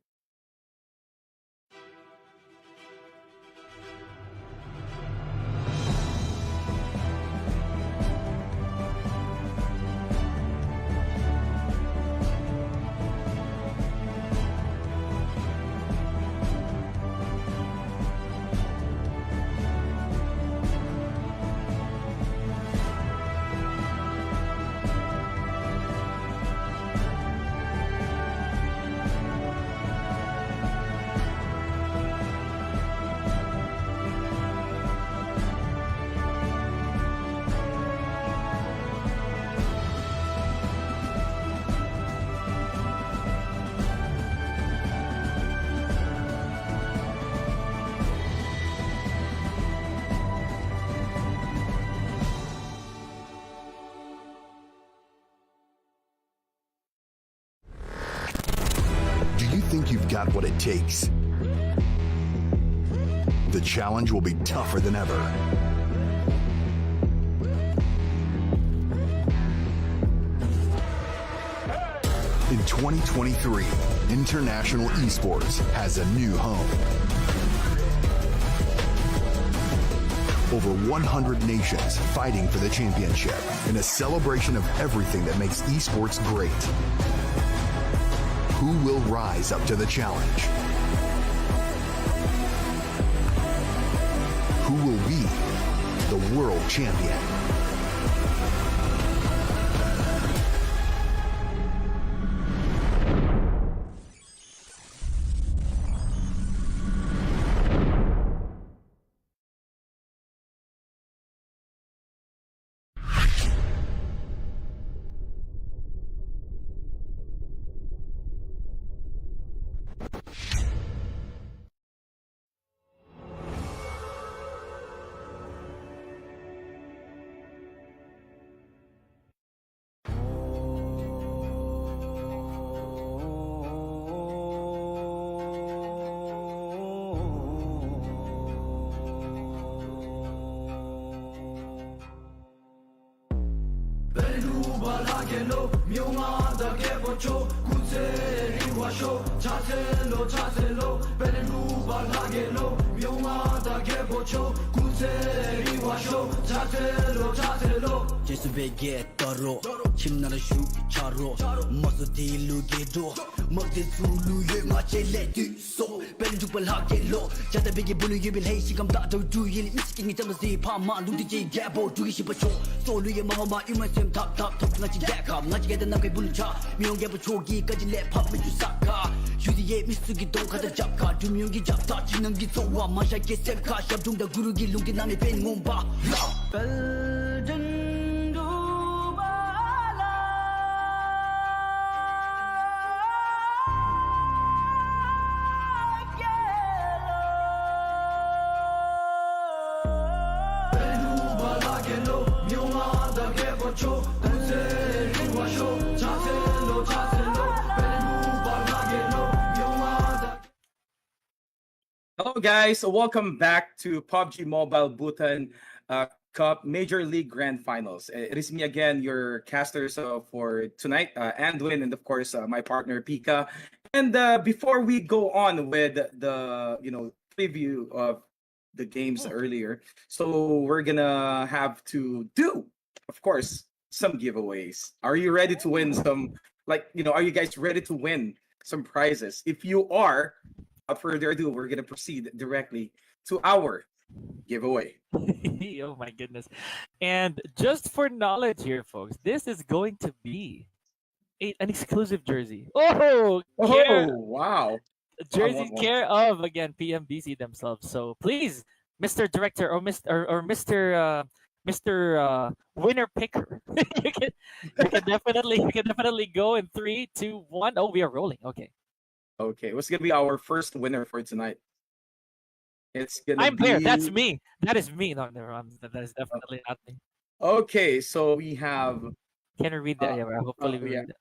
that what it takes? The challenge will be tougher than ever. In 2023, international esports has a new home. Over 100 nations fighting for the championship in a celebration of everything that makes esports great. Who will rise up to the challenge? Who will be the world champion? Just begin taro, chimnara shoot charo, masudi lugido, magde zulu ye mache let you so, benjubal hakelo, jata bigi bulu you will hey, she come that do you misking it the pama, ludi gabo, do you ship a show, so lu mama, you must him top, not jack up, not get the nugget bulucha, me on get a chogi, got you let pop with you saka, you the eight Mr. Don't cut the job card, do me on get job touching and get so one, much I get sem cash, up doing the guru looking at me pain mumba. Hello guys, welcome back to PUBG Mobile Bhutan Cup Major League Grand Finals. It is me again, your casters for tonight, Anduin, and of course my partner Pika. And before we go on with the preview of the games earlier, so we're gonna have to do, of course, some giveaways. Are you ready to win some? Are you guys ready to win some prizes? If you are, without further ado, we're gonna proceed directly to our giveaway. Oh my goodness. And just for knowledge here, folks, this is going to be an exclusive jersey. Oh, Wow. Jersey care of, again, PMBC themselves. So please, Mr. Director or Mr. Winner Picker, you can definitely go in 3, 2, 1. Oh, we are rolling. Okay, what's gonna be our first winner for tonight? It's gonna I'm be... there. That's me. That is me. No, that is definitely not me. Okay, so we have... Can you read that? Yeah, hopefully we yeah. read it.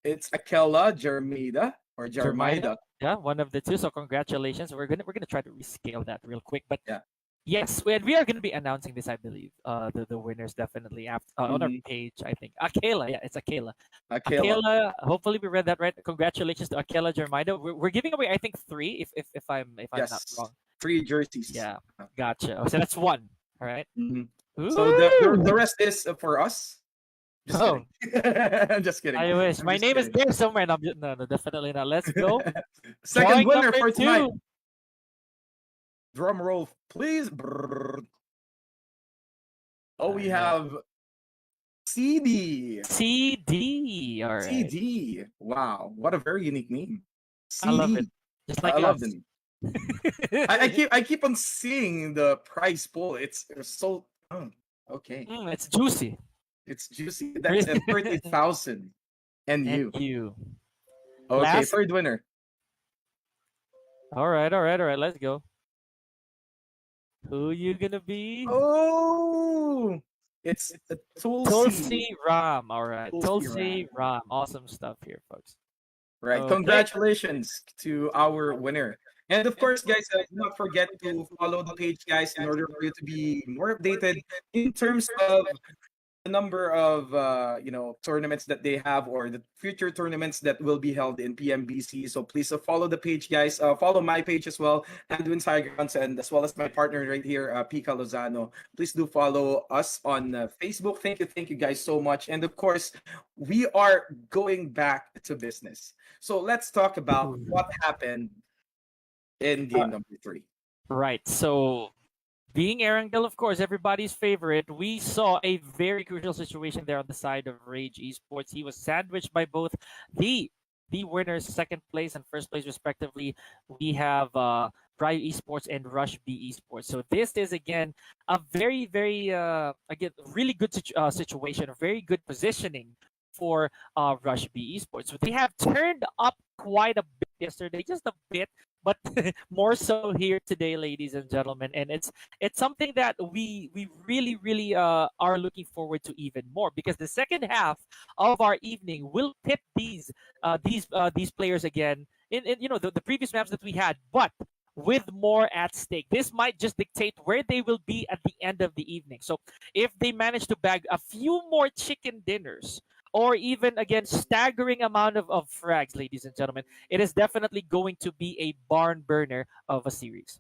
It's Akela Jermida or Jermida. Yeah, one of the two. So congratulations. We're gonna try to rescale that real quick. But yeah. Yes, we are gonna be announcing this, I believe. The winners definitely after on our page, I think. Akela, yeah, it's Akela. Akela. Hopefully we read that right. Congratulations to Akela Jermida. We're giving away, I think, 3 if I'm yes. not wrong. 3 jerseys. Yeah, gotcha. Oh, so that's 1. All right. So the rest is for us. Just kidding. I'm just kidding. I wish. My name is there somewhere. No, definitely not. Let's go. Second winner for 2. tonight. Drum roll, please. Brrr. Oh, we have CD. CD. All right. CD. Wow, what a very unique name. CD. I love it. Just like I love the name. I keep on seeing the prize pool. It's so okay. It's juicy. It's juicy. That's 30,000. And you. Okay, Last... third winner. All right. Let's go. Who you gonna be? Oh, it's Tulsi Ram. All right, Tulsi Ram. Awesome stuff here, folks. Right. Okay. Congratulations to our winner. And of course, guys, do not forget to follow the page, guys, in order for you to be more updated in terms of the number of tournaments that they have or the future tournaments that will be held in PMBC. So please follow the page, guys. Follow my page as well, Anduin's Highgrounds, and as well as my partner right here, Pika Lozano. Please do follow us on Facebook. Thank you guys so much. And of course, we are going back to business. So let's talk about what happened in Uh, game number three. right. So being Erangel, of course, everybody's favorite, we saw a very crucial situation there on the side of Rage Esports. He was sandwiched by both the the winners, second place and first place respectively. We have Ryu Esports and Rush B Esports. So this is again a very again really good situation, a very good positioning for Rush B Esports. So they have turned up quite a bit yesterday, just a bit, but more so here today, ladies and gentlemen. And it's something that we really are looking forward to even more, because the second half of our evening will pit these players again in the previous maps that we had, but with more at stake. This might just dictate where they will be at the end of the evening. So if they manage to bag a few more chicken dinners, or even again staggering amount of frags, ladies and gentlemen, it is definitely going to be a barn burner of a series.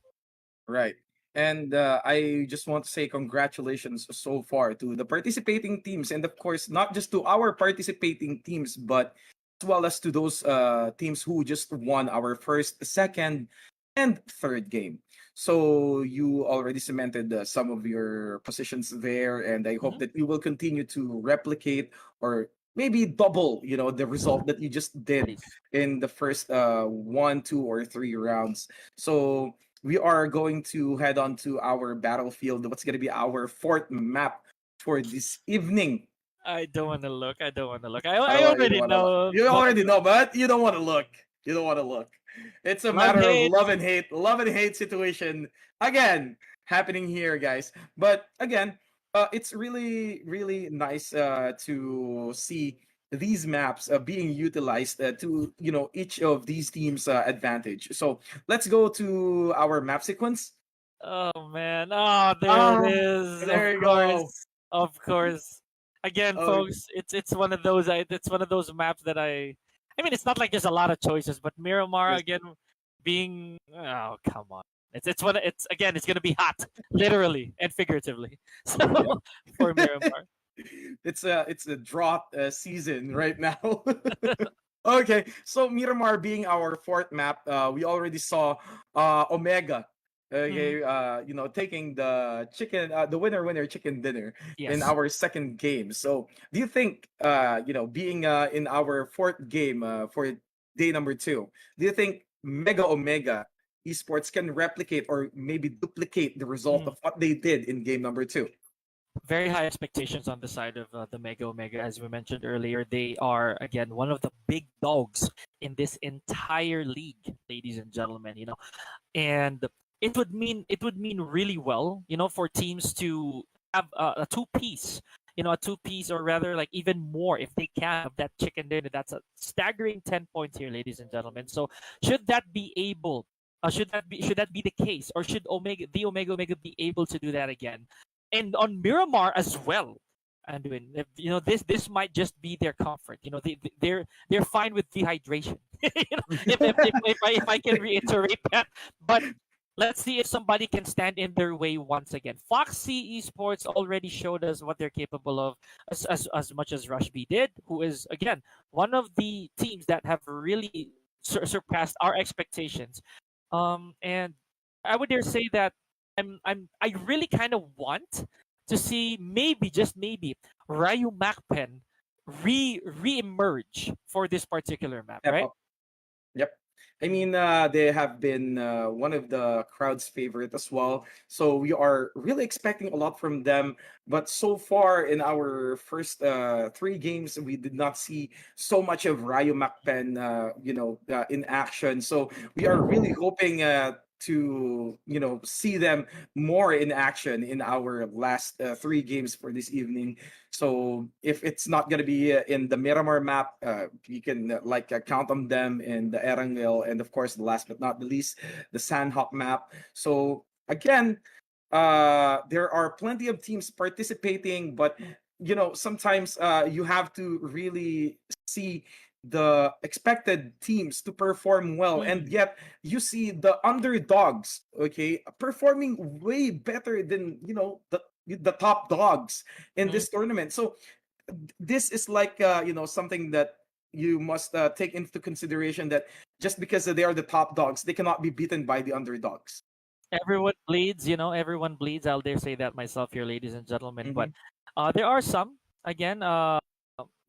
Right. And I just want to say congratulations so far to the participating teams. And of course, not just to our participating teams, but as well as to those teams who just won our first, second, and third game. So you already cemented some of your positions there. And I hope Mhm. that you will continue to replicate or maybe double, the result that you just did Please. in the first one, two, or three rounds. So we are going to head on to our battlefield. What's going to be our fourth map for this evening? I don't want to look. I don't want to look. I I don't want you don't already want to look. know, You but already know, but you don't want to look. You don't want to look. It's a love matter of hate. love and hate situation again happening here, guys. But again, it's really nice to see these maps being utilized to each of these teams' advantage. So let's go to our map sequence. Oh man. Oh, there it Ah, is. Of there you go. course. Of course. Again, Oh, folks, it's one of those it's one of those maps that I mean, it's not like there's a lot of choices, but Miramar yes. again being, oh, come on. It's again, it's going to be hot, literally and figuratively. So Yep. for Miramar. It's a drought season right now. Okay, so Miramar being our fourth map, we already saw Omega. Mhm. Okay, taking the winner chicken dinner in Yes. our second game. So, do you think, being in our fourth game for day number two, do you think Mega Omega Esports can replicate or maybe duplicate the result Mm. of what they did in game number two? Very high expectations on the side of the Mega Omega, as we mentioned earlier. They are again one of the big dogs in this entire league, ladies and gentlemen. And it would mean really well, for teams to have a two piece. A two piece, or rather, like even more, if they can, of that chicken dinner. That's a staggering 10 points here, ladies and gentlemen. So should that be able, should that be the case, or should Omega be able to do that again? And on Miramar as well. Anduin, this might just be their comfort. They're fine with dehydration. If I can reiterate that, but let's see if somebody can stand in their way once again. Foxy Esports already showed us what they're capable of, as much as Rush B did, who is again one of the teams that have really surpassed our expectations. And I would dare say that I really kind of want to see, maybe, just maybe, Ryu Macpen re-emerge for this particular map, Step right? up. Yep. I Mhm. mean, they have been one of the crowd's favorite as well. So we are really expecting a lot from them. But so far in our first three games, we did not see so much of Rayo Macpen, in action. So we are really hoping to see them more in action in our last 3 games for this evening. So if it's not gonna be in the Miramar map, you can count on them in the Erangel, and of course, the last but not the least, the Sandhawk map. So again, there are plenty of teams participating, but sometimes you have to really see the expected teams to perform well, and yet you see the underdogs, okay, performing way better than the top dogs in this tournament. So this is something that you must take into consideration, that just because they are the top dogs, they cannot be beaten by the underdogs. Everyone bleeds, everyone bleeds. I'll dare say that myself here, ladies and gentlemen. But Mhm. there are some, again,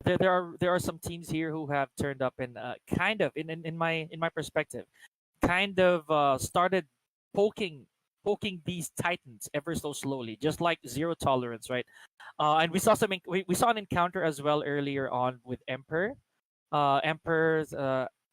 there are some teams here who have turned up and kind of in my perspective, kind of started poking these titans ever so slowly, just like Zero Tolerance, right? And we saw we saw an encounter as well earlier on with Emperor. Emperor's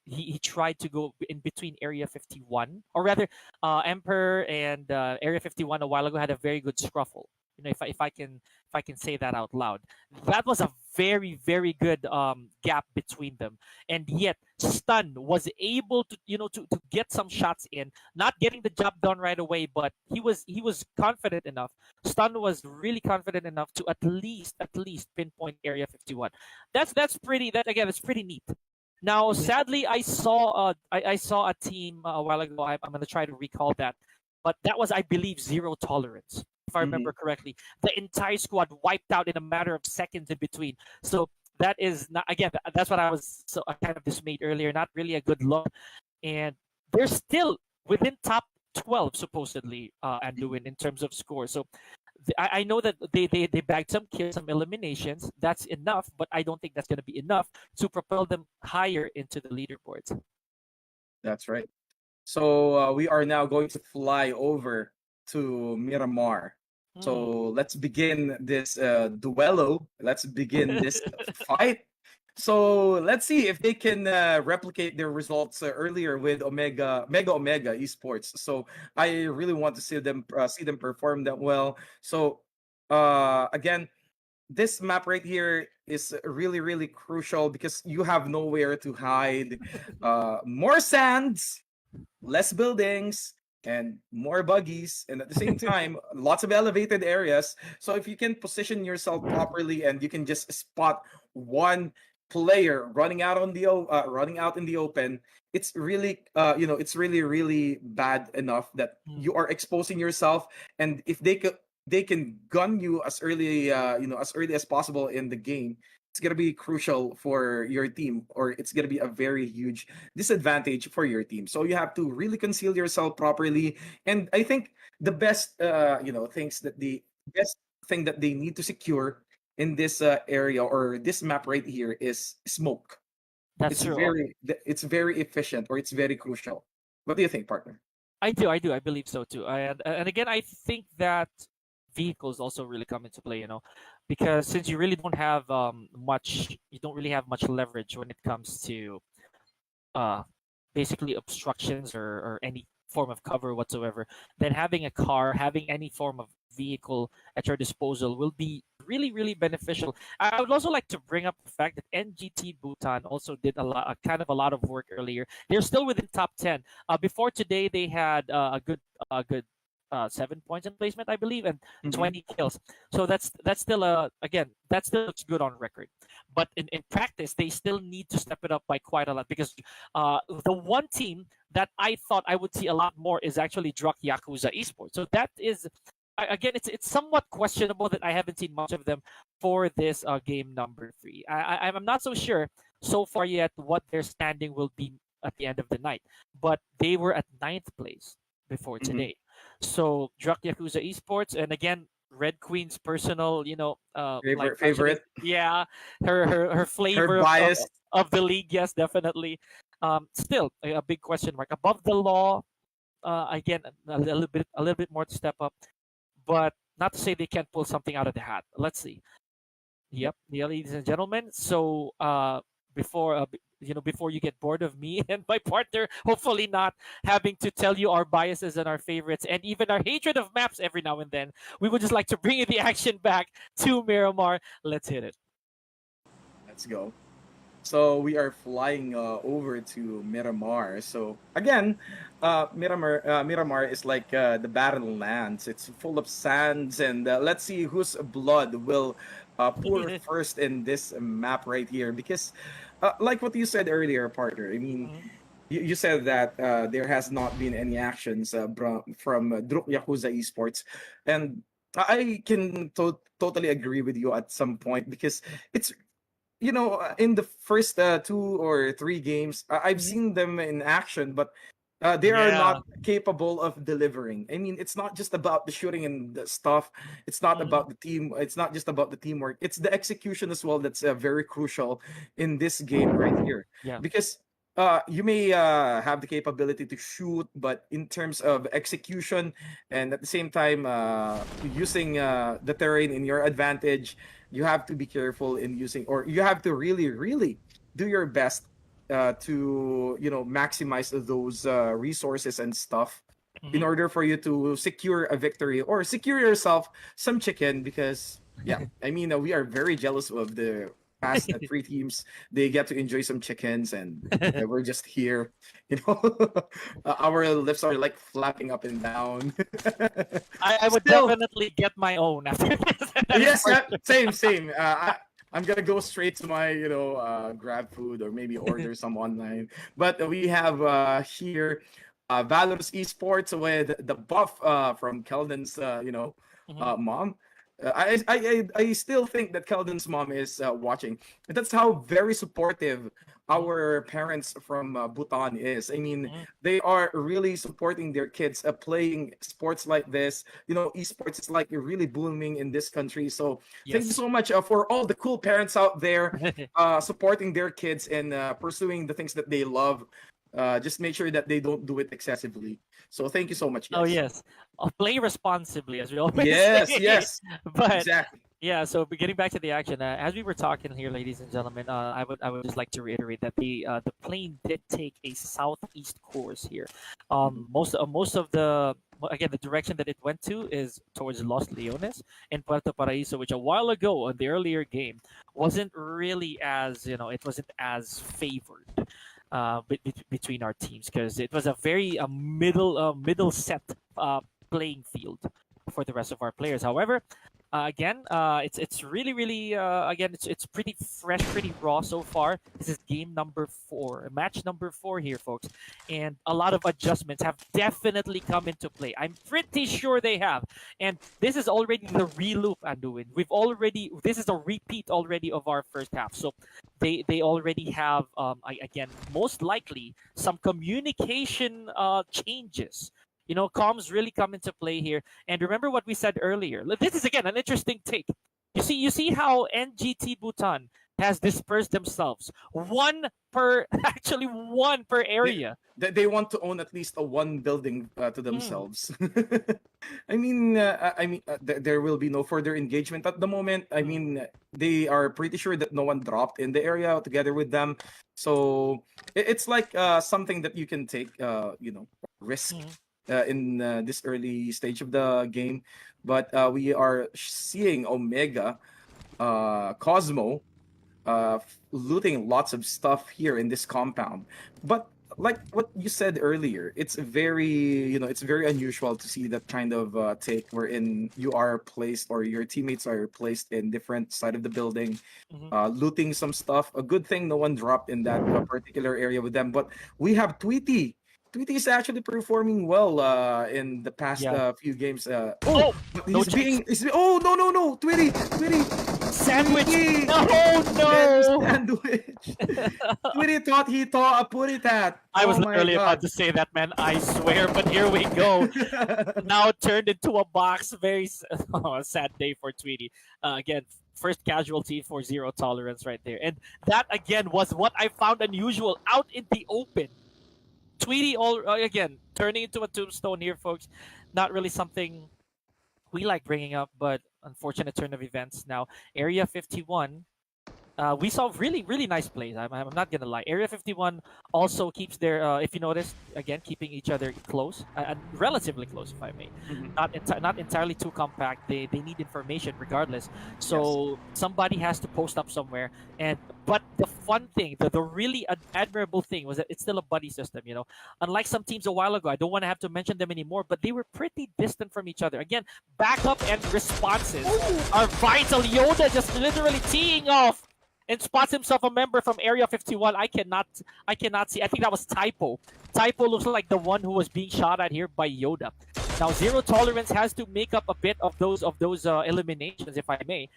he tried to go in between Area 51, or rather, Emperor and Area 51 a while ago had a very good scruffle. If I can say that out loud, that was a very very good gap between them, and yet Stun was able to to get some shots in, not getting the job done right away, but he was confident enough. Stun was really confident enough to at least pinpoint Area 51. That's pretty. That again, it's pretty neat. Now, sadly, I saw a team a while ago. I'm gonna try to recall that, but that was, I believe, Zero Tolerance, if I remember correctly. The entire squad wiped out in a matter of seconds in between. So that is not, again. That's what I was kind of dismayed earlier. Not really a good look, and they're still within top 12 supposedly, Anduin, in terms of score. So I know that they bagged some kills, some eliminations. That's enough, but I don't think that's going to be enough to propel them higher into the leaderboards. That's right. So we are now going to fly over to Miramar. So let's begin this duello. Let's begin this fight. So let's see if they can replicate their results earlier with Mega Omega Esports. So I really want to see them perform that well. So again, this map right here is really really crucial because you have nowhere to hide. More sands, less buildings, and more buggies, and at the same time lots of elevated areas. So if you can position yourself properly and you can just spot one player running out in the open, it's really it's really really bad enough that you are exposing yourself. And if they can gun you as early as early as possible in the game, it's going to be crucial for your team, or it's going to be a very huge disadvantage for your team. So you have to really conceal yourself properly. And I think the best best thing that they need to secure in this area or this map right here is smoke. That's true. It's very efficient, or it's very crucial. What do you think, partner? I believe so too. And again, I think that vehicles also really come into play. Because since you really don't have you don't really have much leverage when it comes to uh, basically obstructions or any form of cover whatsoever, then having a car, having any form of vehicle at your disposal will be really, really beneficial. I would also like to bring up the fact that NGT Bhutan also did a lot of work earlier. They're still within top 10. Before today, they had a good 7 points in placement, I believe, and 20 kills. So that's still again, that still looks good on record. But in practice, they still need to step it up by quite a lot, because the one team that I thought I would see a lot more is actually Druk Yakuza Esports. So that is, again, it's somewhat questionable that I haven't seen much of them for this game number 3. I'm not so sure so far yet what their standing will be at the end of the night, but they were at 9th place before today. So Druk Yakuza Esports, and again, Red Queen's personal, Favorite. yeah, her flavor Her of, bias. the league, yes, definitely. Still a big question mark above the law. Again, a little bit more to step up, but not to say they can't pull something out of the hat. Let's see. Yep, yeah, ladies and gentlemen. So before before you get bored of me and my partner, hopefully not having to tell you our biases and our favorites and even our hatred of maps every now and then. We would just like to bring the action back to Miramar. Let's hit it. Let's go. So we are flying over to Miramar. So again, Miramar is like the battle lands. It's full of sands, and let's see whose blood will pour first in this map right here. Because, like what you said earlier, partner. I mean, Mhm. you said that there has not been any actions from Druk Yakuza Esports, and I can totally agree with you at some point because it's in the first 2 or 3 games, I've Mhm. seen them in action, but they are Yeah. not capable of delivering. I mean, it's not just about the shooting and the stuff. It's not Mhm. about the team. It's not just about the teamwork. It's the execution as well that's very crucial in this game right here. Yeah. Because you may have the capability to shoot, but in terms of execution and at the same time using the terrain in your advantage, you have to be careful in using, or you have to really, really do your best to maximize those resources and stuff in Mhm. order for you to secure a victory or secure yourself some chicken. Because yeah, I mean, we are very jealous of the past 3 teams. They get to enjoy some chickens, and we're just here, you know. Our lips are like flapping up and down. I would Still, definitely get my own after this. That is yes, for yeah, same, same. I'm gonna go straight to my, grab food or maybe order some online. But we have here Valor's Esports with the buff from Keldon's, sure. mom. I still think that Keldon's mom is watching. That's how very supportive Mhm. our parents from Bhutan is. I mean, Mhm. they are really supporting their kids playing sports like this. Esports is like really booming in this country. So thank you Yes. so much for all the cool parents out there supporting their kids and pursuing the things that they love. Just make sure that they don't do it excessively. So thank you so much, Oh guys. yes. Play responsibly, as we always Yes, say. yes, But exactly. yeah, so getting back to the action, as we were talking here, ladies and gentlemen, I would just like to reiterate that the plane did take a southeast course here. Mhm. Most of the again, the direction that it went to is towards Los Leones and Puerto Paraíso, which a while ago in the earlier game wasn't really as it wasn't as favored between our teams because it was a very middle set playing field for the rest of our players. However, again, it's really again it's pretty fresh, pretty raw so far. This is game number 4, match number 4 here, folks, and a lot of adjustments have definitely come into play. I'm pretty sure they have, and this is already the reloop, Anduin. This is a repeat already of our first half, so they already have again most likely some communication changes. Comms really come into play here. And remember what we said earlier. This is again an interesting take. You see how NGT Bhutan has dispersed themselves. One per They, area. they want to own at least a one building to Mm, themselves. There will be no further engagement at the moment. I mm, mean, they are pretty sure that no one dropped in the area together with them. So it's like something that you can take, risk mm. in this early stage of the game. But we are seeing Omega, Cosmo, looting lots of stuff here in this compound. But like what you said earlier, it's very unusual to see that kind of take wherein you are placed or your teammates are placed in different side of the building, Mhm. looting some stuff. A good thing no one dropped in that particular area with them. But we have Tweety. Tweety is actually performing well in the past Yeah. few games. Oh, But no checks. oh, no, Tweety, Sandwich. Tweety. No, Get the no. sandwich. Tweety thought he thought a put it at. I was Oh my literally about god. to say that, man. I swear, but here we go. Now turned into a box. A sad day for Tweety. Again, first casualty for zero tolerance right there. And that again was what I found unusual out in the open. Tweety all again turning into a tombstone here, folks. Not really something we like bringing up, but unfortunate turn of events. Now, Area 51. We saw really nice plays. I'm not gonna lie. Area 51 also keeps their, if you notice, again keeping each other close, relatively close, if I may. Mhm. Not entirely too compact. They need information regardless. Yes. So somebody has to post up somewhere. And but the fun thing, the really admirable thing was that it's still a buddy system. You know, unlike some teams a while ago, I don't want to have to mention them anymore, but they were pretty distant from each other. Again, backup and responses are vital. Yoda just literally teeing off and spots himself a member from Area 51. I cannot see. I think that was Typo. Typo looks like the one who was being shot at here by Yoda. Now Zero Tolerance has to make up a bit of those eliminations, if I may.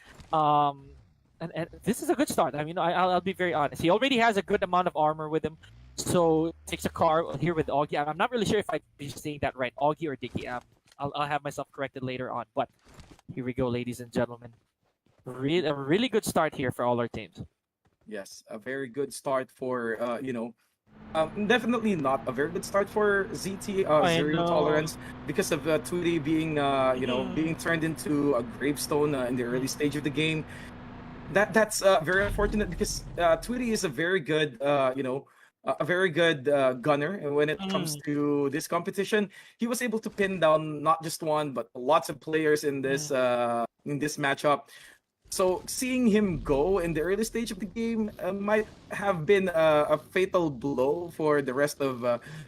And this is a good start. I mean, I'll be very honest. He already has a good amount of armor with him, so takes a car here with Augie. I'm not really sure if I'm saying that right, Augie or Dicky. I'll have myself corrected later on. But here we go, ladies and gentlemen. A really good start here for all our teams. Yes, a very good start for definitely not a very good start for ZT I Zero know. Tolerance because of Tweety being being turned into a gravestone in the early stage of the game. That's very unfortunate because Tweety is a very good a very good gunner, and when it comes to this competition, he was able to pin down not just one but lots of players in this matchup. So seeing him go in the early stage of the game might have been a fatal blow for the rest of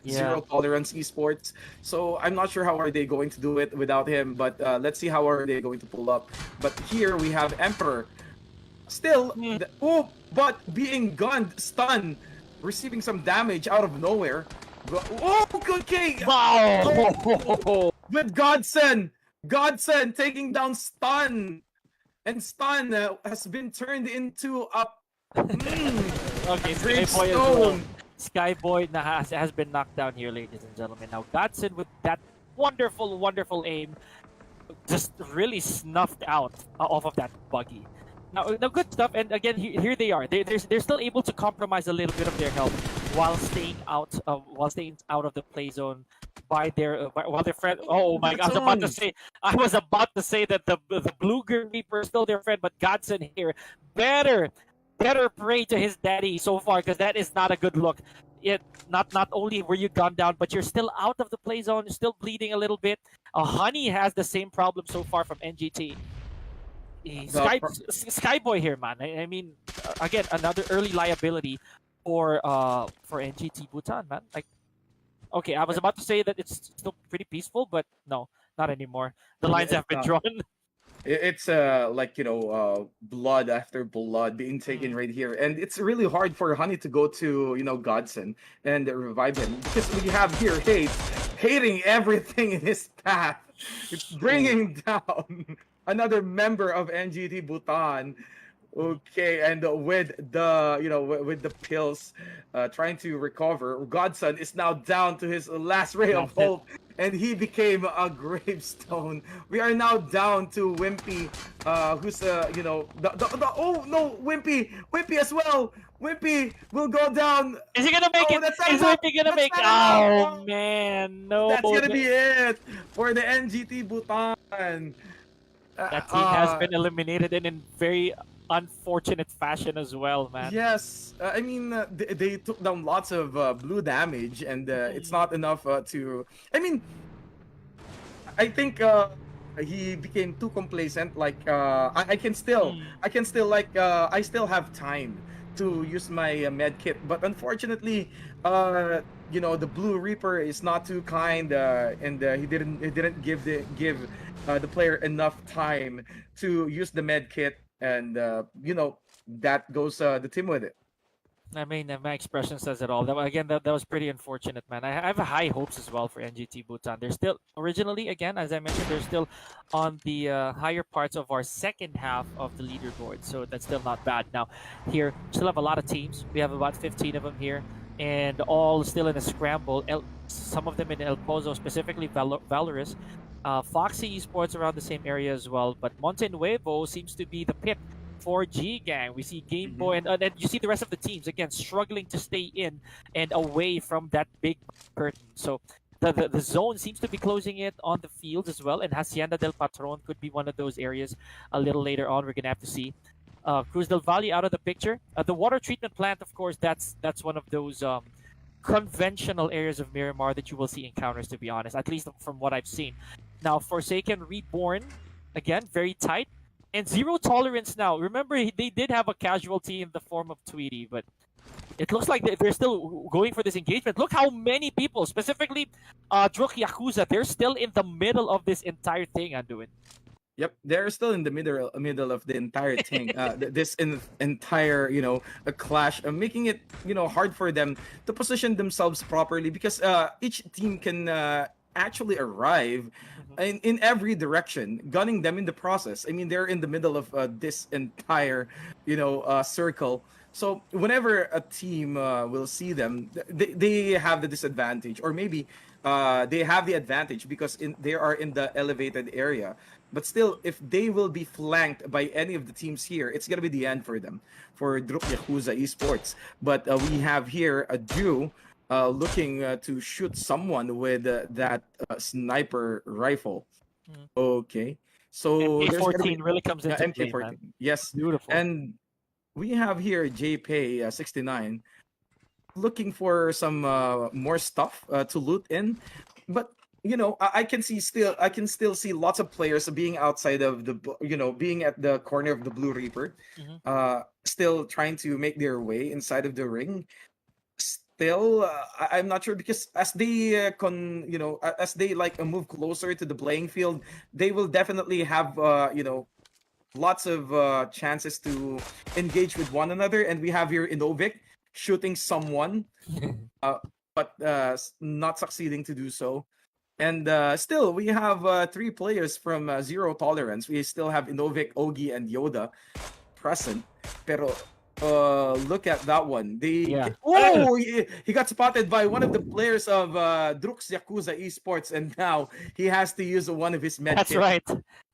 Zero Tolerance Esports. So I'm not sure how are they going to do it without him, but let's see how are they going to pull up. But here we have Emperor, still, but being gunned, stunned, receiving some damage out of nowhere. Oh, good kick! Wow! With Godson taking down Stun. And Stun has been turned into a Okay, Skyboy as well. gravestone. Skyboy has been knocked down here, ladies and gentlemen. Now Godson with that wonderful aim, just really snuffed out off of that buggy. Now good stuff. And again, here they are. They're still able to compromise a little bit of their health while staying out of the play zone by their while their friend. Oh my God! I was about to say that the Blue Green Reaper is still their friend, but Godson here better pray to his daddy so far, because that is not a good look. Not only were you gunned down, but you're still out of the play zone, you're still bleeding a little bit. Honey has the same problem so far from NGT. Skyboy here, man. I mean, again, another early liability for NGT Bhutan, man. Like, okay, I was about to say that it's still pretty peaceful, but no, not anymore. The lines have been drawn. It's blood after blood being taken right here, and it's really hard for Honey to go to Godson and revive him, because we have here hating everything in his path. It's bringing down another member of NGT Bhutan. Okay, and with the with the pills, trying to recover, Godson is now down to his last ray of hope, and he became a gravestone. We are now down to Wimpy, who's oh no, Wimpy as well. Wimpy will go down. Is he gonna make it? Is Wimpy gonna make it? Oh man, no. That's gonna be it for the NGT Bhutan. That team has been eliminated in very unfortunate fashion as well, man. Yes, I mean they took down lots of blue damage, and it's not enough to. I mean, I think he became too complacent. Like I can still I still have time to use my med kit, but unfortunately, the Blue Reaper is not too kind, and he didn't give the player enough time to use the med kit. And that goes the team with it. I mean, my expression says it all. That was pretty unfortunate, man. I have high hopes as well for NGT Bhutan. They're still originally, again, as I mentioned, they're still on the higher parts of our second half of the leaderboard, so that's still not bad. Now, here we still have a lot of teams. We have about 15 of them here, and all still in a scramble. Some of them in El Pozo, specifically Valorous. Foxy Esports around the same area as well, but Monte Nuevo seems to be the pit for G Gang. We see Game Boy, and then you see the rest of the teams again struggling to stay in and away from that big curtain. So the zone seems to be closing it on the fields as well, and Hacienda del Patron could be one of those areas a little later on. We're gonna have to see. Cruz del Valle out of the picture. The water treatment plant, of course, that's one of those conventional areas of Miramar that you will see encounters, to be honest, at least from what I've seen. Now, Forsaken Reborn, again, very tight. And zero tolerance now. Remember, they did have a casualty in the form of Tweety, but it looks like they're still going for this engagement. Look how many people, specifically Druk Yakuza, they're still in the middle of this entire thing, Anduin. Yep, they're still in the middle of the entire thing. This entire a clash, making it hard for them to position themselves properly because each team can actually arrive in every direction, gunning them in the process. I mean, they're in the middle of this entire circle. So whenever a team will see them, they have the disadvantage, or maybe they have the advantage because they are in the elevated area. But still, if they will be flanked by any of the teams here, it's gonna be the end for them, for Druk Yakuza Esports. But we have here a Drew looking to shoot someone with that sniper rifle. Okay, so MK14 really comes into play, MK14. man. Yes, Beautiful. and we have here JPay 69 looking for some more stuff to loot in, but I can still see lots of players being outside of the being at the corner of the Blue Reaper, still trying to make their way inside of the ring. Still, I'm not sure because as they as they move closer to the playing field, they will definitely have lots of chances to engage with one another. And we have here Inovic shooting someone, but not succeeding to do so. And still, we have 3 players from Zero Tolerance. We still have Inovic, Ogi, and Yoda present. Pero look at that one. He got spotted by one of the players of Drux Yakuza Esports, and now he has to use one of his med That's kits. right.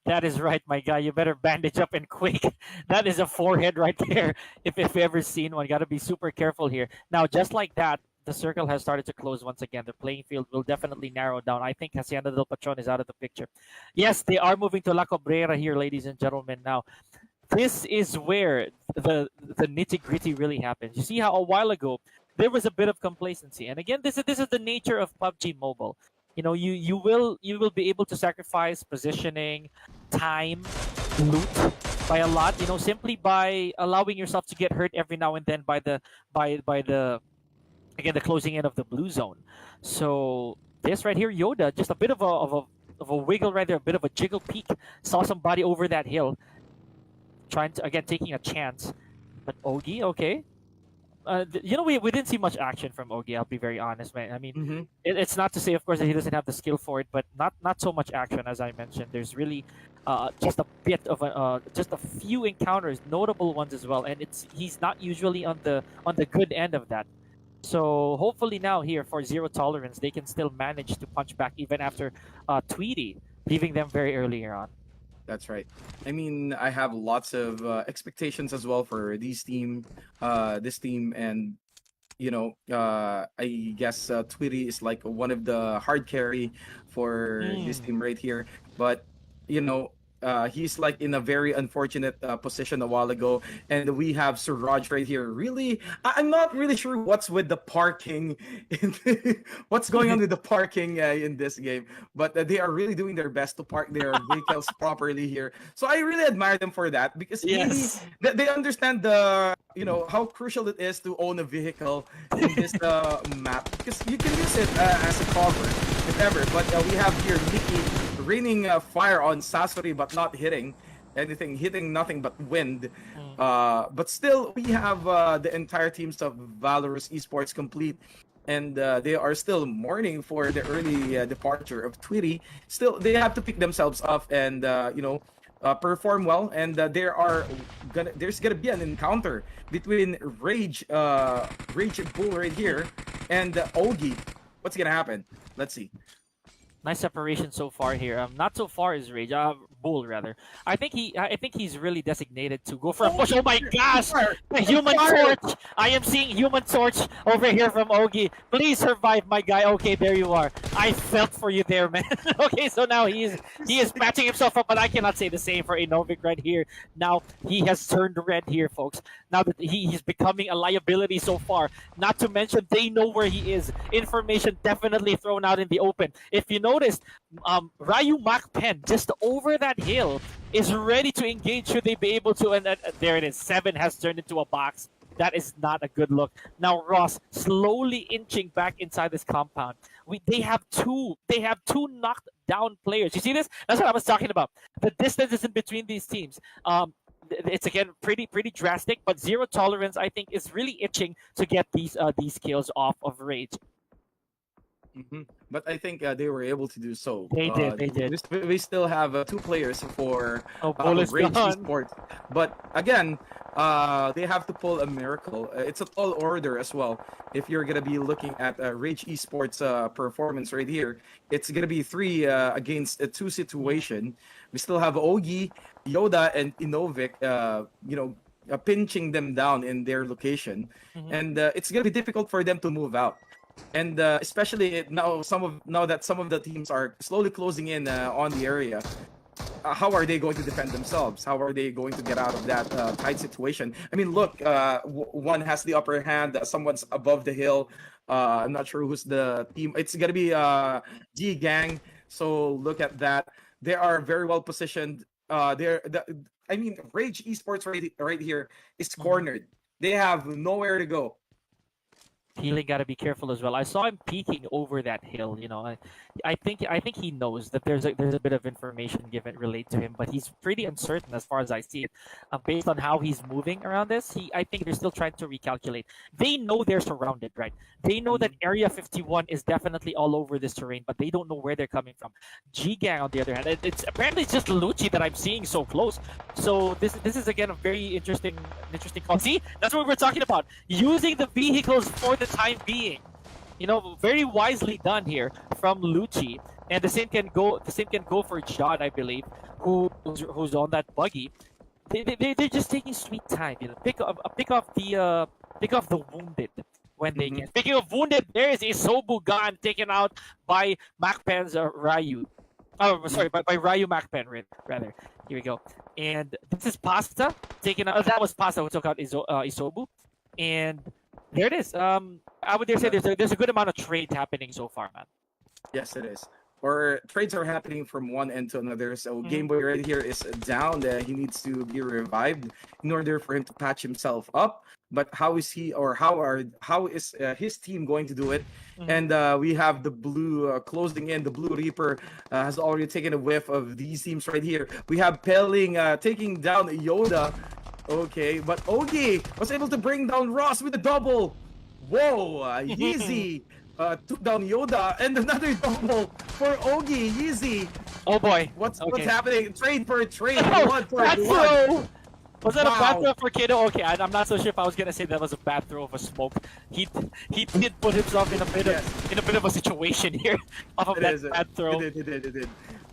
That is right, my guy. You better bandage up and quick. That is a forehead right there. If you've ever seen one, got to be super careful here. Now, just like that, the circle has started to close once again. The playing field will definitely narrow down. I think Hacienda del Patron is out of the picture. Yes, they are moving to La Cabrera here, ladies and gentlemen. Now, this is where the nitty-gritty really happens. You see how a while ago there was a bit of complacency, and again, this is the nature of PUBG Mobile. You will be able to sacrifice positioning, time, loot by a lot. Simply by allowing yourself to get hurt every now and then by the again, the closing in of the blue zone. So this right here, Yoda, just a bit of a wiggle right there, a bit of a jiggle peek. Saw somebody over that hill, trying to taking a chance. But Ogi, okay. We didn't see much action from Ogi. I'll be very honest, man. I mean, it's not to say, of course, that he doesn't have the skill for it, but not so much action as I mentioned. There's really just a bit of just a few encounters, notable ones as well, and he's not usually on the good end of that. So hopefully now here for Zero Tolerance, they can still manage to punch back even after Tweety leaving them very earlier on. That's right. I mean, I have lots of expectations as well for this team, and I guess Tweety is like one of the hard carry for this team right here. But he's like in a very unfortunate position a while ago, and we have Suraj right here. Really, I'm not really sure what's with the parking, what's going on with the parking in this game, but they are really doing their best to park their vehicles properly here. So I really admire them for that because they understand how crucial it is to own a vehicle in this map, because you can use it as a cover if ever. But we have here Nikki raining fire on Sasori, but not hitting anything, hitting nothing but wind. But still, we have the entire teams of Valorant Esports complete, and they are still mourning for the early departure of Tweety. Still, they have to pick themselves up and perform well, and there's gonna be an encounter between Rage Bull right here and Ogi. What's gonna happen? Let's see. Nice separation so far here. Not so far is Rage. bull rather. I think he's really designated to go for a push. Oh my gosh! The human torch. I am seeing human torch over here from Ogi. Please survive, my guy. Okay, there you are. I felt for you there, man. Okay, so now he is patching himself up, but I cannot say the same for Inovik right here. Now he has turned red here, folks. Now that he's becoming a liability so far. Not to mention they know where he is. Information definitely thrown out in the open. If you noticed, Ryu Macpen just over that hill is ready to engage should they be able to, and there it is. 7 has turned into a box. That is not a good look. Now Ross slowly inching back inside this compound. They have two knocked down players. You see this? That's what I was talking about. The distance is in between these teams. It's again pretty drastic, but Zero Tolerance I think is really itching to get these kills off of Rage. But I think they were able to do so. They did. We still have 2 players for Bull is Rage gone. Esports. But again, they have to pull a miracle. It's a tall order as well. If you're gonna be looking at Rage Esports performance right here, it's gonna be 3 against a 2 situation. We still have Ogi, Yoda, and Inovik. Pinching them down in their location, and it's gonna be difficult for them to move out. And especially now that some of the teams are slowly closing in on the area, how are they going to defend themselves? How are they going to get out of that tight situation? I mean, look, one has the upper hand, someone's above the hill. I'm not sure who's the team. It's gonna be G Gang. So look at that. They are very well positioned. Rage Esports right here is cornered. They have nowhere to go. Healing got to be careful as well. I saw him peeking over that hill. You know, I think he knows that there's a bit of information given relayed to him, but he's pretty uncertain as far as I see it, based on how he's moving around this. I think they're still trying to recalculate. They know they're surrounded, right? They know that Area 51 is definitely all over this terrain, but they don't know where they're coming from. G Gang, on the other hand, it's apparently just Lucci that I'm seeing so close. So this is again a very interesting call. See, that's what we're talking about. Using the vehicles for the time being, very wisely done here from Lucci, and the same can go for Jod, I believe, who's on that buggy. They're just taking sweet time, pick off the wounded when they can. Speaking of wounded, there is Isobu gone, taken out by Macpen's Ryu. Oh, sorry, by Ryu Macpen rather. Here we go, and this is Pasta taken out. That was Pasta who took out Isobu, and there it is. I would dare say there's a good amount of trade happening so far, man. Yes, it is. Or trades are happening from one end to another. So Game Boy right here is down. He needs to be revived in order for him to patch himself up. But how is he, or how is his team going to do it? And we have the blue closing in. The Blue Reaper has already taken a whiff of these teams right here. We have Pelling taking down Yoda. Okay, but Ogi was able to bring down Ross with a double. Whoa, Yeezy took down Yoda, and another double for Ogi. Yeezy. Oh boy. What's happening? Trade for trade. Blood for bad blood. throw! Was that a bad throw for Kiddo? Okay, I'm not so sure if I was gonna say that was a bad throw of a smoke. He did put himself in a bit of a situation here off of that bad throw. He did.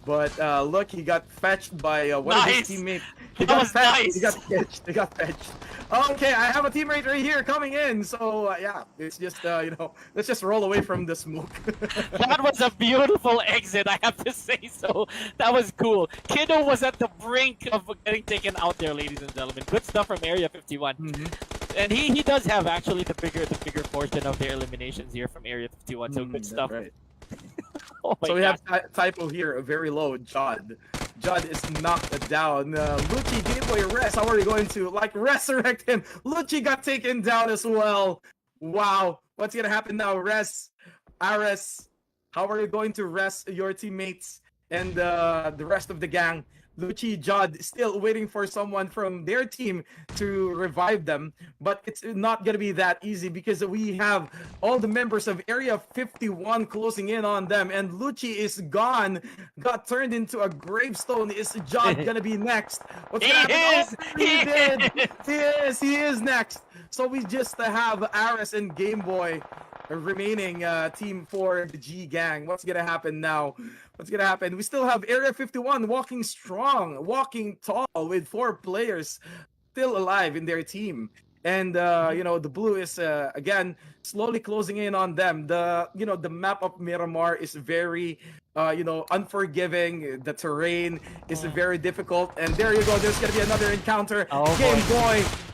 But look, he got fetched by one of his teammates. He That was fetched. nice. He got fetched. Okay, I have a teammate right here coming in. So yeah, it's just let's just roll away from the smoke. That was a beautiful exit, I have to say so. That was cool. Kiddo was at the brink of getting taken out there, ladies and gentlemen. Good stuff from Area 51. And he does have actually the bigger portion of their eliminations here from Area 51. So good stuff. Right. Oh my So we God. have typo here, very low. Jod is knocked down. Lucci Game Boy Res. How are we going to resurrect him? Lucci got taken down as well. Wow, what's gonna happen now, Res? Ares, how are you going to rest your teammates and the rest of the gang? Lucci, Jod still waiting for someone from their team to revive them, but it's not going to be that easy because we have all the members of Area 51 closing in on them, and Lucci is gone, got turned into a gravestone. Is Jod going to be next? What's going to happen? He is next. So we just have Aris and Game Boy remaining team for the G Gang. What's gonna happen now? What's gonna happen? We still have Area 51 walking strong, walking tall with 4 players still alive in their team. And the blue is again slowly closing in on them. The map of Miramar is very unforgiving. The terrain is very difficult. And there you go. There's gonna be another encounter. Oh,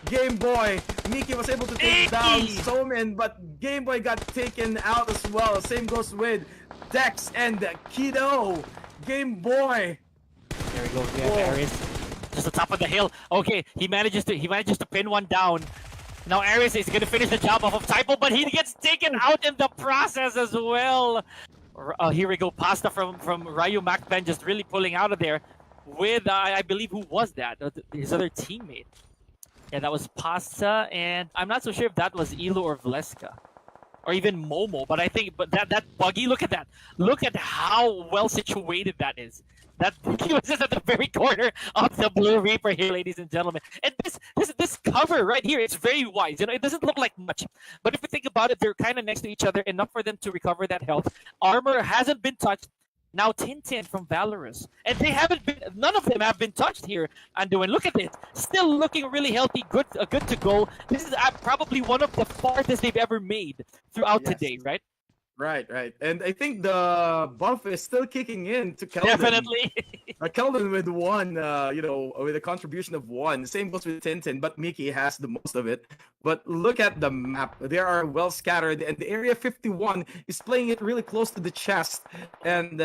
Game Boy. Mickey was able to take down Somin, but Game Boy got taken out as well. Same goes with Dex and Kido. Game Boy. There we go. We have Aries. Just the top of the hill. Okay, he manages to pin one down. Now Aries is gonna finish the job off of Typo, but he gets taken out in the process as well. Here we go. Pasta from Ryu Macpen just really pulling out of there with I believe who was that? His other teammate. Yeah, that was Pasta, and I'm not so sure if that was Elo or Vleska. Or even Momo, but I think that buggy, look at that. Look at how well situated that is. That he was just at the very corner of the Blue Reaper here, ladies and gentlemen. And this cover right here, it's very wide. It doesn't look like much. But if you think about it, they're kind of next to each other, enough for them to recover that health. Armor hasn't been touched. Now Tintin from Valorant. And none of them have been touched here. Anduin, look at it. Still looking really healthy, good to go. This is probably one of the farthest they've ever made throughout today, right? Right. And I think the buff is still kicking in to Keldon. Definitely. Keldon with 1, with a contribution of 1. Same goes with Tintin, but Mickey has the most of it. But look at the map. They are well scattered, and the Area 51 is playing it really close to the chest. And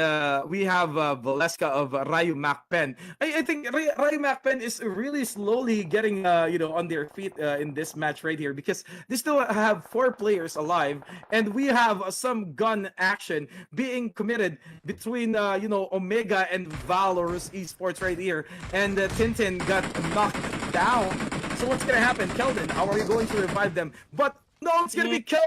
we have Valeska of Ryu Macpen. I think Ryu Macpen is really slowly getting on their feet in this match right here, because they still have 4 players alive, and we have some gun action being committed between Omega and Valorous Esports right here, and Tintin got knocked down. So what's gonna happen? Keldon, how are you going to revive them? But no, it's gonna be Keldon,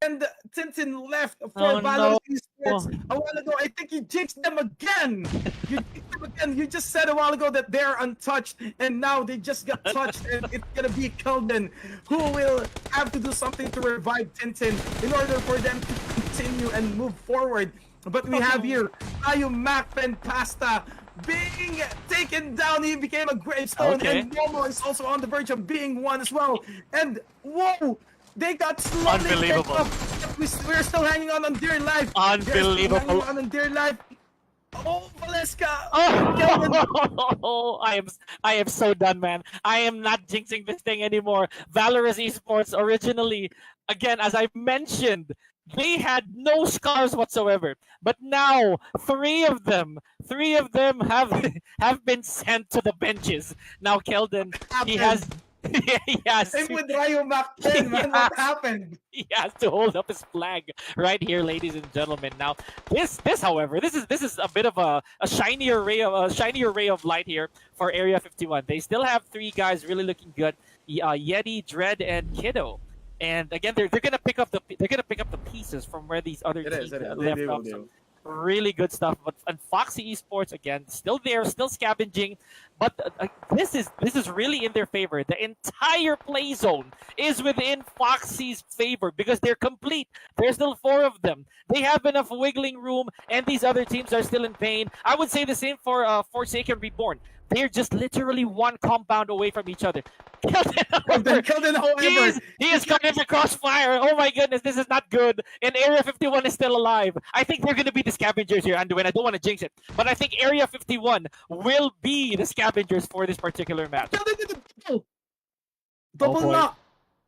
and Tintin left for Valorous Esports a while ago. I think you jinxed them again. You just said a while ago that they're untouched, and now they just got touched, and it's gonna be Keldon who will have to do something to revive Tintin in order for them to continue and move forward. But we have here Ryu Macpen Pasta being taken down. He became a gravestone, and Momo is also on the verge of being one as well. And whoa! They got slowly Unbelievable. We're still hanging on their life. Unbelievable. Hanging on their life. Oh, Valeska! Oh, I am so done, man. I am not jinxing this thing anymore. Valorous Esports originally, again, as I mentioned, they had no scars whatsoever. But now 3 of them have been sent to the benches. Now Keldon, he has Same with Ryu Macpen, man. What happened? He has to hold up his flag right here, ladies and gentlemen. Now, this is a bit of a shinier ray of light here for Area 51. They still have 3 guys really looking good: Yeti, Dread, and Kiddo. And again, they're gonna pick up the pieces from where these other teams left off. So really good stuff. But and Foxy Esports again, still there, still scavenging. But this is really in their favor. The entire play zone is within Foxy's favor because they're complete. There's still 4 of them. They have enough wiggling room, and these other teams are still in pain. I would say the same for Forsaken Reborn. They're just literally 1 compound away from each other. Keldon, however, he is coming in the crossfire. Oh my goodness, this is not good. And Area 51 is still alive. I think they're going to be the scavengers here, Anduin. I don't want to jinx it, but I think Area 51 will be the scavengers for this particular match. Double knock,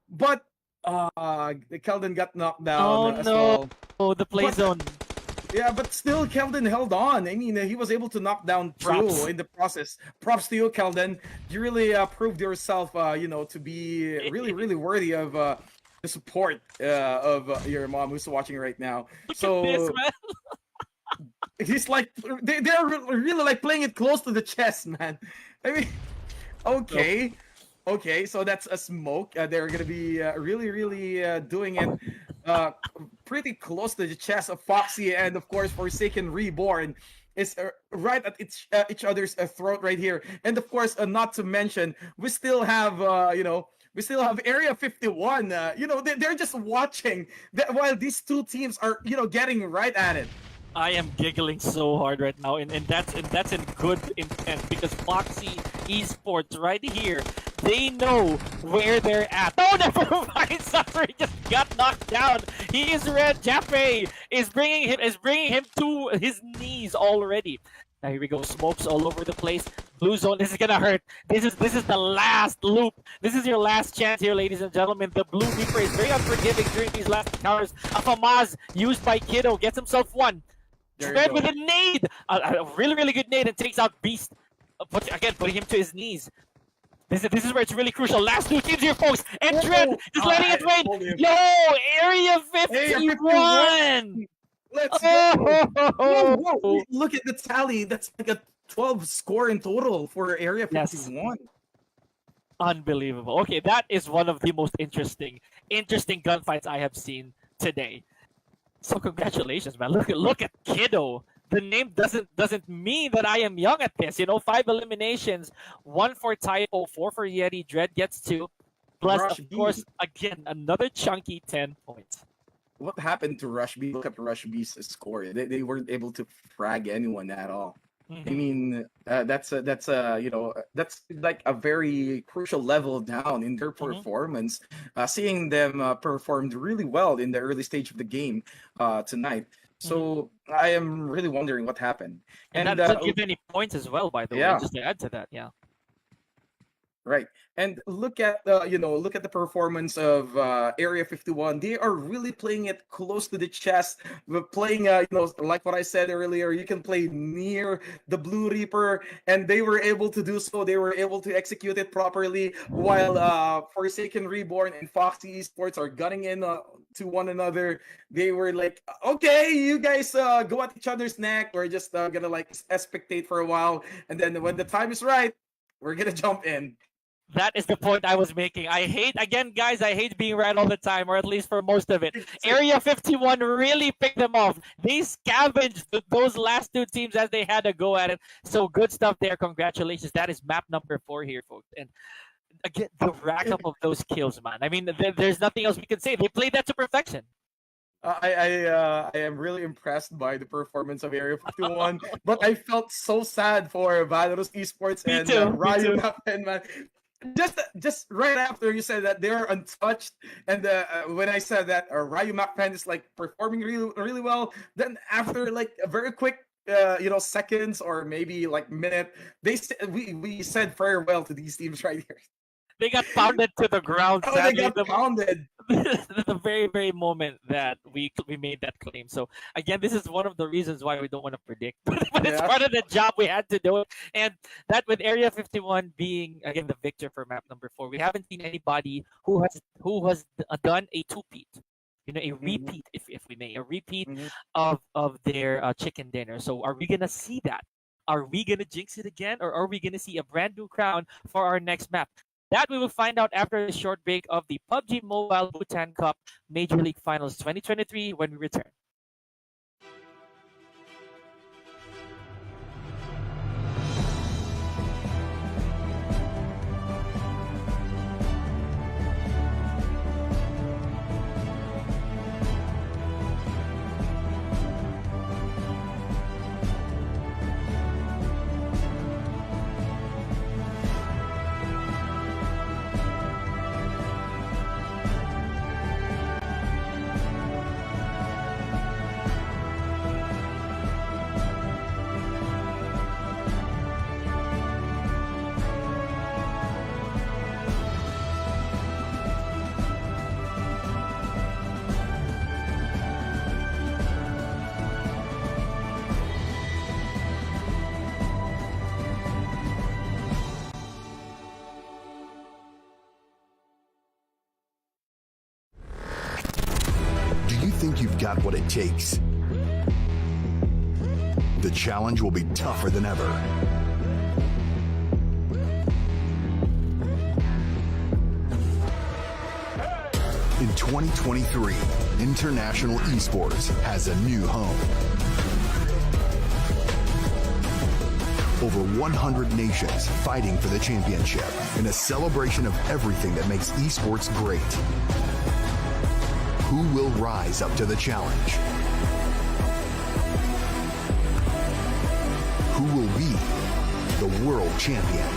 but Keldon got knocked down. Oh as no! well. Oh, the play zone. Yeah, but still, Keldon held on. I mean, he was able to knock down 2 in the process. Props to you, Keldon. You really proved yourself, to be really, really worthy of the support of your mom who's watching right now. Look at this, man. He's like, they're really like playing it close to the chest, man. I mean, okay. Okay, so that's a smoke. They're gonna be really, really doing it pretty close to the chest of Foxy, and of course Forsaken Reborn is right at each other's throat right here. And of course, not to mention, we still have Area 51. They're just watching while these 2 teams are getting right at it. I am giggling so hard right now, and that's in good intent because Foxy Esports right here, they know where they're at. Oh, never mind. Sorry, just got knocked down. He is red. Jaffe is bringing him to his knees already. Now here we go. Smokes all over the place. Blue zone. This is gonna hurt. This is the last loop. This is your last chance here, ladies and gentlemen. The Blue Reaper is very unforgiving during these last encounters. A FAMAS used by Kiddo gets himself one. Tread with a nade. A really good nade and takes out Beast. Putting him to his knees. This is where it's really crucial. Last two teams here, folks. And Dread is letting it rain. Yo, Area 51. Let's go. Whoa. Look at the tally. That's like a 12 score in total for Area 51. Yes. Unbelievable. Okay, that is one of the most interesting gunfights I have seen today. So congratulations, man. Look at Kiddo. The name doesn't mean that I am young at this. 5 eliminations, 1 for Typo, 4 for Yeti. Dread gets 2. Plus, Rush of B. course, again, another chunky 10 points. What happened to Rush B? Look at Rush B's score. They weren't able to frag anyone at all. I mean, that's like a very crucial level down in their performance. Seeing them performed really well in the early stage of the game tonight. So I am really wondering what happened. And that doesn't give any points as well, by the way. Just to add to that, yeah. Right. And look at the performance of Area 51. They are really playing it close to the chest. We're playing like what I said earlier, you can play near the Blue Reaper, and they were able to do so. They were able to execute it properly, while Forsaken Reborn and Foxy Esports are gunning in to one another. They were like, okay, you guys go at each other's neck. We're just gonna like spectate for a while, and then when the time is right, we're gonna jump in. That is the point I was making. I hate being right all the time, or at least for most of it. Area 51 really picked them off. They scavenged those last two teams as they had to go at it. So good stuff there. Congratulations. That is map number 4 here, folks. And again, the rack up of those kills, man. I mean, there's nothing else we can say. They played that to perfection. I am really impressed by the performance of Area 51, but I felt so sad for Valorant Esports and Ryu Mappen, man. Just right after you said that they're untouched, and when I said that Ryu Mappen is like performing really well, then after like a very quick seconds or maybe like minute, we said farewell to these teams right here. They got pounded to the ground. Oh, they got pounded. The very moment that we made that claim. So again, this is one of the reasons why we don't want to predict, but it's part of the job. We had to do it, and that with Area 51 being again the victor for map number 4, we haven't seen anybody who has done a two-peat. A repeat, if we may, a repeat of their chicken dinner. So are we gonna see that? Are we gonna jinx it again, or are we gonna see a brand new crown for our next map? That we will find out after a short break of the PUBG Mobile Bhutan Cup Major League Finals 2023 when we return. Do you think you've got what it takes? The challenge will be tougher than ever. In 2023, international esports has a new home. Over 100 nations fighting for the championship in a celebration of everything that makes esports great. Who will rise up to the challenge? world champion.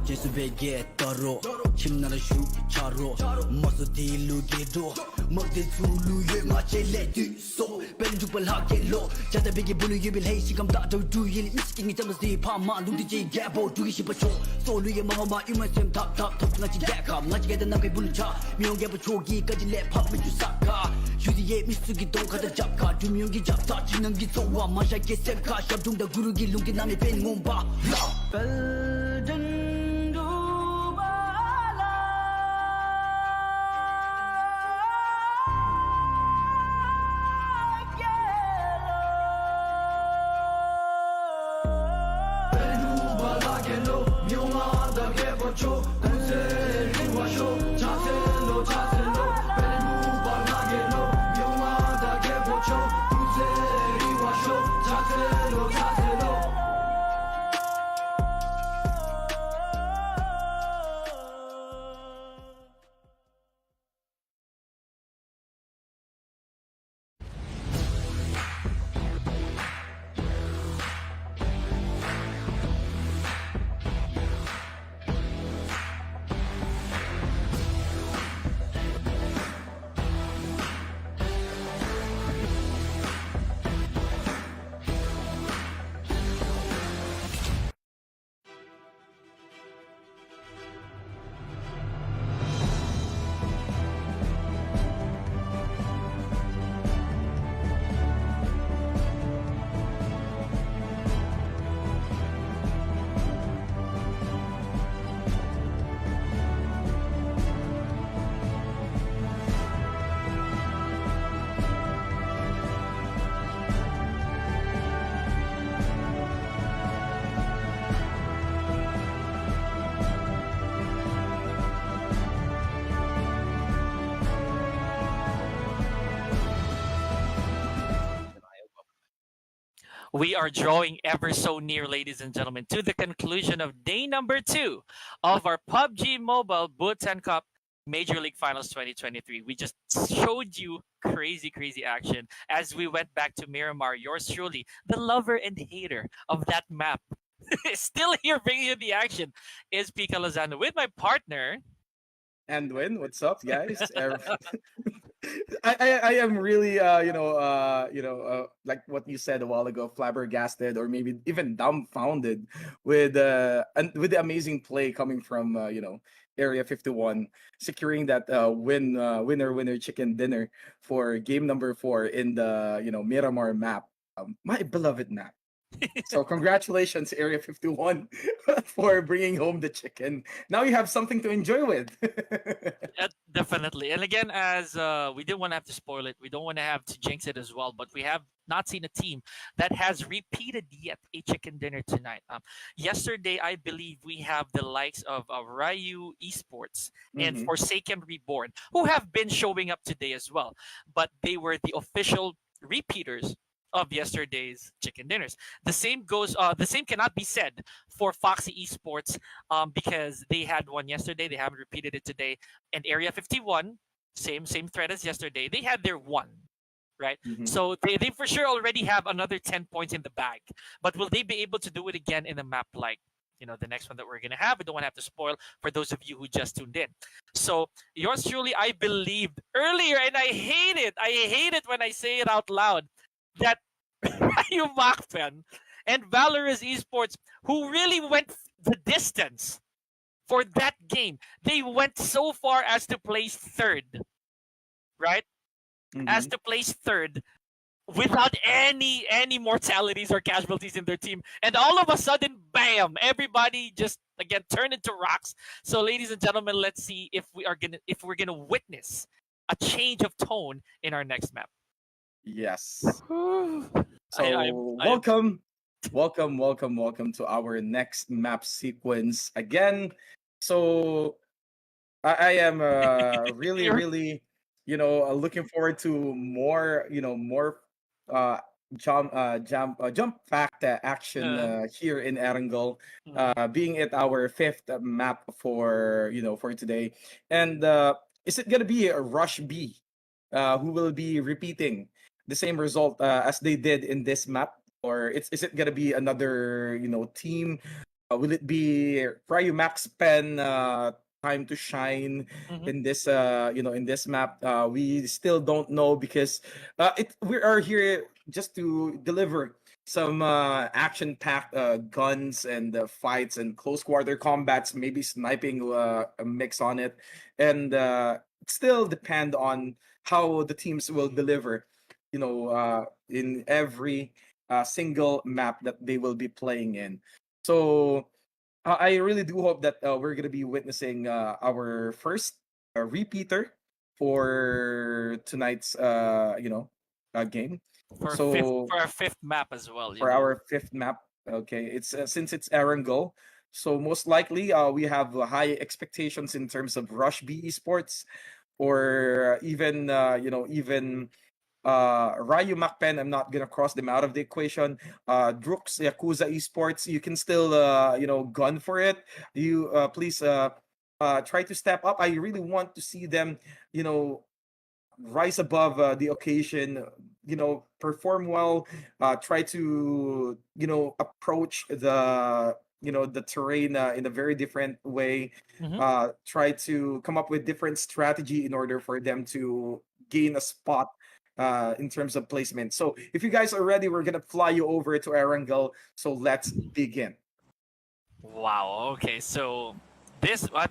Jesubege taro chimnara shu charo masudi lugedo magde zulu ye ma chele du so benjupal hakelo jata bege bulu yubil hey sigam da do du yin misking jamasi pa ma lu di gabo du shi pa cho so lu ye ma imasem tap na chi yakam na chi ge na ke bul cha myong ge pa cho gi ka ji le pap mi ju sakka yudi ye misugi dong ka da jap ka du myong gi jap ta chi nang gi so wa ma sha ge sem ka shab dung da guru gi lung gi na me pen ngom ba We are drawing ever so near, ladies and gentlemen, to the conclusion of day number 2 of our PUBG Mobile Bhutan Cup Major League Finals 2023. We just showed you crazy action as we went back to Miramar. Yours truly, the lover and hater of that map, still here bringing you the action, is Pika Lozano with my partner. Anduin, what's up, guys? I am really like what you said a while ago, flabbergasted or maybe even dumbfounded with with the amazing play coming from Area 51, securing that winner chicken dinner for game number 4 in the Miramar map, my beloved map. So congratulations, Area 51, for bringing home the chicken. Now you have something to enjoy with. Definitely. And again, as we didn't want to have to spoil it, we don't want to have to jinx it as well, but we have not seen a team that has repeated yet a chicken dinner tonight. Yesterday, I believe we have the likes of Ryu Esports and Forsaken Reborn, who have been showing up today as well, but they were the official repeaters of yesterday's chicken dinners. The same cannot be said for Foxy Esports, because they had one yesterday. They haven't repeated it today. And Area 51, same thread as yesterday. They had their one, right? So they for sure already have another 10 points in the bag. But will they be able to do it again in a map like the next one that we're gonna have? We don't want to have to spoil for those of you who just tuned in. So yours truly, I believed earlier, and I hate it when I say it out loud, that Ryu Macfen And Valorant Esports, who really went the distance for that game. They went so far as to place third, right? As to place third without any mortalities or casualties in their team. And all of a sudden, bam, everybody just again turned into rocks. So ladies and gentlemen, let's see if we're gonna witness a change of tone in our next map. Yes. So Welcome to our next map sequence again. So I am really looking forward to more jump packed action here in Erangel, being it our fifth map for today. And is it gonna be a Rush B who will be repeating the same result as they did in this map, or is it gonna be another team? Will it be Ryu Max Pen time to shine in this in this map? We still don't know because we are here just to deliver some action-packed guns and fights and close quarter combats, maybe sniping a mix on it, and still depend on how the teams will deliver in every single map that they will be playing in. So I really do hope that we're going to be witnessing our first repeater for tonight's game. For our fifth map as well. For our fifth map, okay, it's since it's Erangel, so most likely we have high expectations in terms of Rush B Esports, or even Ryu Macpen. I'm not gonna cross them out of the equation. Druk's Yakuza Esports, you can still gun for it. You please try to step up. I really want to see them rise above the occasion, perform well, try to approach the terrain in a very different way, try to come up with different strategy in order for them to gain a spot in terms of placement. So if you guys are ready, we're gonna fly you over to Erangel. So let's begin. Wow. Okay. So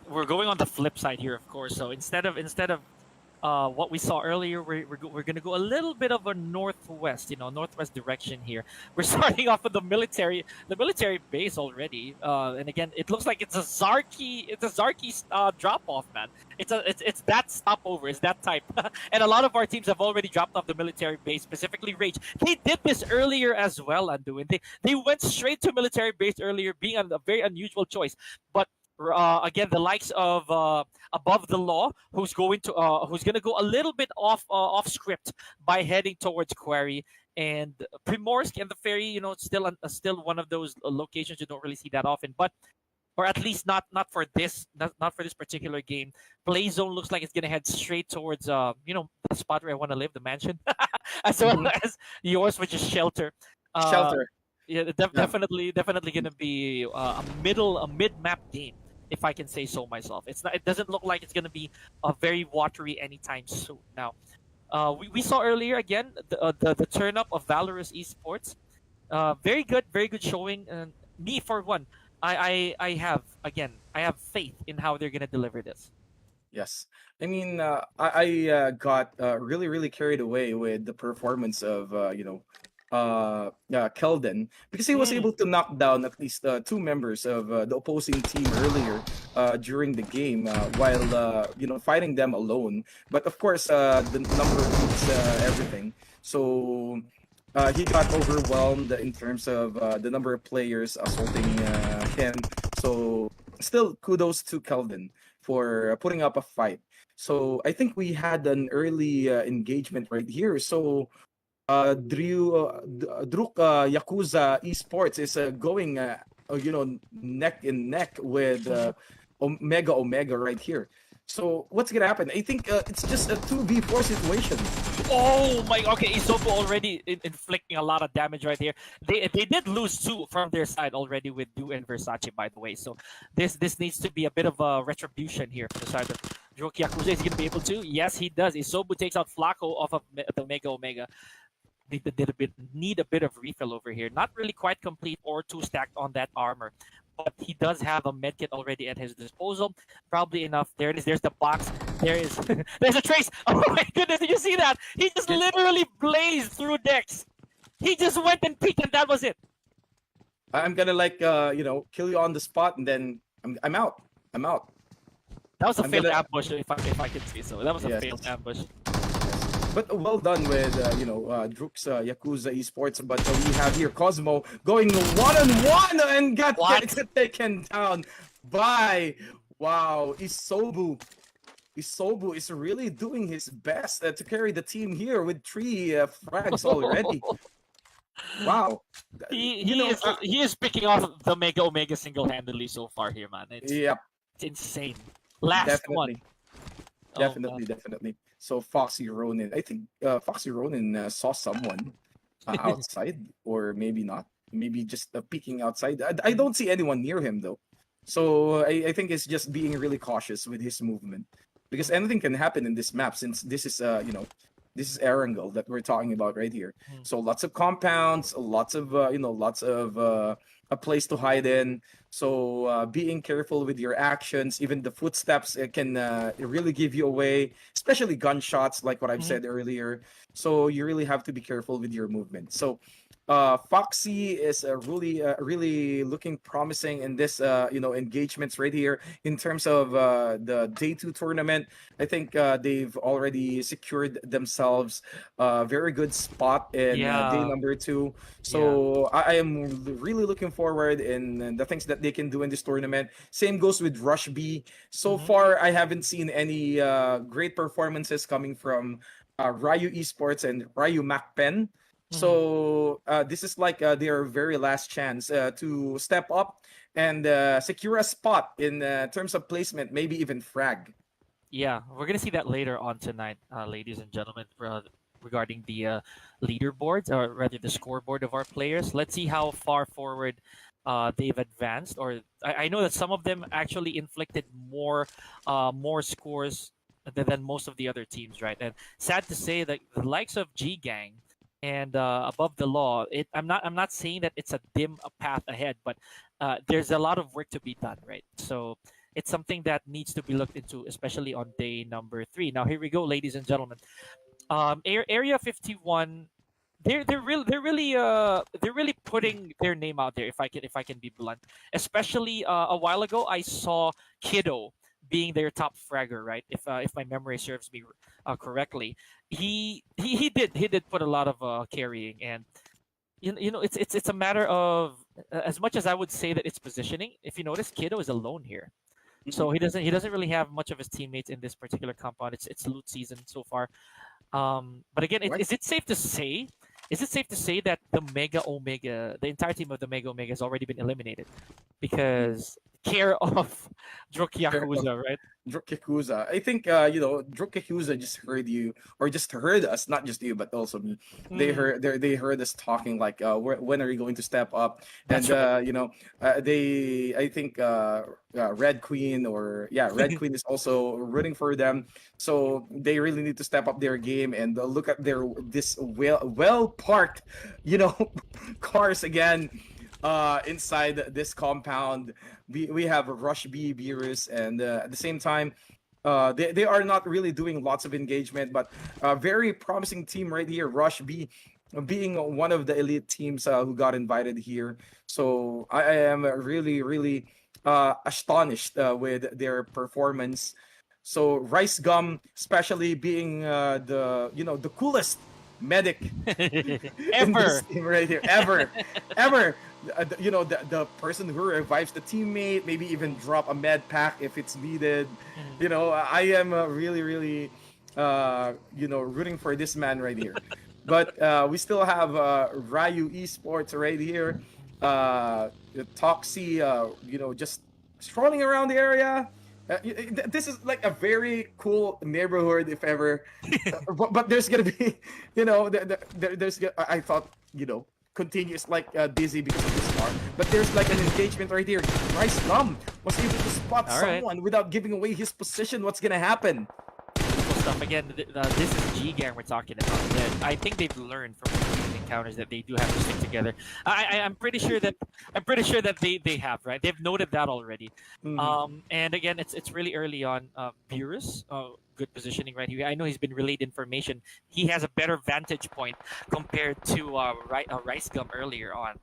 we're going on the flip side here, of course. So instead of what we saw earlier, we're going to go a little bit of a northwest direction here. We're starting off with the military base already, and again, it looks like it's a Zarky drop off, man. It's that stopover, it's that type, and a lot of our teams have already dropped off the military base, specifically Rage. They did this earlier as well, Anduin. They went straight to military base earlier, being a very unusual choice, but. Again, the likes of Above the Law, who's going to go a little bit off script by heading towards Quarry, and Primorsk and the Ferry. Still one of those locations you don't really see that often, but or at least not for this particular game. Play Zone looks like it's gonna head straight towards the spot where I want to live, the mansion, as well as yours, which is Shelter. Shelter. Yeah, definitely gonna be a mid map game, if I can say so myself. It doesn't look like it's gonna be very watery anytime soon. Now, we saw earlier again the turn up of Valorant Esports. Very good showing. And me for one, I have faith in how they're gonna deliver this. Yes. I mean, I got really carried away with the performance of Keldon, because he was able to knock down at least two members of the opposing team earlier during the game, while fighting them alone. But of course, the number beats everything. So he got overwhelmed in terms of the number of players assaulting him. So still, kudos to Keldon for putting up a fight. So I think we had an early engagement right here. So Druk Yakuza Esports is going neck in neck with Omega right here. So what's gonna happen? I think it's just a 2v4 situation. Oh my! Okay, Isopo already inflicting a lot of damage right here. They did lose two from their side already with Du and Versace, by the way. So this needs to be a bit of a retribution here from the side of Druk Yakuza. Is he gonna be able to? Yes, he does. Isopo takes out Flaco off of the Omega. need a bit of refill over here. Not really quite complete or too stacked on that armor, but he does have a medkit already at his disposal. Probably enough. There it is. There's the box. There is. There's a trace. Oh my goodness! Did you see that? He just literally blazed through decks. He just went and peeked, and that was it. I'm gonna kill you on the spot, and then I'm out. I'm out. That was a I'm failed gonna- ambush, if I can say so. That was a Yes. failed ambush. But well done with Druk's Yakuza Esports. But we have here Cosmo going one-on-one and got taken down by Isobu. Isobu is really doing his best to carry the team here with 3 frags already. Wow. He is picking off the Mega Omega single-handedly so far here, man. It's insane. Last one. Definitely. So Foxy Ronin, I think Foxy Ronin saw someone outside, or maybe not. Maybe just peeking outside. I don't see anyone near him though. So I think it's just being really cautious with his movement, because anything can happen in this map, since this is this is Erangel that we're talking about right here. So lots of compounds, lots of a place to hide in. So being careful with your actions, even the footsteps can really give you away, especially gunshots, like what I've said earlier. So you really have to be careful with your movement. So Foxy is really looking promising in this engagements right here in terms of the day 2 tournament. I think they've already secured themselves a very good spot in day number 2. So I am really looking forward in the things that they can do in this tournament. Same goes with Rush B. So far, I haven't seen any great performances coming from Ryu Esports and Ryu MacPen. So this is like their very last chance to step up and secure a spot in terms of placement, maybe even frag. Yeah, we're gonna see that later on tonight, ladies and gentlemen, regarding the leaderboards, or rather the scoreboard of our players. Let's see how far forward they've advanced. Or I know that some of them actually inflicted more scores than most of the other teams, right? And sad to say that the likes of G Gang and Above the Law, I'm not saying that it's a dim path ahead, but there's a lot of work to be done, right? So it's something that needs to be looked into, especially on day number 3. Now here we go, ladies and gentlemen. Area 51, they're really putting their name out there. If I can be blunt, especially a while ago, I saw Kiddo being their top fragger, right? If my memory serves me correctly, he did put a lot of carrying, and it's a matter of, as much as I would say that it's positioning. If you notice, Kiddo is alone here, so he doesn't really have much of his teammates in this particular compound. It's loot season so far, but again, is it safe to say? Is it safe to say that the entire team of the Mega Omega has already been eliminated because care of Druk Yakuza, right? Druk Yakuza. I think Druk Yakuza just heard you, or just heard us, not just you, but also me. They heard us talking like, when are you going to step up? That's And right. I think Red Queen Red Queen is also rooting for them. So they really need to step up their game and look at this well parked, cars again. Inside this compound, we have Rush B, Beerus, and at the same time, they are not really doing lots of engagement, but a very promising team right here, Rush B, being one of the elite teams who got invited here. So I am really astonished with their performance. So Rice Gum, especially being the coolest medic in this team right here, ever. The person who revives the teammate, maybe even drop a med pack if it's needed. I am really rooting for this man right here. But we still have Ryu Esports right here, Toxie, just strolling around the area. This is like a very cool neighborhood, if ever. But there's gonna be, I thought, continuous like dizzy because of this car, but there's like an engagement right here. Rice Gum was able to spot someone without giving away his position. What's gonna happen? stuff. Again, this is G Gang we're talking about. I think they've learned from these encounters that they do have to stick together. I'm pretty sure that they have, right. They've noted that already. And again, it's really early on. Beerus, good positioning right here. I know he's been relayed information. He has a better vantage point compared to Rice Gum earlier on.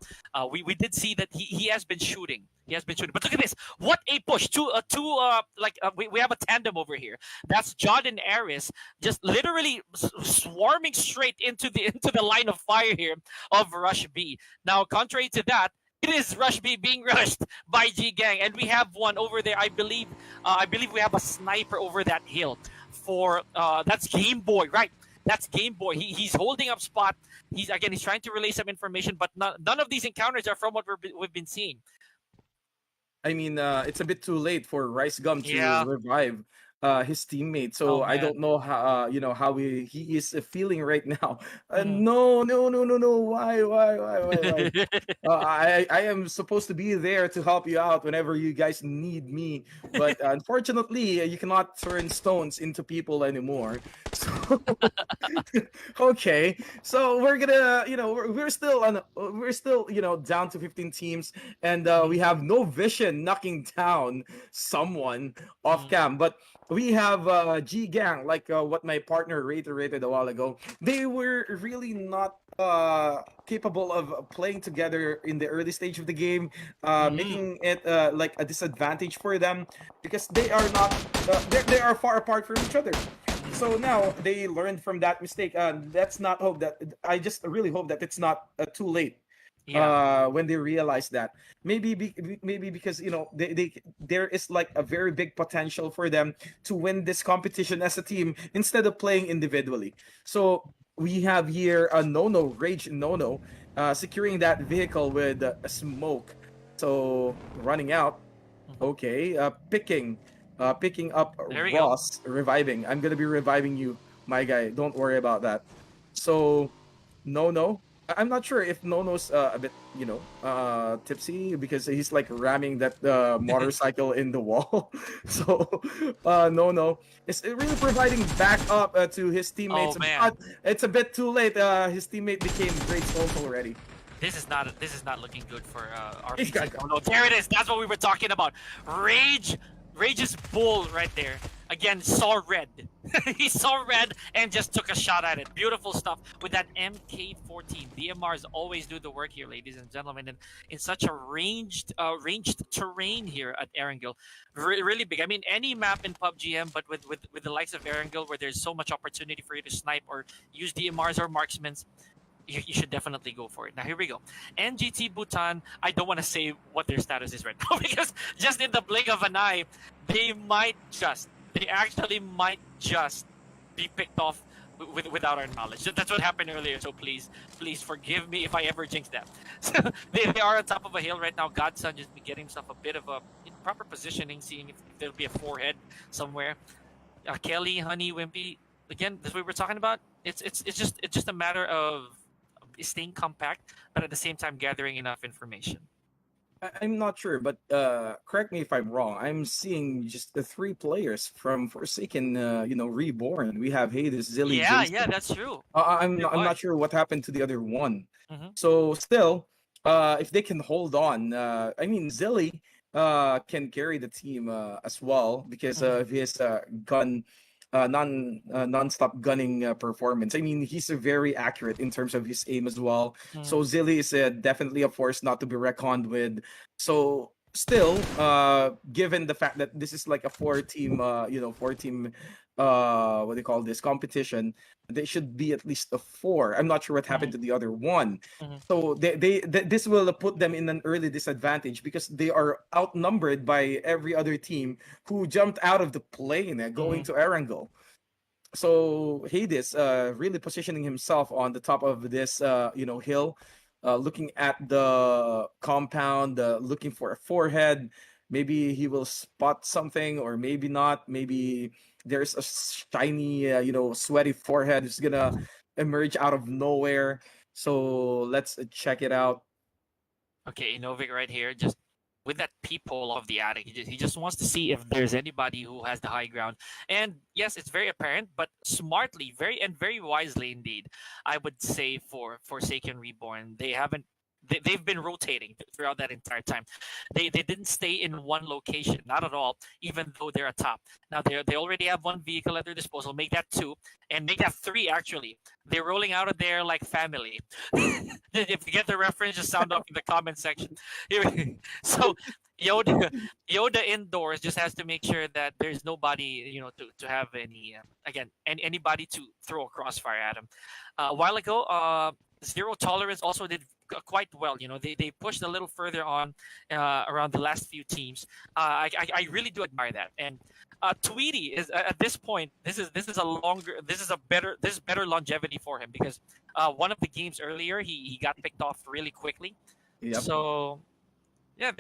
We did see that he has been shooting. He has been shooting. But look at this. What a push. We have a tandem over here. That's Jod and Aris just literally swarming straight into the line of fire here of Rush B. Now, contrary to that, it is Rush B being rushed by G Gang, and we have one over there. I believe we have a sniper over that hill. For that's Game Boy, right? That's Game Boy. He's holding up spot. He's trying to relay some information, but none of these encounters are from what we've been seeing. I mean, it's a bit too late for Rice Gum to revive his teammate. So I don't know how how he is feeling right now. No. Why? I am supposed to be there to help you out whenever you guys need me, but unfortunately, you cannot turn stones into people anymore. So okay, so we're gonna we're still down to 15 teams, and we have no vision knocking down someone off cam, but we have G Gang, like what my partner reiterated a while ago. They were really not capable of playing together in the early stage of the game, making it like a disadvantage for them because they are not they are far apart from each other. So now they learned from that mistake. Let's not hope that. I just really hope that it's not too late. When they realize that maybe because there is like a very big potential for them to win this competition as a team instead of playing individually. So we have here a Rage Nono securing that vehicle with a smoke. So running out. Okay, picking up Ross, reviving. I'm gonna be reviving you, my guy. Don't worry about that. So No. I'm not sure if Nono's a bit, tipsy because he's like ramming that motorcycle in the wall. So Nono is really providing backup to his teammates. Oh, man. But it's a bit too late. His teammate became great souls already. This is not looking good for RPC. Oh, no, there it is. That's what we were talking about. Rage's bull right there. Again, saw red. He saw red and just took a shot at it. Beautiful stuff with that MK14. DMRs always do the work here, ladies and gentlemen. And in such a ranged terrain here at Erangel, really big. I mean, any map in PUBG, but with the likes of Erangel, where there's so much opportunity for you to snipe or use DMRs or marksmans, you should definitely go for it. Now, here we go. NGT Bhutan, I don't want to say what their status is right now because just in the blink of an eye, they actually might just be picked off without our knowledge. That's what happened earlier, so please forgive me if I ever jinx that. So they are on top of a hill right now. Godson just be getting himself a bit of a proper positioning, seeing if there'll be a forehead somewhere. Kelly, Honey, Wimpy, again, that's what we're talking about. It's just a matter of staying compact, but at the same time gathering enough information. I'm not sure, but correct me if I'm wrong. I'm seeing just the 3 players from Forsaken, Reborn. We have Hades, Zilly, Jason. Yeah, that's true. I'm not sure what happened to the other one. So still, if they can hold on, I mean Zilly can carry the team as well because of his gun. Non-stop gunning performance. I mean, he's very accurate in terms of his aim as well. So Zilly is definitely a force not to be reckoned with. So still, given the fact that this is like a 4-team, what do you call this, competition, they should be at least a 4. I'm not sure what happened to the other one. So this will put them in an early disadvantage because they are outnumbered by every other team who jumped out of the plane going to Erangel. So Hades really positioning himself on the top of this hill, looking at the compound, looking for a forehead. Maybe he will spot something, or maybe not. Maybe there's a shiny, sweaty forehead who's gonna emerge out of nowhere. So let's check it out. Okay, Innovic right here, just with that peephole of the attic. He just wants to see if there's anybody who has the high ground. And yes, it's very apparent, but smartly, very wisely indeed, I would say for Forsaken Reborn, they've been rotating throughout that entire time. They didn't stay in one location, not at all, even though they're atop. Now they already have one vehicle at their disposal. Make that 2, and make that 3 actually. They're rolling out of there like family. If you get the reference, just sound off in the comment section. So Yoda indoors just has to make sure that there's nobody, to have anybody to throw a crossfire at him. A while ago, Zero Tolerance also did quite well. They pushed a little further on around the last few teams. I really do admire that. And Tweety is at this point. This is better longevity for him, because one of the games earlier he got picked off really quickly. Yep. So yeah,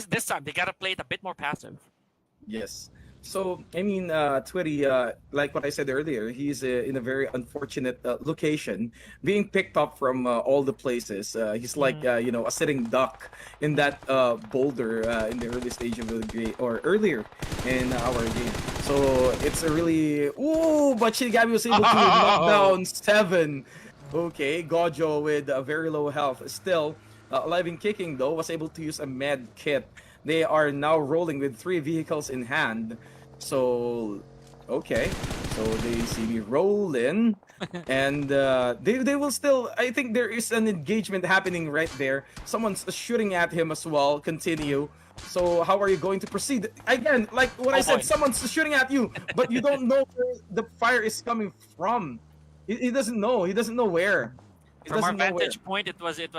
this time they gotta play it a bit more passive. Yes. So, I mean, Twitty, like what I said earlier, he's in a very unfortunate location, being picked up from all the places. He's like, a sitting duck in that boulder in the early stage of the game, or earlier in our game. So, it's a really... Ooh, but Shinigami was able to knock down 7. Okay, Gojo with very low health. Still, alive and kicking, though, was able to use a med kit. They are now rolling with 3 vehicles in hand. So, okay. So they see me roll in. And they will still... I think there is an engagement happening right there. Someone's shooting at him as well. Continue. So how are you going to proceed? Again, like what I said, someone's shooting at you. But you don't know where the fire is coming from. He doesn't know. He doesn't know where. From our vantage point, it was at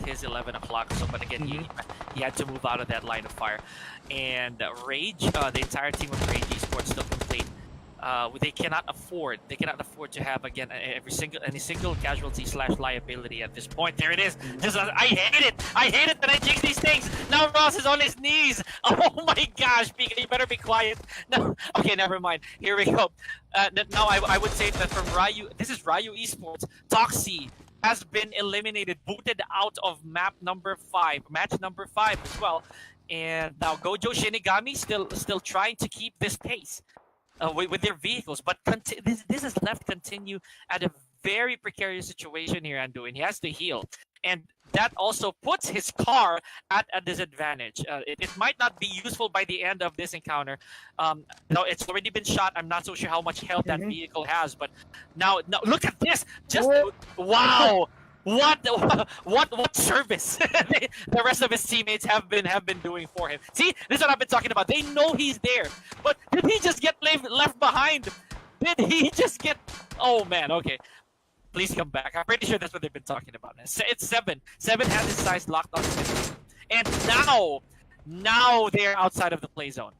his 11 o'clock. So, but again, he had to move out of that line of fire. And Rage, the entire team of Rage Esports still complete. They cannot afford to have again any single casualty / liability at this point. There it is. I hate it that I jinx these things. Now Ross is on his knees. Oh my gosh, Pika, you better be quiet. No, okay, never mind. Here we go. Now I would say that from Ryu, this is Ryu Esports. Toxie has been eliminated, booted out of match number 5 as well. And now Gojo Shinigami still trying to keep this pace. With their vehicles, but this has left Continue at a very precarious situation here, Anduin. He has to heal, and that also puts his car at a disadvantage. It might not be useful by the end of this encounter. No, it's already been shot. I'm not so sure how much health that vehicle has, but now look at this! Wow! What service the rest of his teammates have been doing for him. See, this is what I've been talking about. They know he's there, but did he just get left behind? Did he just get... Oh man, okay. Please come back. I'm pretty sure that's what they've been talking about. It's 7. 7 has his size locked on him. And now they're outside of the play zone.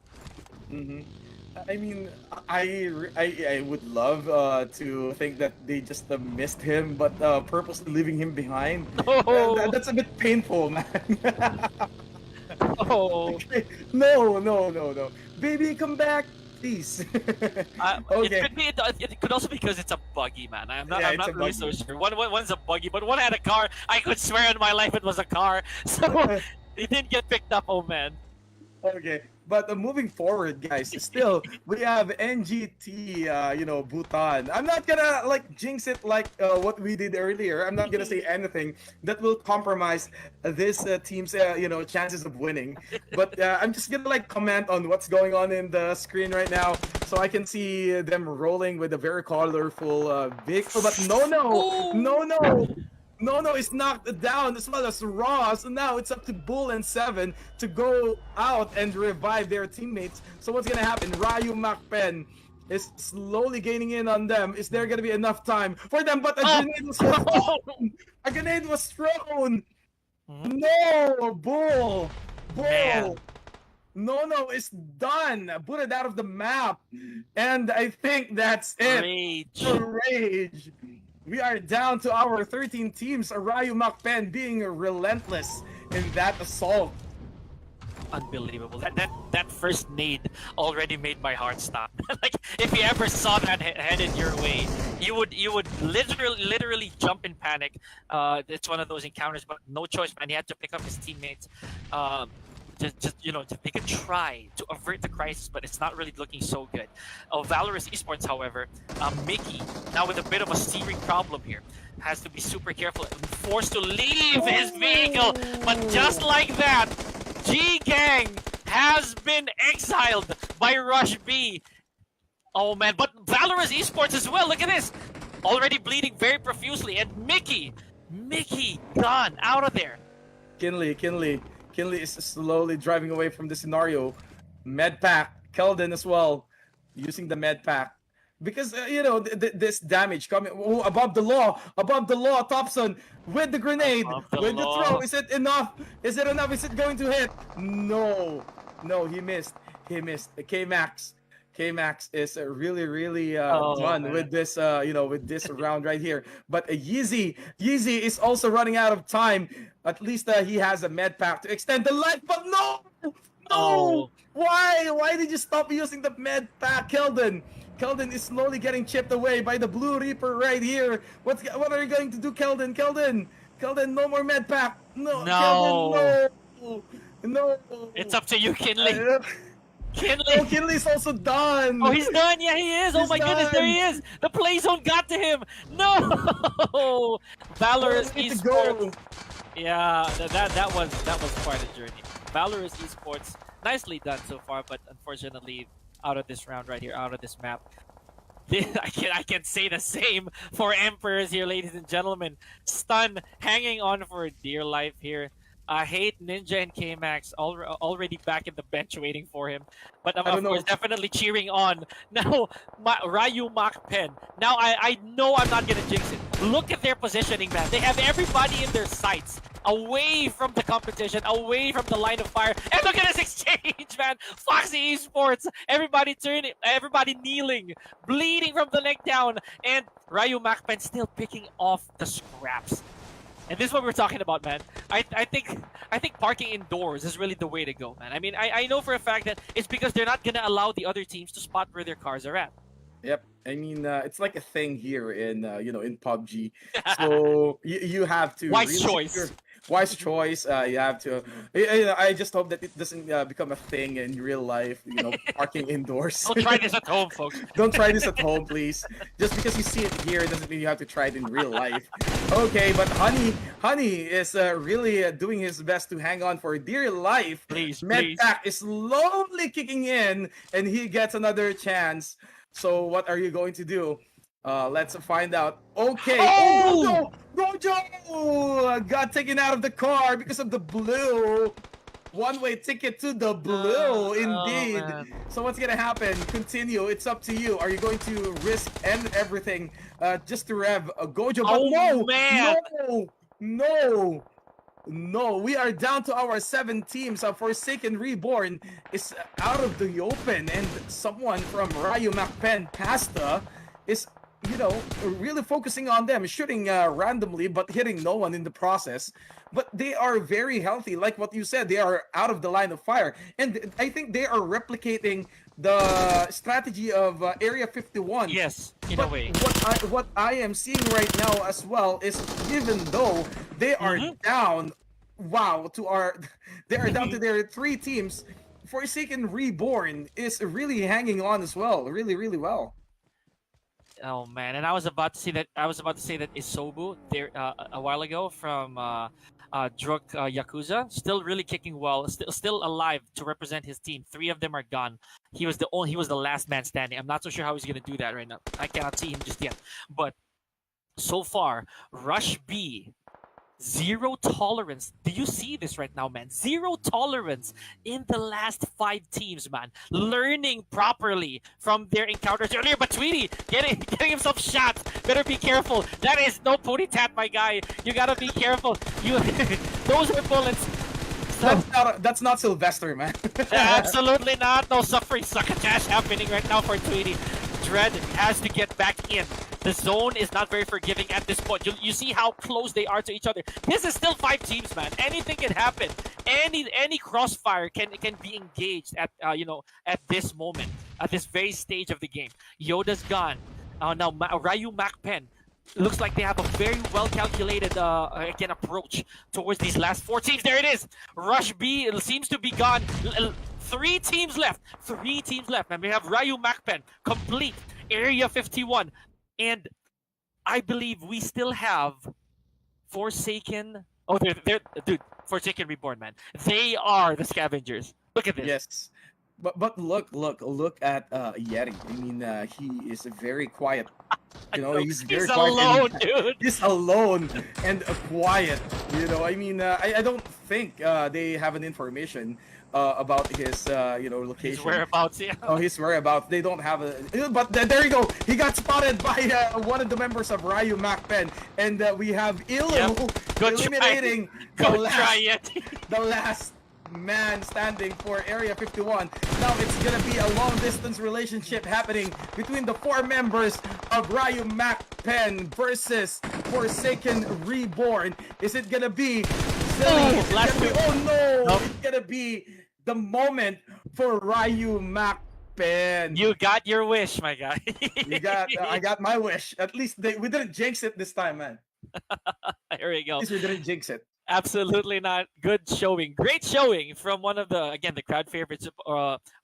I mean, I would love to think that they just missed him, but purposely leaving him behind. That's a bit painful, man. Okay. No. Baby, come back, please. Okay. It could also be because it's a buggy, man. I'm not really so sure. One's a buggy, but one had a car. I could swear on my life it was a car. So he didn't get picked up, oh man. Okay, but moving forward, guys, still we have NGT, Bhutan. I'm not gonna jinx it like what we did earlier. I'm not gonna say anything that will compromise this team's chances of winning. But I'm just gonna comment on what's going on in the screen right now, so I can see them rolling with a very colorful vehicle. But No, it's knocked down as well as Raw. So now it's up to Bull and 7 to go out and revive their teammates. So what's gonna happen? Ryu Macpen is slowly gaining in on them. Is there gonna be enough time for them? But a grenade was thrown! A grenade was thrown! No! Bull! Man. No, it's done. Put it out of the map. And I think that's it. Rage. We are down to our 13 teams. Ryu Macpen being relentless in that assault. unbelievable. That first nade already made my heart stop. Like if you ever saw that headed your way, you would literally jump in panic. It's one of those encounters, but no choice, man. He had to pick up his teammates. Just they could try to avert the crisis, but it's not really looking so good. Valorant Esports, however, Mickey now with a bit of a steering problem here, has to be super careful. Forced to leave his vehicle, but just like that, G Gang has been exiled by Rush B. Oh man, but Valorant Esports as well. Look at this, already bleeding very profusely, and Mickey gone out of there. Kinley is slowly driving away from the scenario. Medpack, Keldon as well, using the medpack. Because, this damage coming above the law, Thompson with the grenade, with the throw. Is it enough? Is it enough? Is it going to hit? No, he missed. K-Max is really done with this, with this round right here. But Yeezy is also running out of time. At least he has a med pack to extend the life, but no! Oh. Why did you stop using the med pack, Keldon? Keldon is slowly getting chipped away by the Blue Reaper right here. What are you going to do, Keldon? Keldon, no more med pack. No. Keldon, no. It's up to you, Kinley. Kinley. Oh, Kinley's also done. Oh, he's done. Yeah, he is. Oh my goodness, there he is. The play zone got to him. No. Valorant Esports. Yeah, that was quite a journey. Valorant Esports, nicely done so far, but unfortunately, out of this round right here, out of this map. I can say the same for Emperors here, ladies and gentlemen. Stun, hanging on for dear life here. I hate Ninja and K-Max already back in the bench waiting for him. But of course, definitely cheering on. Now, Ryu Makpen. Now, I know I'm not going to jinx it. Look at their positioning, man. They have everybody in their sights. Away from the competition, away from the line of fire. And look at this exchange, man. Foxy Esports. Everybody turning, everybody kneeling. Bleeding from the neck down. And Ryu Makpen still picking off the scraps. And this is what we're talking about, man. I think parking indoors is really the way to go, man. I mean, I know for a fact that it's because they're not gonna allow the other teams to spot where their cars are at. Yep. I mean, it's like a thing here in in PUBG. So you have to wise choice. Wise choice. You have to. I just hope that it doesn't become a thing in real life. Parking indoors. Don't try this at home, folks. Don't try this at home, please. Just because you see it here doesn't mean you have to try it in real life. Okay, but Honey is really doing his best to hang on for dear life. Please. Medpack is slowly kicking in, and he gets another chance. So what are you going to do? Let's find out. Okay. Oh! Gojo got taken out of the car because of the blue. One-way ticket to the blue, indeed. So what's gonna happen? Continue. It's up to you. Are you going to risk everything just to rev Gojo? But no, man. No, we are down to our 7 teams. Forsaken Reborn is out of the open, and someone from Ryu Makpen Pasta is, really focusing on them, shooting randomly, but hitting no one in the process. But they are very healthy, like what you said. They are out of the line of fire, and I think they are replicating the strategy of Area 51. Yes, in but a way. What I am seeing right now as well is, even though they are down, they are down to their 3 teams. Forsaken Reborn is really hanging on as well, really well. Oh man, and I was about to say that Isobu there a while ago from Druk Yakuza, still really kicking well, still alive to represent his team. 3 of them are gone. He was the last man standing. I'm not so sure how he's gonna do that right now. I cannot see him just yet. But so far, Rush B, 0 tolerance. Do you see this right now, man? 0 tolerance in the last 5 teams, man. Learning properly from their encounters earlier. But Tweety getting himself shot. Better be careful. That is no pony tat, my guy. You gotta be careful. Those are bullets. That's not Sylvester, man. Absolutely not. No suffering succotash happening right now for Tweety. Dread has to get back in. The zone is not very forgiving at this point. You see how close they are to each other. This is still 5 teams, man. Anything can happen. any crossfire can be engaged at at this moment, at this very stage of the game. Yoda's gone. Now Ryu Macpen. Looks like they have a very well calculated again approach towards these last 4 teams. There it is. Rush B seems to be gone. 3 teams left. 3 teams left. And we have Ryu Macpen complete Area 51, and I believe we still have Forsaken. Oh, they're dude. Forsaken Reborn, man. They are the scavengers. Look at this. Yes. But look at Yeti. I mean, he is very quiet. You know, he's very He's quiet. alone, and, dude. He's alone and quiet. You know, I mean, I don't think they have an information about his location. His whereabouts, yeah. Oh, his whereabouts. They don't have a. But there you go. He got spotted by one of the members of Ryu Macpen, and we have Ilu Good eliminating try. the Good last, try, Yeti. the last man standing for Area 51. Now it's gonna be a long distance relationship happening between the 4 members of Ryu Macpen versus Forsaken Reborn. Is it gonna be silly? Is it gonna be, oh no! Nope. It's gonna be the moment for Ryu Macpen. You got your wish, my guy. You got, I got my wish. At least we didn't jinx it this time, man. Here we go. At least we didn't jinx it. Absolutely not. Good showing. Great showing from one of the crowd favorites.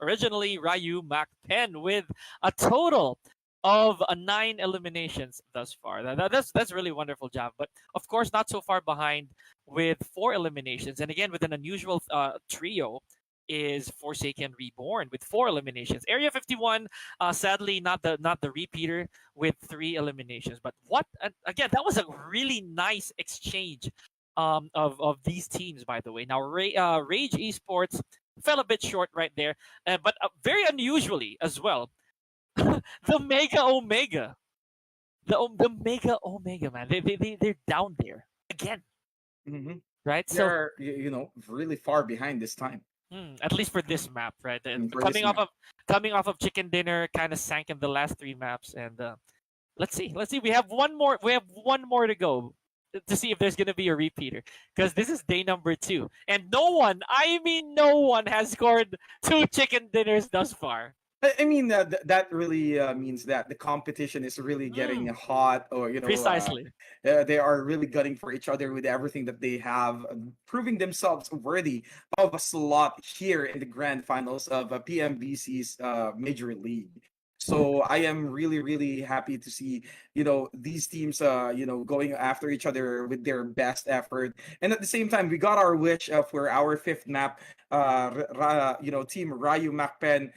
Originally, Ryu Macpen with a total of 9 eliminations thus far. That's really wonderful job. But of course, not so far behind with 4 eliminations. And again, with an unusual trio is Forsaken Reborn with 4 eliminations. Area 51, sadly, not the repeater with 3 eliminations. But again, that was a really nice exchange of these teams, by the way. Now, Rage Esports fell a bit short right there, but very unusually as well. The Mega Omega, the Mega Omega, man, they're down there again, right? They're really far behind this time. At least for this map, right? And For coming this off of Chicken Dinner, kind of sank in the last 3 maps, and let's see. We have one more. We have one more to go to see if there's gonna be a repeater, because this is day number 2, and no one has scored 2 Chicken Dinners thus far. I mean, that really means that the competition is really getting hot, or Precisely. they are really gunning for each other with everything that they have, proving themselves worthy of a slot here in the grand finals of PMBC's Major League. So I am really, really happy to see, these teams, going after each other with their best effort. And at the same time, we got our wish for our 5th map. Team Ryu Macpen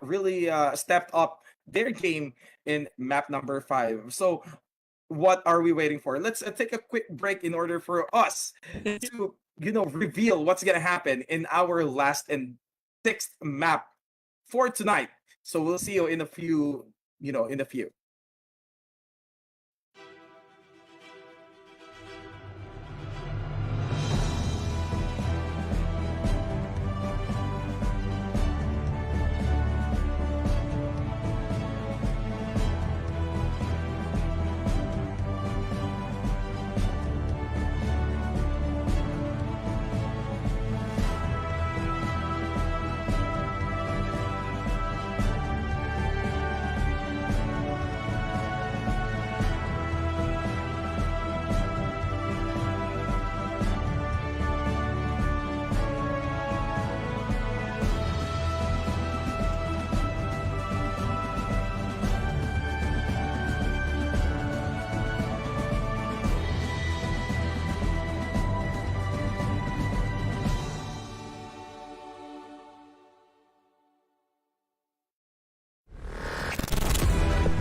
really stepped up their game in map number 5. So what are we waiting for? Let's take a quick break in order for us to, reveal what's going to happen in our last and 6th map for tonight. So we'll see you in a few.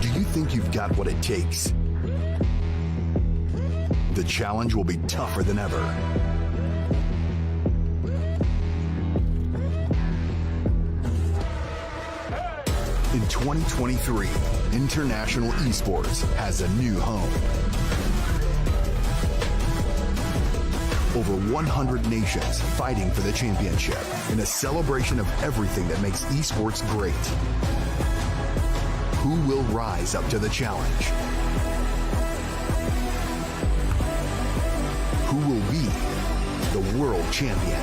Do you think you've got what it takes? The challenge will be tougher than ever. In 2023, international esports has a new home. Over 100 nations fighting for the championship in a celebration of everything that makes esports great. Who will rise up to the challenge? Who will be the world champion?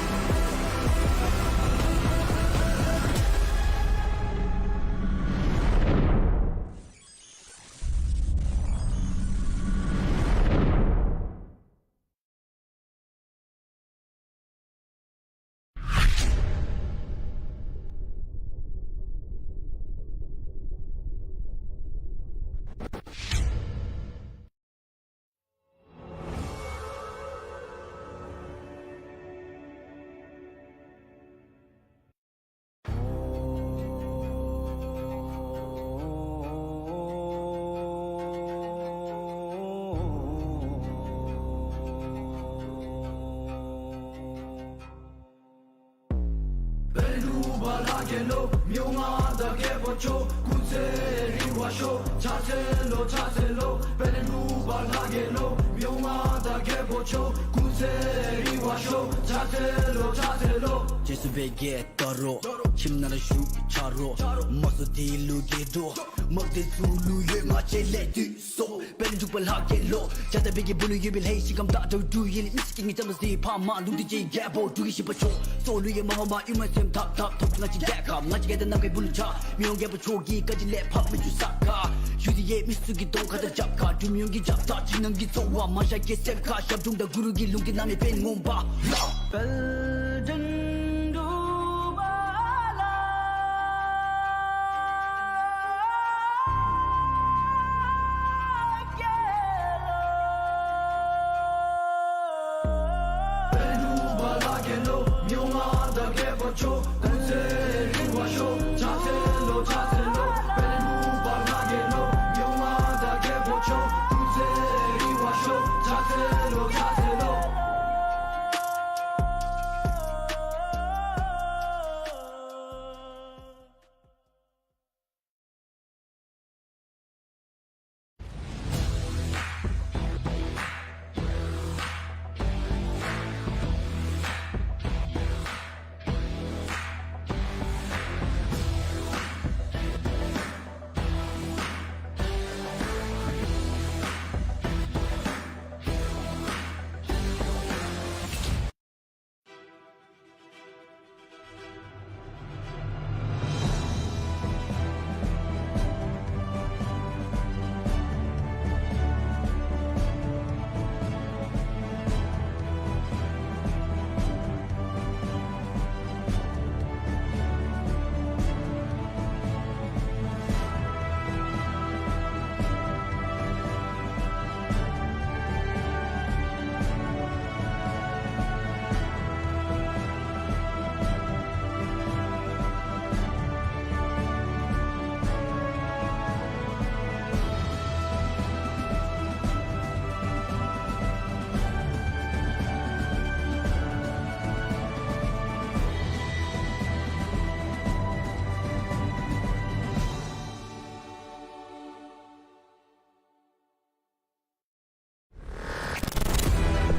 balagelo mioma da gebocho kutse riwasho chaselo belenu balagelo mioma da gebocho kutse riwasho chaselo Just bege taro chimnara shu charo maso dilu gedo magde zulu ye ma chele du so ben jupal hakelo jata bege bulu yibil hey sigam da do yil misking tamas di pa ma lu di gabo du shi pacho so lu ye ma ma imasem tap nga chi gaka nga chi geda nam kai bulu cha myong gabo chogi ka ji le pap mi ju saka yudi ye misugi dong ka da jap ka du myong gi jap ta chinang gi so wa ma sha ke sem ka shab dung da guru gi lung gi nam pen ngom ba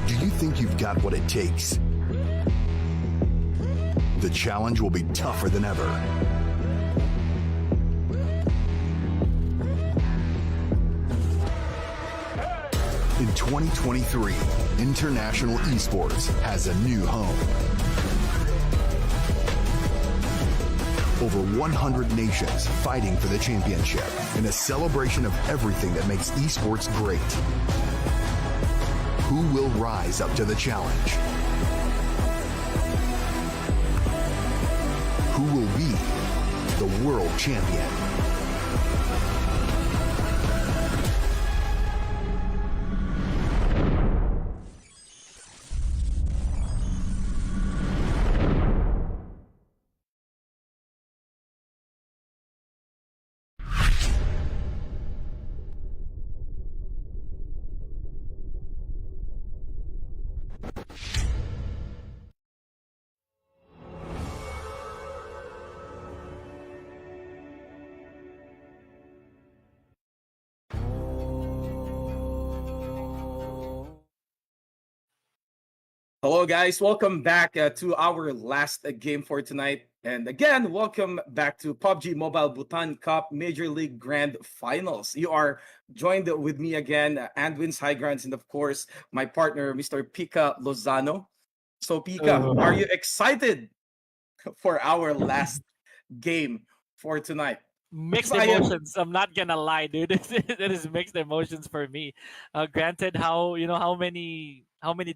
Do you think you've got what it takes? The challenge will be tougher than ever. In 2023, international esports has a new home. Over 100 nations fighting for the championship in a celebration of everything that makes esports great. Who will rise up to the challenge? Who will be the world champion? Hello, guys. Welcome back to our last game for tonight. And again, welcome back to PUBG Mobile Bhutan Cup Major League Grand Finals. You are joined with me again, Anduin's Highgrounds, and of course, my partner, Mr. Pika Lozano. So, Pika, are you excited for our last game for tonight? Mixed Because I am- emotions. I'm not gonna lie, dude. It is mixed emotions for me. Granted, how many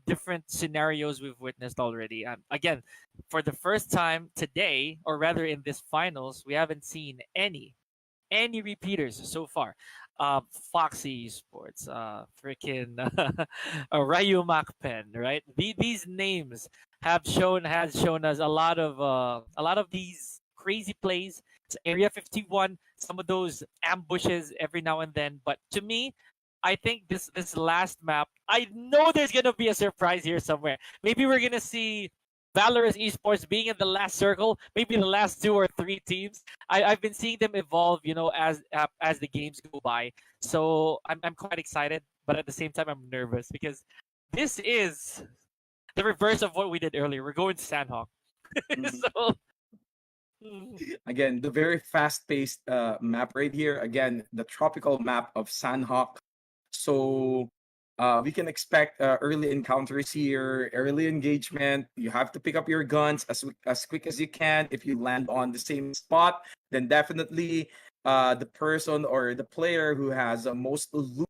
different scenarios we've witnessed already. Again, for the first time today, or rather in this finals, we haven't seen any repeaters so far. Foxy Sports, freaking Ryu Macpen, right? These names has shown us a lot of these crazy plays. It's Area 51, some of those ambushes every now and then. But to me, I think this last map, I know there's gonna be a surprise here somewhere. Maybe we're gonna see Valorant esports being in the last circle, maybe the last 2 or 3 teams. I've been seeing them evolve, as the games go by. So I'm quite excited, but at the same time I'm nervous because this is the reverse of what we did earlier. We're going to Sandhawk. Mhm. So mm, Again, the very fast-paced map right here. Again, the tropical map of Sanhok. So we can expect early encounters here, early engagement. You have to pick up your guns as quick as you can. If you land on the same spot, then definitely the person or the player who has most loot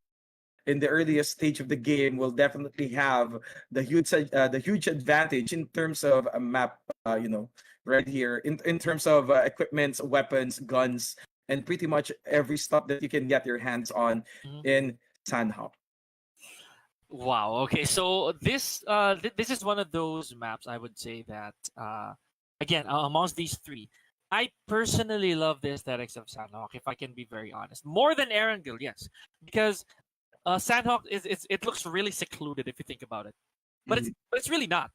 in the earliest stage of the game will definitely have the huge advantage in terms of a map. Right here in terms of equipments, weapons, guns, and pretty much every stuff that you can get your hands on mm. in Sanhok. Wow. Okay. So this is one of those maps I would say that again amongst these three, I personally love the aesthetics of Sandhawk. If I can be very honest, more than Erangel, yes, because Sandhawk it looks really secluded if you think about it, but Mhm. it's really not.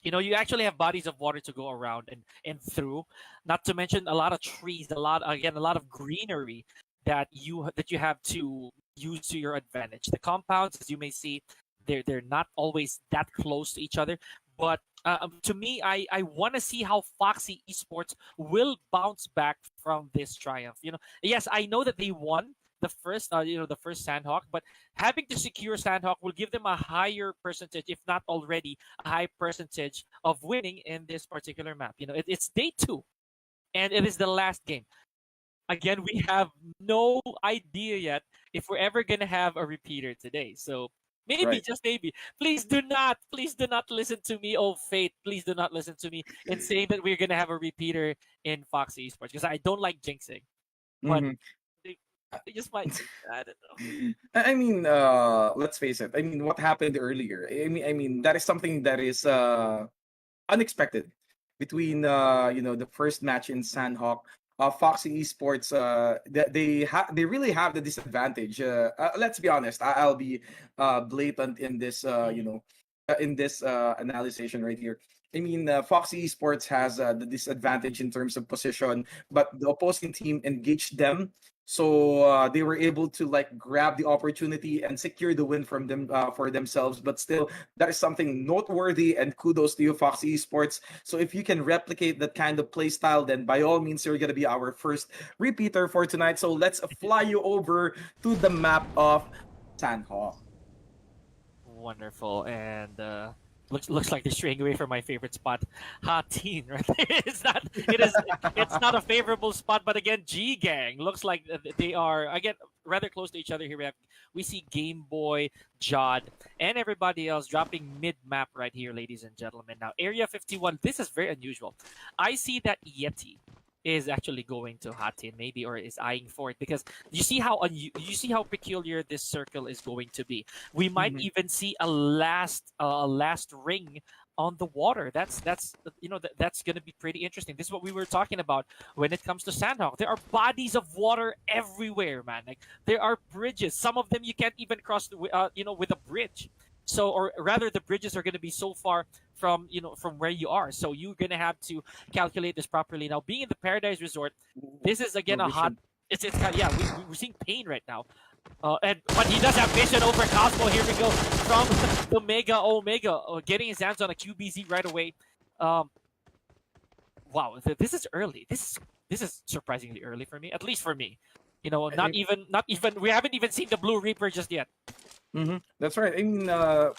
You actually have bodies of water to go around and through. Not to mention a lot of trees, a lot of greenery that you have to use to your advantage. The compounds, as you may see, they're not always that close to each other. But to me, I want to see how Foxy Esports will bounce back from this triumph. Yes, I know that they won the first Sandhawk, but having to secure Sandhawk will give them a higher percentage, if not already a high percentage of winning in this particular map. It's day 2, and it is the last game. Again, we have no idea yet if we're ever gonna have a repeater today. So maybe, Right. just maybe. Please do not listen to me, oh fate. Please do not listen to me in saying that we're gonna have a repeater in Foxy Esports because I don't like jinxing. But Mhm. they, they just might. I don't know. I mean, let's face it. I mean, what happened earlier? I mean, that is something that is unexpected between the first match in Sandhawk. Foxy Esports, they really have the disadvantage. Let's be honest. I'll be blatant in this Mhm. in this analysis right here. I mean, Foxy Esports has the disadvantage in terms of position, but the opposing team engaged them, so they were able to like grab the opportunity and secure the win from them for themselves. But still, that is something noteworthy, and kudos to you, Foxy Esports. So if you can replicate that kind of play style, then by all means, you're gonna be our first repeater for tonight. So let's fly you over to the map of Sandhawk. Wonderful, and looks like they're straying away from my favorite spot, Hatin. Right, it's not a favorable spot, but again, G Gang looks like they are again rather close to each other. Here we see Game Boy, Jod, and everybody else dropping mid map right here, ladies and gentlemen. Now, Area 51. This is very unusual. I see that Yeti is actually going to Hatin maybe, or is eyeing for it, because you see how peculiar this circle is going to be. We might Mhm. even see a last ring on the water. That's going to be pretty interesting. This is what we were talking about when it comes to Sandhawk. There are bodies of water everywhere, man. Like there are bridges. Some of them you can't even cross with a bridge. So, or rather, the bridges are going to be so far from where you are. So you're going to have to calculate this properly. Now, being in the Paradise Resort, this is again a hot. Provision. It's kind of, yeah. We're seeing pain right now. But he does have vision over Cosmo. Here we go from the Omega, getting his hands on a QBZ right away. Um, wow, this is early. This is surprisingly early for me, at least for me. Not even we haven't even seen the Blue Reaper just yet. That's right. I mean,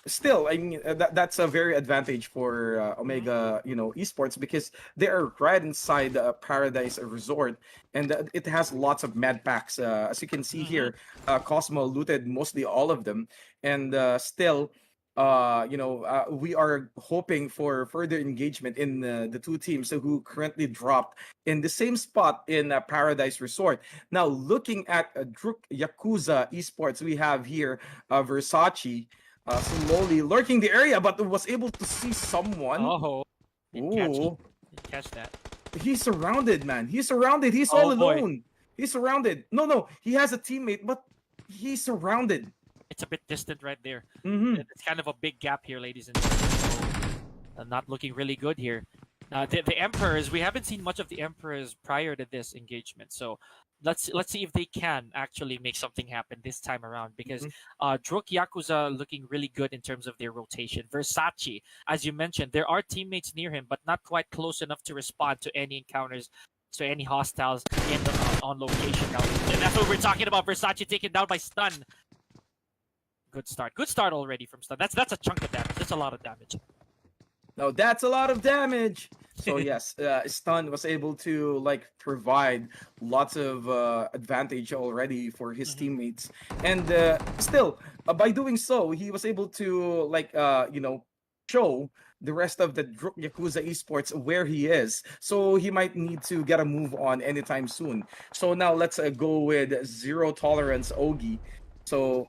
still, I mean, that's a very advantage for Mhm. Omega, esports, because they are right inside the Paradise Resort, and it has lots of med packs. As you can see Mhm. here, Cosmo looted mostly all of them, and still, we are hoping for further engagement in the two teams who currently dropped in the same spot in Paradise Resort. Now, looking at Druk Yakuza Esports, we have here Versace slowly lurking the area, but was able to see someone. Oh, didn't catch Ooh, didn't catch that. he's surrounded, man. He's surrounded. He's all Oh boy, alone. He's surrounded. No, no, he has a teammate, but he's surrounded. it's a bit distant right there. Mm-hmm. It's kind of a big gap here, ladies and gentlemen. So, not looking really good here. The Emperors, we haven't seen much of the Emperors prior to this engagement, so let's see if they can actually make something happen this time around, because Druk Yakuza looking really good in terms of their rotation. Versace, as you mentioned, there are teammates near him, but not quite close enough to respond to any encounters, to any hostiles in on location. Now, and that's what we're talking about. Versace taken down by stun. Good start already from stun. That's a chunk of damage. That's a lot of damage. No, that's a lot of damage. So yes, Stun was able to like provide lots of advantage already for his teammates, and still by doing so, he was able to like show the rest of the Yakuza esports where he is. So he might need to get a move on anytime soon. So now let's go with Zero Tolerance Ogi. So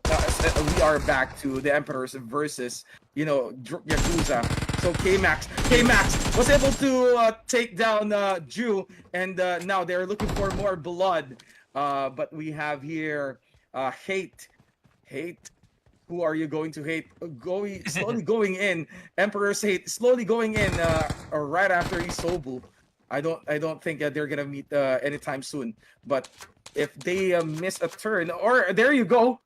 we are back to the Emperors versus, Yakuza. So K-Max was able to take down Ju, and now they're looking for more blood. But we have here Hate. Who are you going to hate? Slowly going in. Emperor's Hate slowly going in right after Isobu. I don't think they're gonna meet anytime soon. But if they miss a turn, or there you go.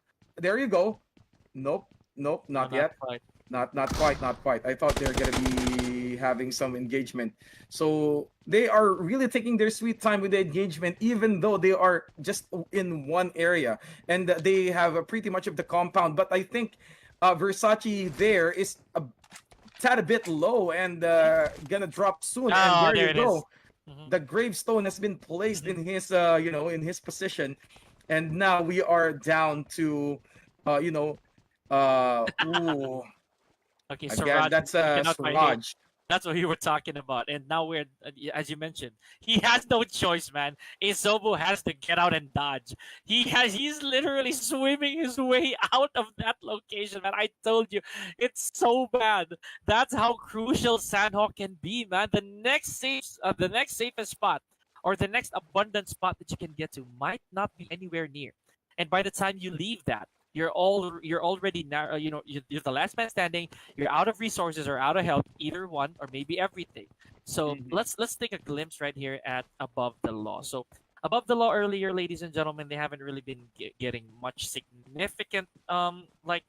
Nope, not yet. Quite. Not quite. I thought they're gonna be having some engagement. So they are really taking their sweet time with the engagement, even though they are just in one area and they have pretty much of the compound. But I think Versace there is a tad a bit low and gonna drop soon. And there you go. The gravestone has been placed in his in his position, and now we are down to ooh. Okay, Again, Siraj, that's Siraj. that's what we were talking about. And now we're, as you mentioned, he has no choice, man. Isobu has to get out and dodge. He's literally swimming his way out of that location, man. I told you, it's so bad. That's how crucial Sandhawk can be, man. The next safest spot, or the next abundant spot that you can get to, might not be anywhere near. And by the time you leave that, you're already now, you're the last man standing. You're out of resources or out of health, either one or maybe everything. So let's take a glimpse right here at Above the Law. So Above the Law earlier, ladies and gentlemen, they haven't really been getting much significant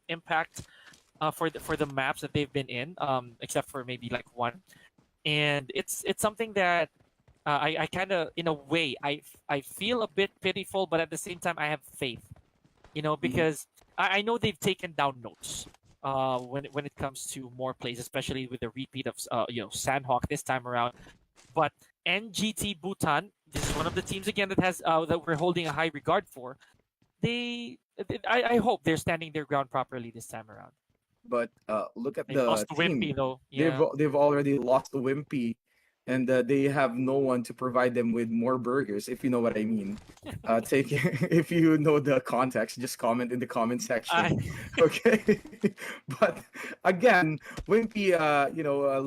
impact for the maps that they've been in, except for maybe like one. And it's something that I kind of, in a way, I feel a bit pitiful, but at the same time I have faith. Because I know they've taken down notes when it comes to more plays, especially with the repeat of Sandhawk this time around. But NGT Bhutan, this is one of the teams again that has that we're holding a high regard for. I hope they're standing their ground properly this time around. But look at They the lost team. Wimpy though. Yeah. They've already lost Wimpy, and they have no one to provide them with more burgers, if you know what I mean. If you know the context, just comment in the comment section. Okay. But again, Wimpy,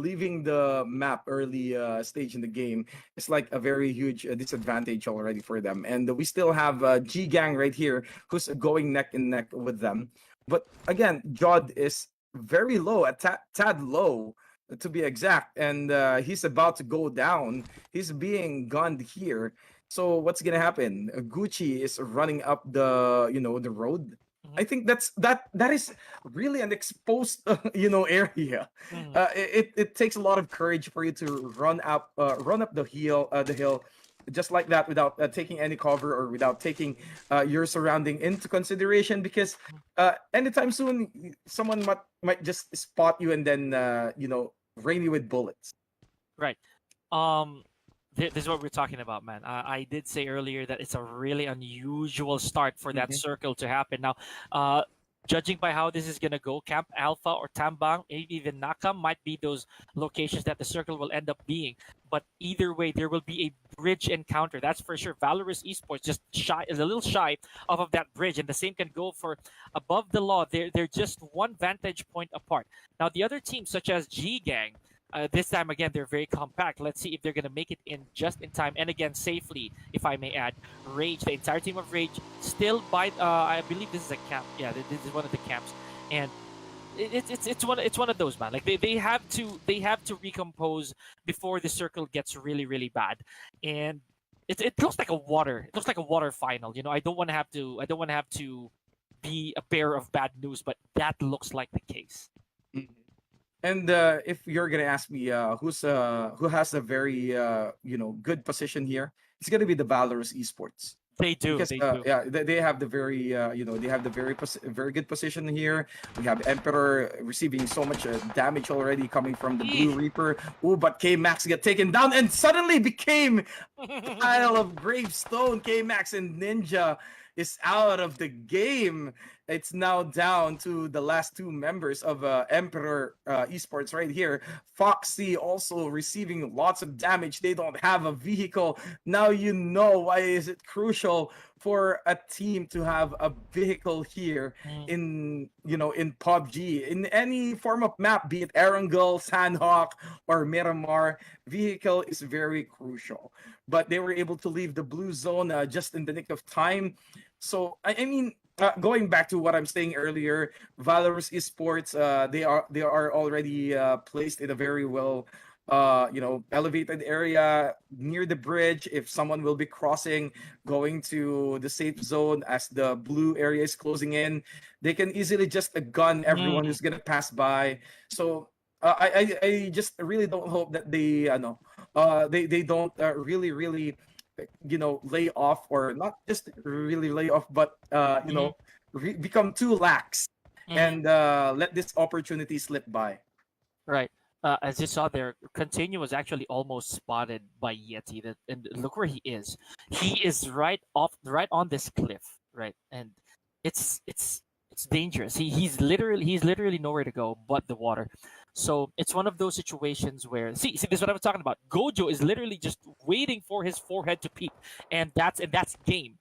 leaving the map early stage in the game is like a very huge disadvantage already for them. And we still have G Gang right here, who's going neck and neck with them. But again, Jod is very low, a tad low, to be exact, and he's about to go down. He's being gunned here. So what's gonna happen? Gucci is running up the the road. I think that is really an exposed area. It takes a lot of courage for you to run up the hill just like that without taking any cover or without taking your surrounding into consideration, because anytime soon someone might just spot you and then rain you with bullets. Right. This is what we're talking about, man. I did say earlier that it's a really unusual start for that circle to happen. Now, judging by how this is going to go, Camp Alpha or Tambang, even Nakam might be those locations that the circle will end up being. But either way, there will be a bridge encounter. That's for sure. Valorous Esports just is a little shy of that bridge. And the same can go for Above the Law. They're just one vantage point apart. Now, the other teams, such as G Gang, this time again, they're very compact. Let's see if they're going to make it in just in time. And again, safely, if I may add. Rage, the entire team of Rage, still by, I believe this is a camp. Yeah, this is one of the camps. And it's one of those, man. Like they have to recompose before the circle gets really really bad, and it looks like a water final. You know, I don't want to have to be a bearer of bad news, but that looks like the case. Mhm. And if you're gonna ask me, who has a very good position here, it's gonna be the Valorous Esports. They do, Because they do. yeah, they have the very they have the very good position here. We have Emperor receiving so much damage already coming from the Blue Reaper. Oh, but K Max get taken down and suddenly became pile of gravestone. K Max and Ninja is out of the game. It's now down to the last two members of Emperor Esports right here. Foxy also receiving lots of damage. They don't have a vehicle. Now you know why is it crucial for a team to have a vehicle here in in PUBG. In any form of map, be it Erangel, Sandhawk, or Miramar, vehicle is very crucial. But they were able to leave the blue zone just in the nick of time. So I mean, going back to what I'm saying earlier, Valorous Esports, they are already placed in a very well, elevated area near the bridge. If someone will be crossing, going to the safe zone as the blue area is closing in, they can easily just gun everyone who's gonna pass by. So I just really don't hope that they don't really lay off, or not just really lay off, but become too lax and let this opportunity slip by. Right. As you saw there, Continue was actually almost spotted by Yeti. And look where he is. He is right on this cliff, right? And it's dangerous. He's literally nowhere to go but the water. So it's one of those situations where see this is what I was talking about. Gojo is literally just waiting for his forehead to peep, and that's game.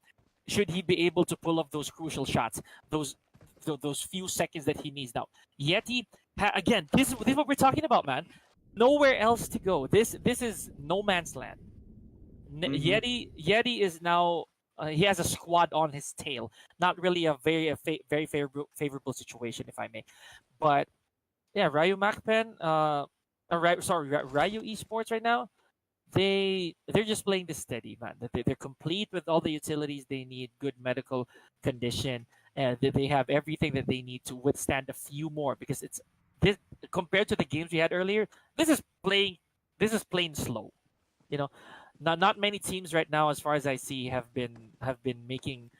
Should he be able to pull off those crucial shots, those few seconds that he needs now? Yeti, again, this is what we're talking about, man. Nowhere else to go. This is no man's land. Yeti is now he has a squad on his tail. Not really a very favorable situation, if I may. But yeah, Ryu Macpen, Ryu Esports right now, they're just playing this steady, man. They're complete with all the utilities they need, good medical condition, and they have everything that they need to withstand a few more. Because it's this compared to the games we had earlier, this is plain slow. You know, not many teams right now, as far as I see, have been making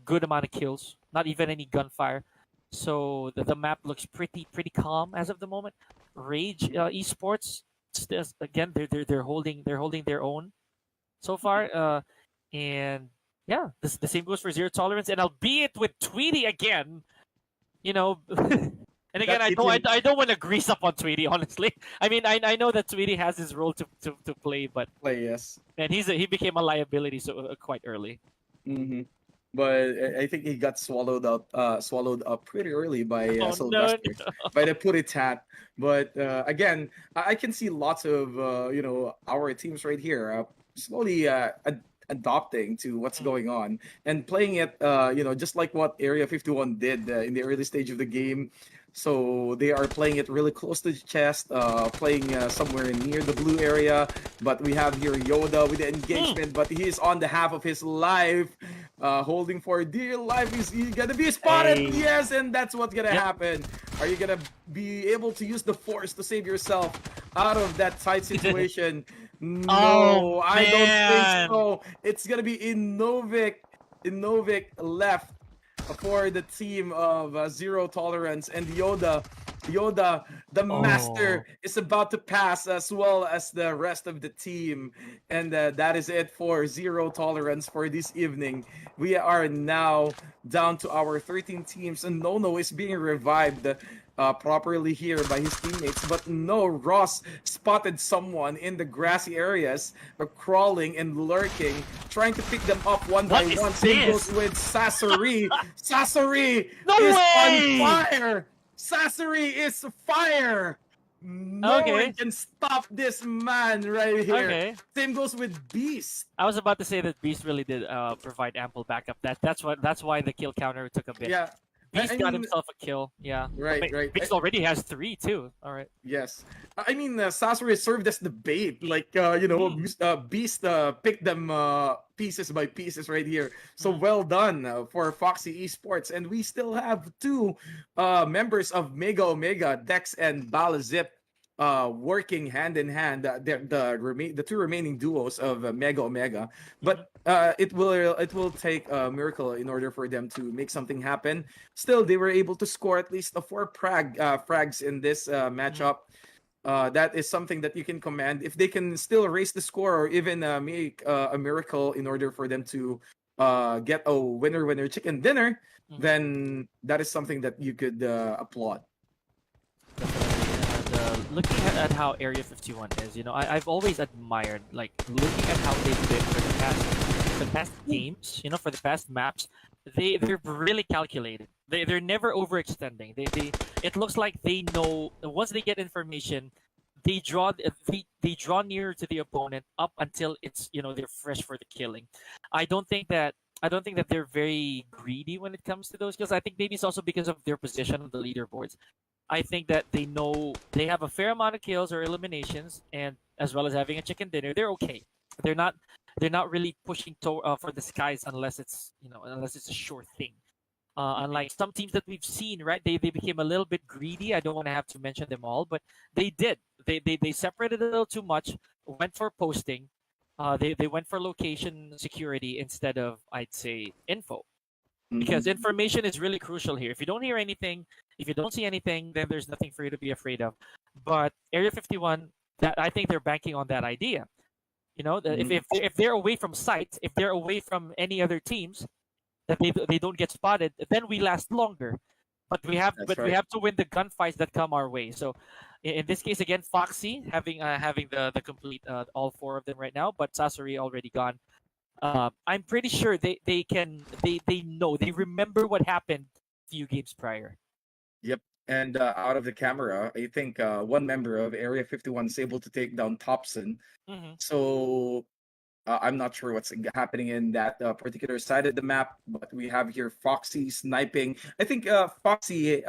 good amount of kills. Not even any gunfire. So the map looks pretty calm as of the moment. Rage Esports, again, they're holding their own so far. And yeah, the same goes for Zero Tolerance, and albeit with Tweety again, you know. And again, I don't want to grease up on Tweety, honestly. I mean, I know that Tweety has his role to play, but Yes. and he became a liability quite early. Mm-hmm. But I think he got swallowed up pretty early by Sylvester, by the Puritat. But again, I can see lots of our teams right here slowly adopting to what's going on and playing it just like what Area 51 did in the early stage of the game. So they are playing it really close to the chest, playing somewhere near the blue area. But we have here Yoda with the engagement, but he is on the half of his life, holding for dear life. Is he gonna be spotted? Hey. Yes, and that's what's gonna happen. Are you gonna be able to use the force to save yourself out of that tight situation? No, I don't think so. It's gonna be Innovic left for the team of Zero Tolerance, and Yoda, the master, is about to pass, as well as the rest of the team. And that is it for Zero Tolerance for this evening. We are now down to our 13 teams, and Nono is being revived properly here by his teammates. But no, Ross spotted someone in the grassy areas, crawling and lurking, trying to pick them up one by one. Same goes with Sasori. Sasori is on fire. Sasori is fire. No one can stop this man right here. Okay. Same goes with Beast. I was about to say that Beast really did provide ample backup. That's why the kill counter took a bit. Yeah. Beast I got mean, himself a kill. Yeah. right, right. Beast already has 3 too. All right. Yes. I mean, Sasori served as the bait. Like, Beast picked them pieces by pieces right here. So well done for Foxy Esports. And we still have 2 members of Mega Omega, Dex and Balazip, working hand in hand. The 2 remaining duos of Mega Omega. But it will take a miracle in order for them to make something happen. Still, they were able to score at least 4 frags in this matchup. That is something that you can command. If they can still raise the score or even make a miracle in order for them to get a winner chicken dinner, then that is something that you could applaud. And, looking at how Area 51 is, I've always admired, like, looking at how they've been for the past games, for the past maps. They're really calculated. They're never overextending. It looks like they know once they get information, they draw nearer to the opponent up until it's they're fresh for the killing. I don't think that they're very greedy when it comes to those kills. I think maybe it's also because of their position on the leaderboards. I think that they know they have a fair amount of kills or eliminations, and as well as having a chicken dinner, they're okay. They're not really pushing for the skies unless it's a sure thing. Unlike some teams that we've seen, right? They became a little bit greedy. I don't want to have to mention them all, but they did. They separated a little too much. Went for posting. They went for location security instead of, I'd say, info. Because information is really crucial here. If you don't hear anything, if you don't see anything, then there's nothing for you to be afraid of. But Area 51, that I think they're banking on that idea. If they're away from sight, if they're away from any other teams, that they don't get spotted, then we last longer. But we have to win the gunfights that come our way. So in this case, again, Foxy having the complete all 4 of them right now, but Sasori already gone. I'm pretty sure they know, they remember what happened a few games prior. Yep. And out of the camera, I think one member of Area 51 is able to take down Thompson. So I'm not sure what's happening in that particular side of the map, but we have here Foxy sniping. I think Foxy's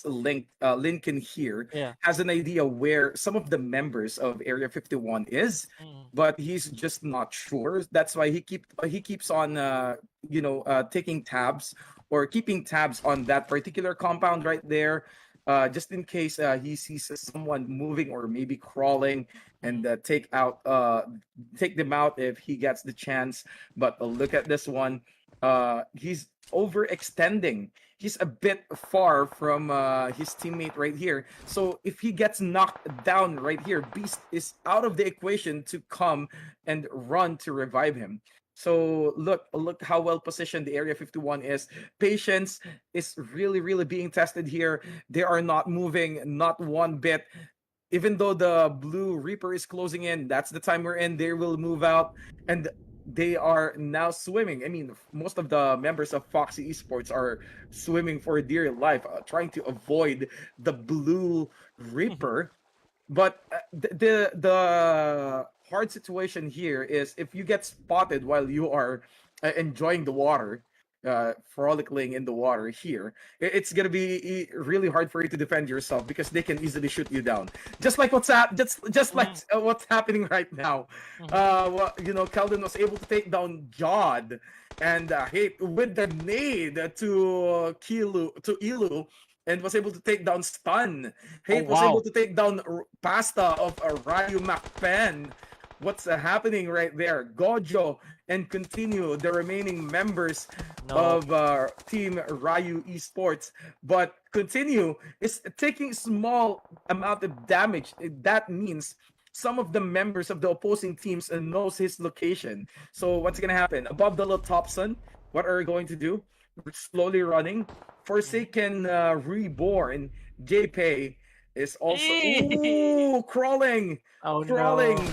Lincoln here has an idea where some of the members of Area 51 is, but he's just not sure. That's why he keeps on taking tabs or keeping tabs on that particular compound right there. Just in case he sees someone moving or maybe crawling, and take them out if he gets the chance. But look at this one. He's overextending. He's a bit far from his teammate right here. So if he gets knocked down right here, Beast is out of the equation to come and run to revive him. So look how well positioned the Area 51 is. Patience is really, really being tested here. They are not moving, not one bit. Even though the Blue Reaper is closing in, that's the time we're in. They will move out, and they are now swimming. I mean, most of the members of Foxy Esports are swimming for dear life, trying to avoid the Blue Reaper. But the hard situation here is if you get spotted while you are enjoying the water, frolicking in the water here, it's gonna be really hard for you to defend yourself because they can easily shoot you down. Just like what's happening right now. Keldon was able to take down Jod and hit with the nade to Ilu. And was able to take down Stun. Hate was able to take down Pasta of Ryu McPen. What's happening right there? Gojo and continue the remaining members of Team Ryu Esports. But continue is taking small amount of damage. That means some of the members of the opposing teams knows his location. So what's going to happen? Above the little Thompson, what are we going to do? We're slowly running. Forsaken Reborn, JP is also crawling. Oh, crawling. No.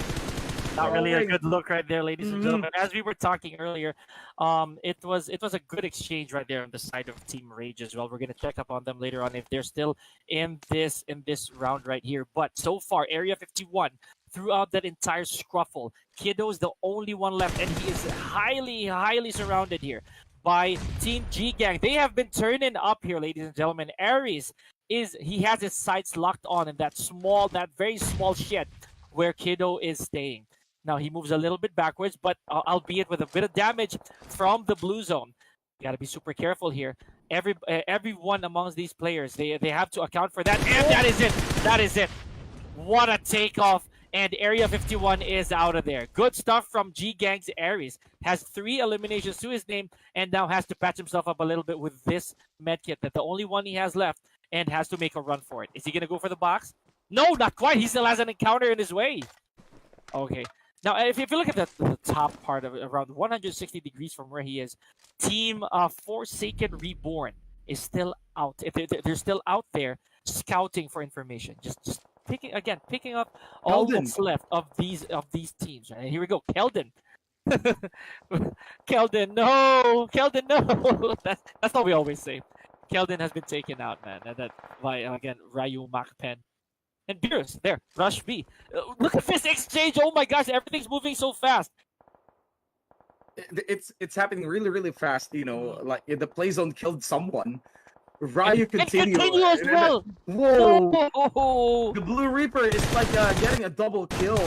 Not really a good look right there, ladies and gentlemen. As we were talking earlier, it was a good exchange right there on the side of Team Rage as well. We're gonna check up on them later on if they're still in this round right here. But so far, Area 51 throughout that entire scruffle, Kiddo's the only one left, and he is highly surrounded here. by Team G Gang. They have been turning up here, ladies and gentlemen. Aries he has his sights locked on in that very small shed where Kiddo is staying. Now he moves a little bit backwards, but albeit with a bit of damage from the blue zone. You got to be super careful here. Everyone amongst these players, they have to account for that, and that is it. That is it. What a takeoff! And Area 51 is out of there. Good stuff from G Gang's Aries. Has 3 eliminations to his name, and now has to patch himself up a little bit with this medkit. That's the only one he has left, and has to make a run for it. Is he gonna go for the box? No, not quite. He still has an encounter in his way. Okay. Now, if you look at the top part of it, around 160 degrees from where he is, Team Forsaken Reborn is still out. They're still out there scouting for information. Just picking up all that's left of these teams. Right? Here we go, Keldon. Keldon, no, Keldon, no. That's what we always say. Keldon has been taken out, man. And that by again Ryu Macpen. And Beerus, there, Rush B. Look at this exchange. Oh my gosh, everything's moving so fast. It's happening really, really fast. You know, like the play zone killed someone. Ryu continue as well. Whoa! Oh. The Blue Reaper is like getting a double kill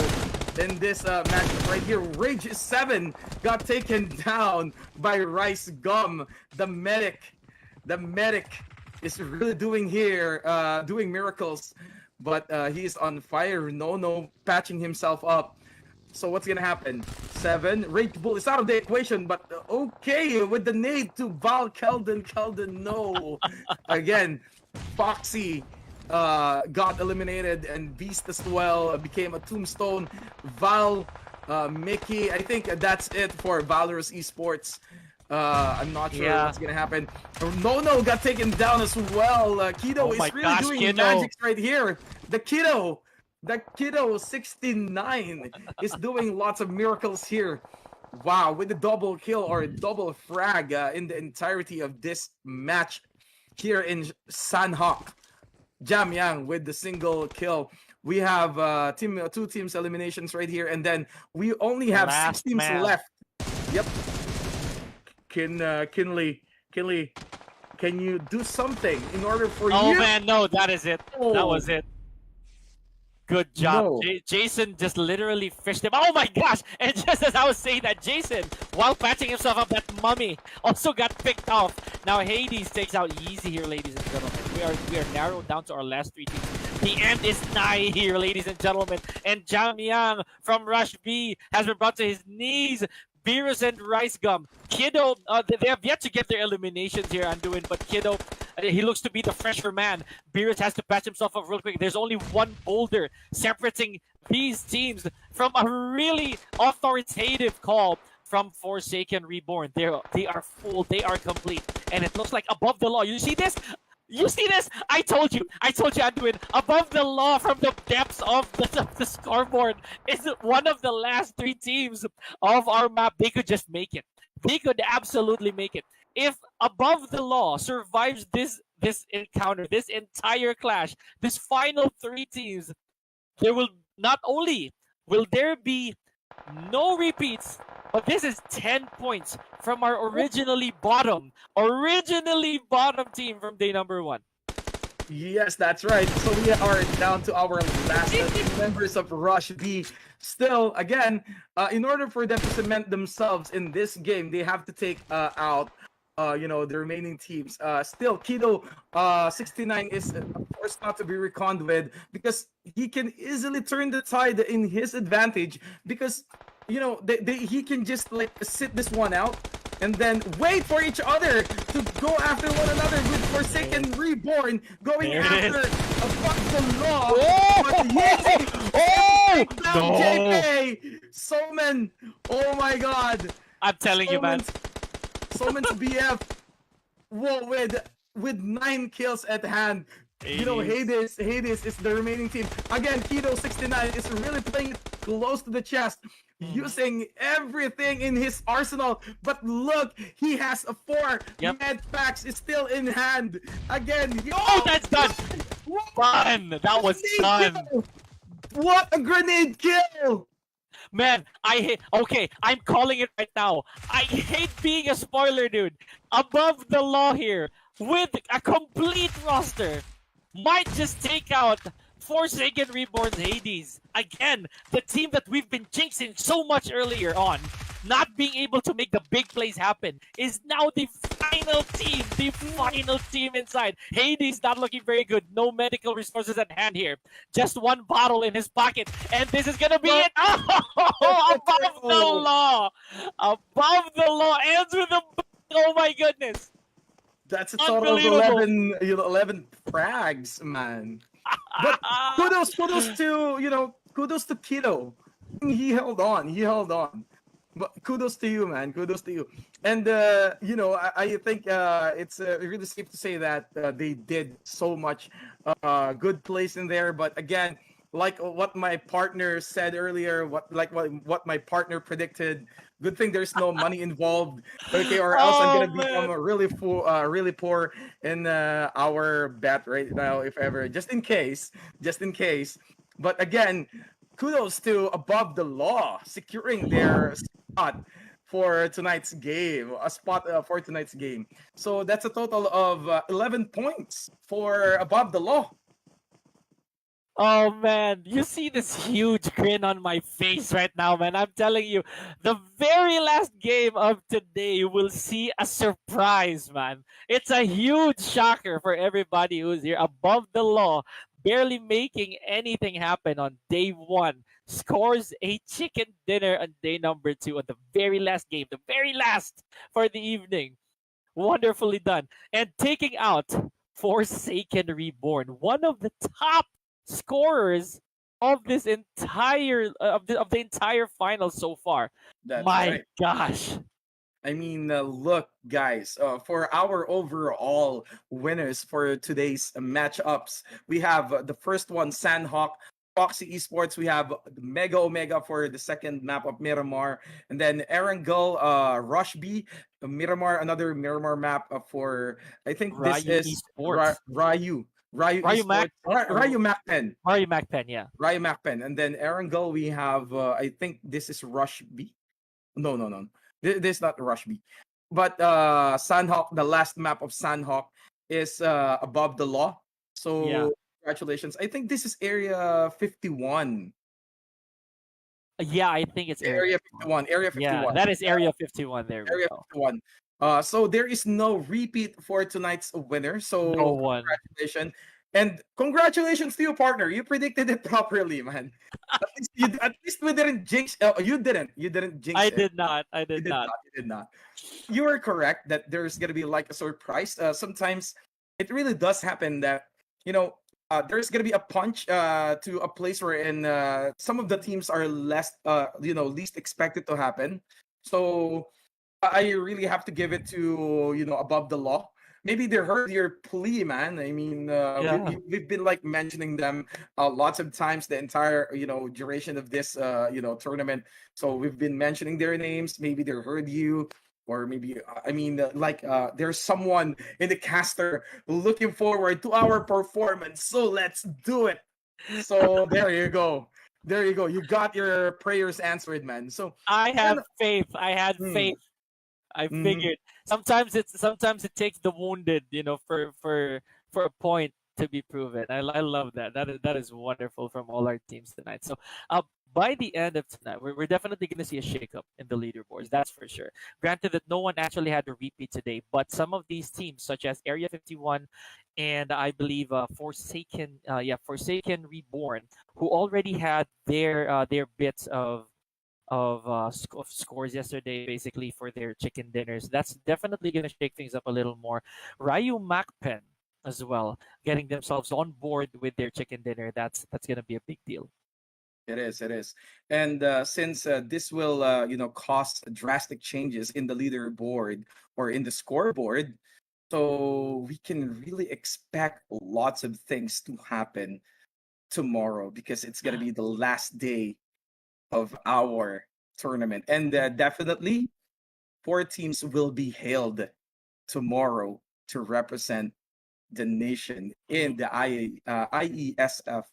in this match right here. Rage 7 got taken down by Rice Gum. The medic is really doing miracles. But he's on fire. No, patching himself up. So what's gonna happen? 7. Rage Bull is out of the equation, but okay with the nade to Val Keldon. Keldon, no. Again, Foxy got eliminated, and Beast as well became a tombstone. Val, Mickey, I think that's it for Valorous Esports. I'm not sure what's gonna happen. No got taken down as well. Kiddo is really doing magic right here. The Kiddo 69 is doing lots of miracles here. Wow, with the double kill or double frag in the entirety of this match here in Sanhok. Jamyang with the single kill. We have 2 teams eliminations right here, and then we only have 6 teams left. Yep. Kinley, can you do something in order for you? Oh man, no, that is it. Oh. That was it. Good job. No. Jason just literally fished him. Oh my gosh! And just as I was saying that, Jason, while patching himself up, that mummy also got picked off. Now Hades takes out Yeezy here, ladies and gentlemen. We are narrowed down to our last 3 teams. The end is nigh here, ladies and gentlemen. And Jamyang from Rush B has been brought to his knees. Beerus and Rice Gum. Kiddo, they have yet to get their eliminations here, Anduin, but Kiddo, he looks to be the fresher man. Beerus has to patch himself up real quick. There's only one boulder separating these teams from a really authoritative call from Forsaken Reborn. They are full, they are complete, and it looks like above the law. You see this? You see this? I told you, Anduin. Above the law from the depths of the scoreboard is one of the last 3 teams of our map. They could just make it. They could absolutely make it. If Above the Law survives this encounter, this entire clash, this final 3 teams, there will not only will there be no repeats, but this is 10 points from our originally bottom team from day number 1. Yes, that's right. So we are down to our last members of Rush B. Still, again, in order for them to cement themselves in this game, they have to take out the remaining teams. Still, Kiddo 69 is of course not to be reckoned with, because he can easily turn the tide in his advantage, because he can just like sit this one out and then wait for each other to go after one another, with Forsaken Reborn going after Above the Law. No. JK! Soman! Oh my god! I'm telling you, man. Soman's BF, with 9 kills at hand. Hades is the remaining team. Again, Kiddo 69 is really playing it close to the chest, using everything in his arsenal. But look, he has a 4 med packs is still in hand. Again, that's done. Fun. That was done. What a grenade kill! Man, I hate. Okay, I'm calling it right now. I hate being a spoiler, dude. Above the law here with a complete roster might just take out Forsaken Reborn's Hades. Again, the team that we've been jinxing so much earlier on, not being able to make the big plays happen, is now the final team inside. Hades not looking very good. No medical resources at hand here. Just one bottle in his pocket, and this is gonna be it. Oh, above the law. Above the law ends with a. Oh my goodness. That's a total of 11, 11 frags, man. But kudos to Kiddo. He held on. But kudos to you, man. Kudos to you. And I think it's really safe to say that they did so much good plays in there. But again, like what my partner said earlier, what my partner predicted. Good thing there's no money involved, okay, or else I'm gonna become really poor in our bet right now, if ever, just in case. But again, kudos to Above the Law securing their spot for tonight's game, for tonight's game. So that's a total of 11 points for Above the Law. Oh man, you see this huge grin on my face right now, man. I'm telling you, the very last game of today, you will see a surprise, man. It's a huge shocker for everybody who's here. Above the Law, barely making anything happen on day one, scores a chicken dinner on day number 2 on the very last game, the very last for the evening. Wonderfully done. And taking out Forsaken Reborn, one of the top scorers of this entire of the entire final so far. That's My right. gosh. I mean, look, guys, for our overall winners for today's matchups, we have the first one, Sandhawk, Foxy Esports. We have Mega Omega for the second map of Miramar. And then Erangel, Rush B, Miramar, another Miramar map for, I think this Ryu is Esports. Ryu Ryu Esports. Mac- Ryu Macpen. Mario MacPen, yeah. Ryu Macpen. And then Erangel, we have, I think this is Rush B. No. This is not Rush B. But Sandhawk, the last map of Sandhawk is Above the Law. So Yeah. congratulations. I think this is Area 51. Yeah, I think it's Area 51. Area 51. Yeah, that is Area 51. There we Area go. 51. So there is no repeat for tonight's winner. So No one. congratulations. And congratulations to you, partner. You predicted it properly, man. At least we didn't jinx. You didn't. You didn't jinx I it. did not. I You did not. You did not. You are correct that there's gonna be like a surprise. Sometimes it really does happen that there's gonna be a punch to a place wherein some of the teams are less least expected to happen. So I really have to give it to Above the Law. Maybe they heard your plea, man. I mean, Yeah. we've been like mentioning them lots of times the entire duration of this tournament. So we've been mentioning their names. Maybe they heard you, or maybe there's someone in the caster looking forward to our performance. So let's do it. So there you go. There you go. You got your prayers answered, man. So I have faith. I had Hmm. faith. I Mhm. figured sometimes it takes the wounded, for a point to be proven. I love that. That is wonderful from all our teams tonight. So by the end of tonight, we're definitely going to see a shakeup in the leaderboards. That's for sure. Granted that no one actually had a repeat today, but some of these teams, such as Area 51 and I believe Forsaken Reborn, who already had their bits of scores yesterday, basically for their chicken dinners. That's definitely going to shake things up a little more. Ryu Macpen as well, getting themselves on board with their chicken dinner. That's going to be a big deal. It is. And since this will, cause drastic changes in the leaderboard or in the scoreboard, so we can really expect lots of things to happen tomorrow because it's going to be the last day of our tournament. And definitely, 4 teams will be hailed tomorrow to represent the nation in the IESF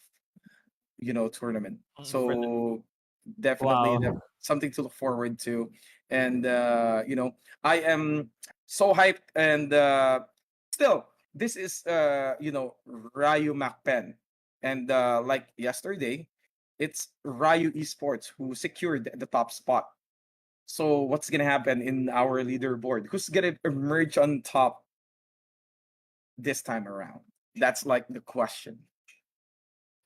tournament. For the- So definitely Wow. something to look forward to. And I am so hyped. And still, this is Ryu Macpen, and like yesterday, it's Ryu Esports who secured the top spot. So what's gonna happen in our leaderboard? Who's gonna emerge on top this time around? That's like the question.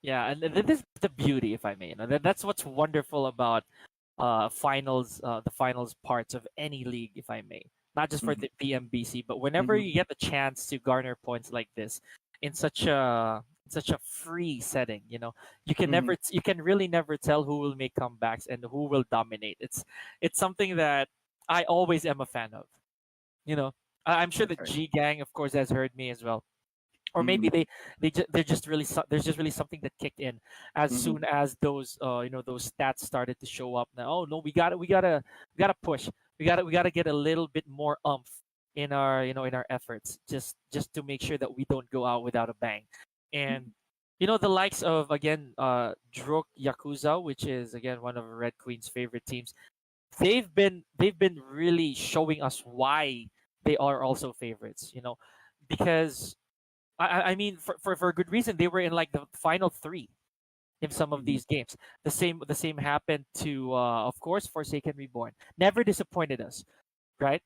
Yeah, and this is the beauty, if I may. That's what's wonderful about the finals parts of any league, if I may. Not just for Mhm, the PMBC, but whenever mhm, you get the chance to garner points like this in such a free setting, mhm, you can really never tell who will make comebacks and who will dominate. It's something that I always am a fan of. You know, I'm sure that perfect. G Gang, of course, has heard me as well, or maybe Mhm, they're just really there's just really something that kicked in as mhm, soon as those stats started to show up. Now, oh no, we gotta push, we gotta get a little bit more in our in our efforts, just to make sure that we don't go out without a bang. And the likes of, again, Druk Yakuza, which is again one of Red Queen's favorite teams. They've been really showing us why they are also favorites, because I mean, for a good reason. They were in like the final three in some of mhm, these games. The same happened to, of course, Forsaken Reborn. Never disappointed us, right?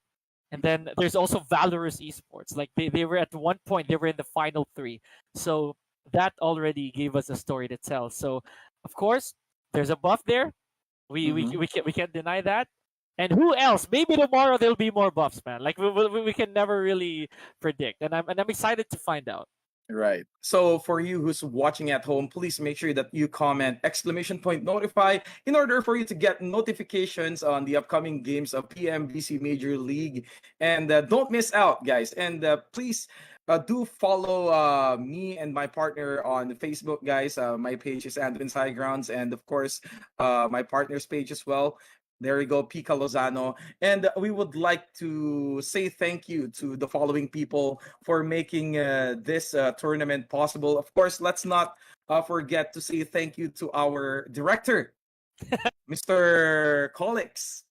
And then there's also Valorous Esports. Like they were at one point, they were in the final three. So that already gave us a story to tell. So of course, there's a buff there. mhm. We can't deny that. And who else? Maybe tomorrow there'll be more buffs, man. Like we can never really predict. And I'm excited to find out. Right. So for you who's watching at home, please make sure that you comment exclamation point notify in order for you to get notifications on the upcoming games of PMBC Major League. And don't miss out, guys. And please do follow me and my partner on Facebook, guys. My page is Anduin's Highgrounds, and of course, my partner's page as well. There you go, Pika Lozano. And we would like to say thank you to the following people for making this tournament possible. Of course, let's not forget to say thank you to our director, Mr. Colix.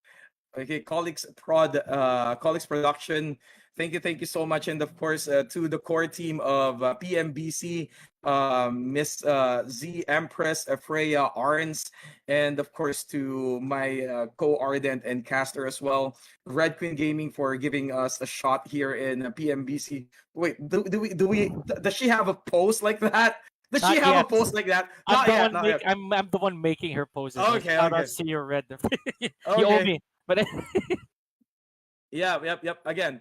Okay, Colix Production. Thank you so much, and of course to the core team of PMBC, Miss Z Empress, Freya Arns, and of course to my co-ardent and caster as well, Red Queen Gaming, for giving us a shot here in PMBC. Wait, does she have a post like that? Does she Not have a yet. post like that? I'm Not the yet, one not make yet. I'm the one making her poses. Okay, Shout out okay, to your red. You owe okay. me. But Yeah, yep. Again,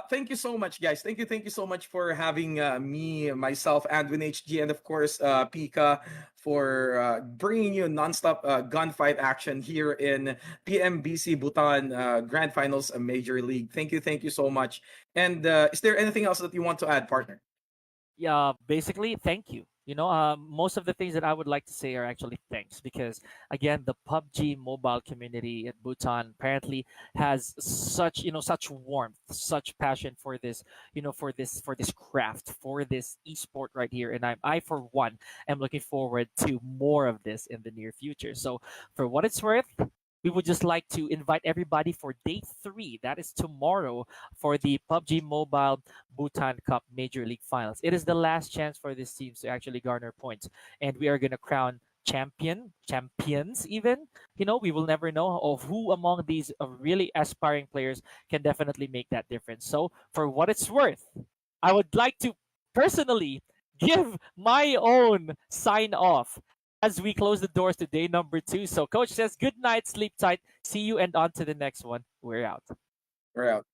thank you so much, guys. Thank you so much for having me, myself, Anduin HG, and of course, Pika, for bringing you nonstop gunfight action here in PMBC Bhutan Grand Finals Major League. Thank you so much. And is there anything else that you want to add, partner? yeah, basically, thank you. Most of the things that I would like to say are actually thanks, because again, the PUBG mobile community in Bhutan apparently has such warmth, such passion for this, for this craft, for this esport right here. And I for one am looking forward to more of this in the near future. So for what it's worth, we would just like to invite everybody for day 3. That is tomorrow, for the PUBG Mobile Bhutan Cup Major League Finals. It is the last chance for these teams to actually garner points, and we are going to crown champions even. We will never know of who among these really aspiring players can definitely make that difference. So for what it's worth, I would like to personally give my own sign off as we close the doors to day number 2. So coach says good night, sleep tight, see you, and on to the next one. We're out. We're out.